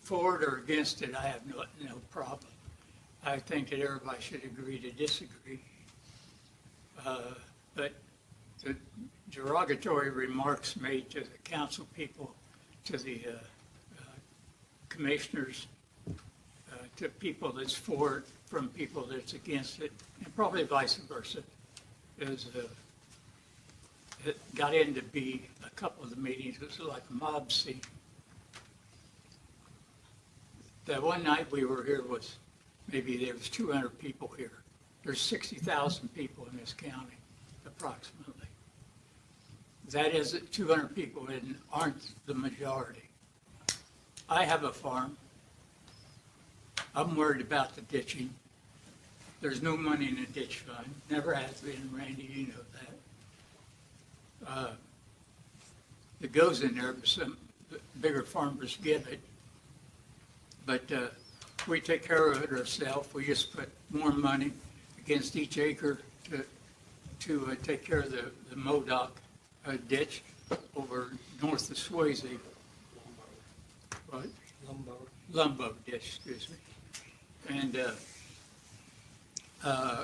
Speaker 12: For it or against it, I have no problem. I think that everybody should agree to disagree. But the derogatory remarks made to the council people, to the commissioners, to people that's for it, from people that's against it, and probably vice versa, is it got into be a couple of the meetings, it was like a mob scene. That one night we were here was, maybe there was 200 people here. There's 60,000 people in this county, approximately. That is, 200 people aren't the majority. I have a farm. I'm worried about the ditching. There's no money in the ditch fund. Never has been, Randy, you know that. It goes in there, but some bigger farmers get it. But we take care of it ourselves. We just put more money against each acre to take care of the Modoc ditch over north of Swayze. What? Lumbo ditch, excuse me. And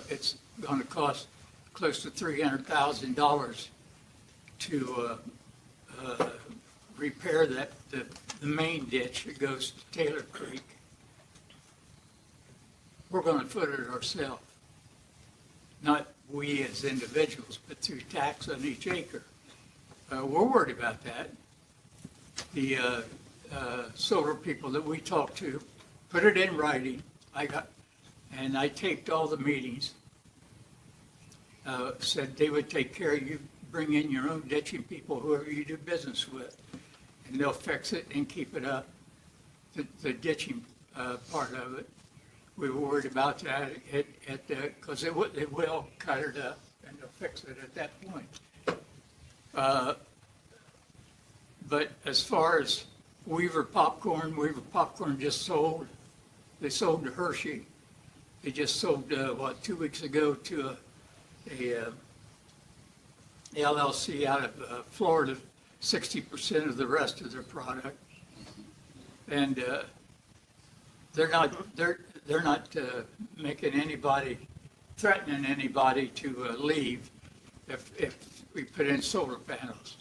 Speaker 12: it's going to cost close to $300,000 to repair the main ditch that goes to Taylor Creek. We're going to foot it ourselves. Not we as individuals, but through tax on each acre. We're worried about that. The solar people that we talked to put it in writing. I taped all the meetings. Said they would take care of you, bring in your own ditching people, whoever you do business with, and they'll fix it and keep it up. The ditching part of it, we were worried about that because it will cut it up and they'll fix it at that point. But as far as Weaver Popcorn just sold They sold to Hershey. They just sold, 2 weeks ago to a LLC out of Florida, 60% of the rest of their product. And they're not making anybody, threatening anybody to leave if we put in solar panels.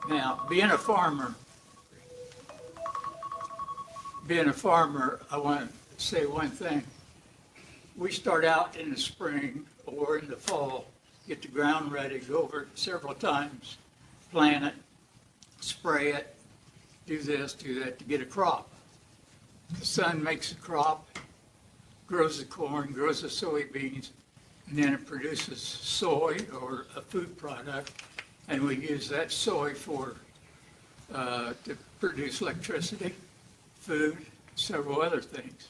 Speaker 12: Now, being a farmer, I want to say one thing. We start out in the spring or in the fall, get the ground ready, go over it several times, plant it, spray it, do this, do that to get a crop. The sun makes a crop, grows the corn, grows the soybeans, and then it produces soy or a food product, and we use that soy for to produce electricity, food, several other things.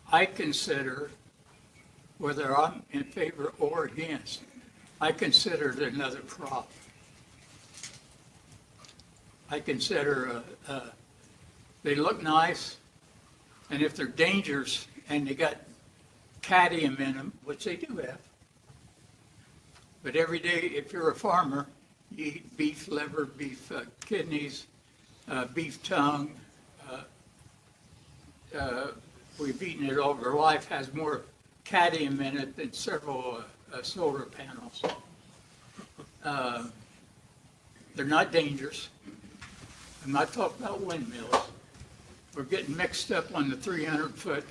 Speaker 12: I consider, whether I'm in favor or against, I consider it another crop. I consider they look nice, and if they're dangerous and they got cadmium in them, which they do have, but every day, if you're a farmer, you eat beef liver, beef kidneys, beef tongue. We've eaten it all our life, has more cadmium in it than several solar panels. They're not dangerous. I'm not talking about windmills. We're getting mixed up on the 300-foot,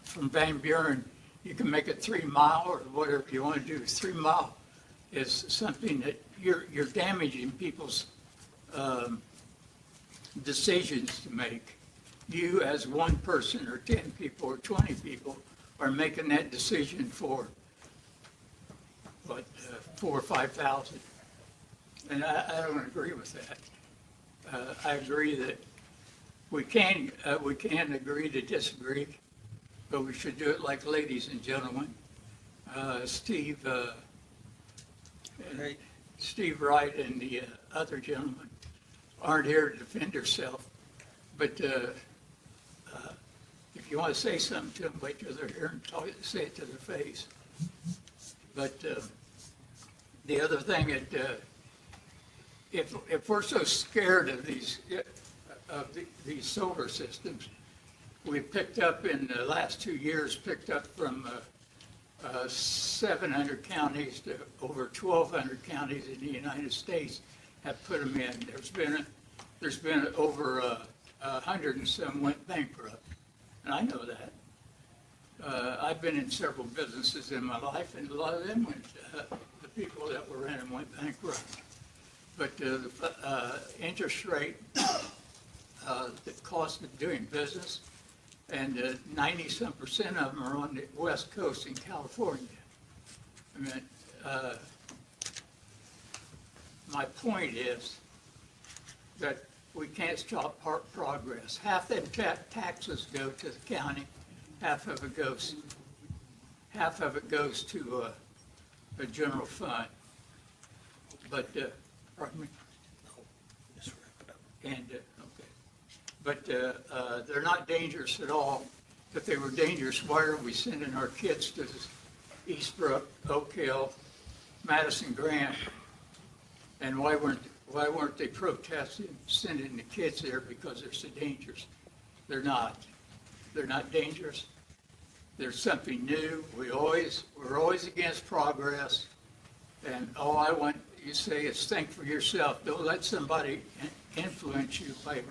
Speaker 12: from Van Buren. You can make it 3 mile or whatever you want to do. 3 mile is something that you're damaging people's decisions to make. You as one person or 10 people or 20 people are making that decision for, 4,000 or 5,000. And I don't agree with that. I agree that we can agree to disagree, but we should do it like ladies and gentlemen. Steve Wright and the other gentleman aren't here to defend herself, but if you want to say something to them, wait till they're here and say it to their face. But the other thing that if we're so scared of these solar systems, we picked up in the last 2 years, picked up from 700 counties to over 1,200 counties in the United States have put them in. There's been over 100 and some went bankrupt, and I know that. I've been in several businesses in my life, and a lot of them went. The people that were in them went bankrupt. But the interest rate, the cost of doing business, and 90-some% of them are on the West Coast in California. I mean, my point is that we can't stop progress. Half them taxes go to the county, half of it goes to a general fund. But pardon me. And okay. But they're not dangerous at all. If they were dangerous, why are we sending our kids to Eastbrook, Oak Hill, Madison Grant? And why weren't they protesting, sending the kids there because they're so dangerous? They're not. They're not dangerous. There's something new. We're always against progress. And all I want you to say is think for yourself. Don't let somebody influence you by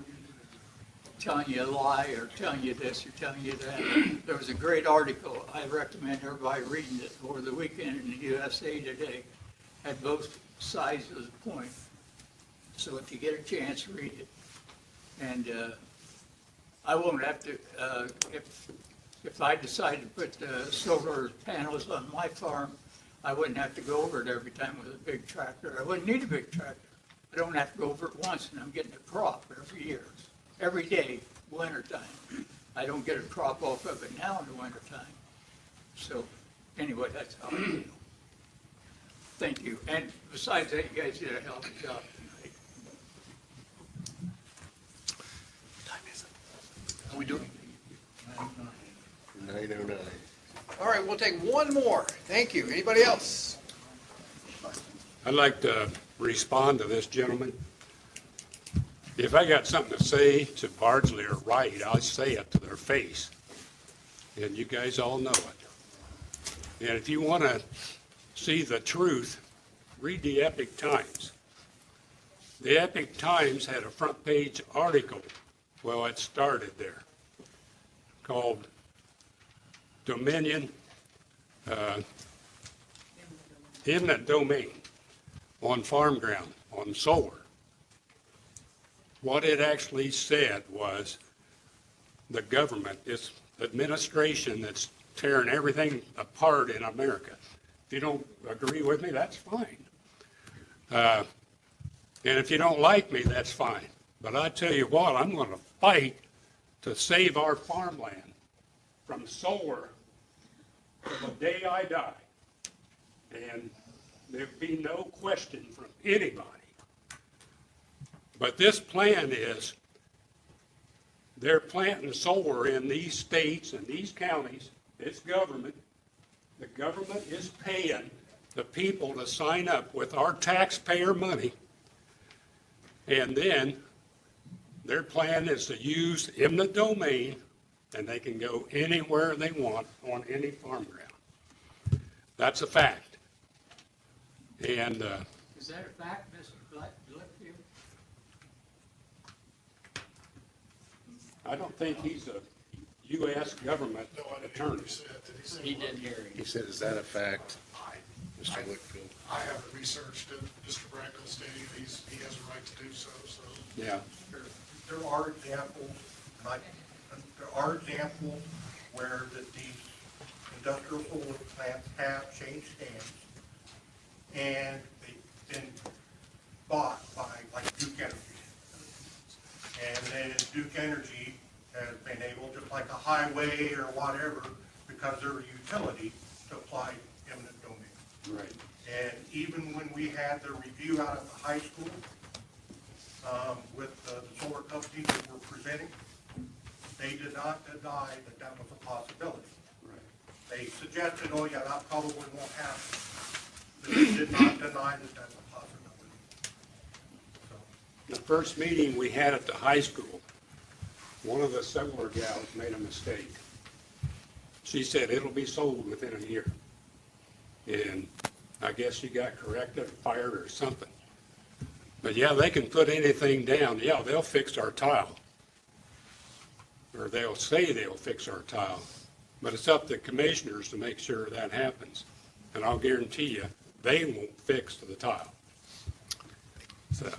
Speaker 12: telling you a lie or telling you this or telling you that. There was a great article I recommend everybody reading it over the weekend in the USA Today. Had both sides of the point. So if you get a chance, read it. And I won't have to, if I decide to put solar panels on my farm, I wouldn't have to go over it every time with a big tractor. I wouldn't need a big tractor. I don't have to go over it once, and I'm getting a crop every year, every day, wintertime. I don't get a crop off of it now in the wintertime. So anyway, that's how I feel. Thank you. And besides that, you guys did a hell of a job tonight.
Speaker 3: We do.
Speaker 1: 9:09.
Speaker 3: All right, we'll take one more. Thank you. Anybody else?
Speaker 22: I'd like to respond to this gentleman. If I got something to say to Bardsley or Wright, I'll say it to their face. And you guys all know it. And if you want to see the truth, read the Epic Times. The Epic Times had a front page article, well, it started there, called Dominion, eminent domain on farm ground, on solar. What it actually said was the government, this administration that's tearing everything apart in America. If you don't agree with me, that's fine. And if you don't like me, that's fine. But I tell you what, I'm going to fight to save our farmland from solar till the day I die. And there'd be no question from anybody. But this plan is, they're planting solar in these states and these counties. It's government. The government is paying the people to sign up with our taxpayer money. And then their plan is to use eminent domain, and they can go anywhere they want on any farm ground. That's a fact. And
Speaker 12: Is that a fact, Mr. Blackfield?
Speaker 22: I don't think he's a U.S. government attorney.
Speaker 19: He didn't hear you.
Speaker 1: He said, is that a fact, Mr. Whitfield?
Speaker 10: I haven't researched it. Mr. Brackett stating he has a right to do so, so.
Speaker 22: Yeah.
Speaker 15: There are examples, where these industrial solar plants have changed hands, and they've been bought by, like, Duke Energy. And then Duke Energy has been able, just like a highway or whatever, because they're a utility, to apply eminent domain.
Speaker 22: Right.
Speaker 15: And even when we had the review out at the high school, with the solar companies that were presenting, they did not deny that that was a possibility.
Speaker 22: Right.
Speaker 15: They suggested, oh yeah, that probably won't happen, but they did not deny that that's a possibility.
Speaker 22: The first meeting we had at the high school, one of the solar gals made a mistake. She said it'll be sold within a year. And I guess she got corrected, fired, or something. But yeah, they can put anything down. Yeah, they'll fix our tile. Or they'll say they'll fix our tile. But it's up to commissioners to make sure that happens. And I'll guarantee you, they won't fix the tile. So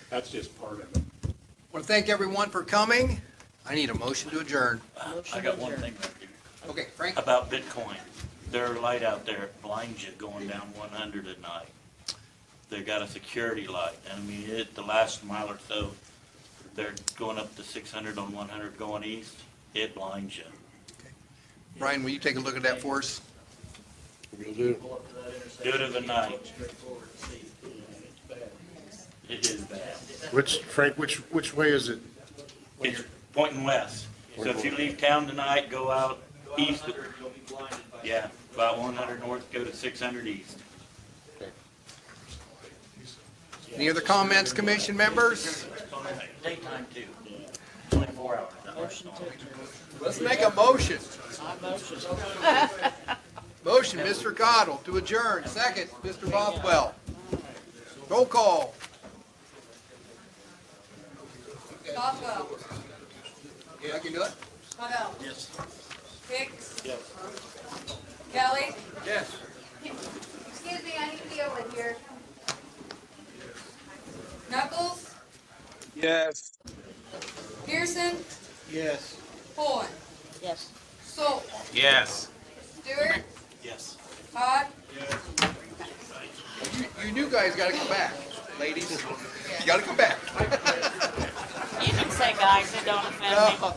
Speaker 22: that's just part of it.
Speaker 3: I want to thank everyone for coming. I need a motion to adjourn.
Speaker 8: I got one thing to do.
Speaker 3: Okay, Frank?
Speaker 8: About Bitcoin. Their light out there blinds you going down 100 at night. They got a security light. And I mean, the last mile or so, they're going up to 600 on 100 going east. It blinds you.
Speaker 3: Brian, will you take a look at that for us?
Speaker 1: Will do.
Speaker 8: Do it at night. It is bad.
Speaker 1: Frank, which way is it?
Speaker 8: It's pointing west. So if you leave town tonight, go out east. Yeah, about 100 north, go to 600 east.
Speaker 3: Any other comments, commission members?
Speaker 8: Daytime too. 24 hours.
Speaker 3: Let's make a motion. Motion, Mr. Cottle, to adjourn. Second, Mr. Bothwell. Roll call.
Speaker 2: Bothwell.
Speaker 3: Yeah, I can do it.
Speaker 2: Cottle.
Speaker 8: Yes.
Speaker 2: Hicks.
Speaker 8: Yes.
Speaker 2: Kelly.
Speaker 3: Yes.
Speaker 2: Excuse me, I need to be over here. Knuckles.
Speaker 11: Yes.
Speaker 2: Pearson.
Speaker 3: Yes.
Speaker 2: Horn.
Speaker 16: Yes.
Speaker 2: Soul.
Speaker 8: Yes.
Speaker 2: Stewart.
Speaker 8: Yes.
Speaker 2: Todd.
Speaker 3: You new guys gotta come back, ladies. You gotta come back.
Speaker 16: You can say guys, it don't offend me.
Speaker 3: No.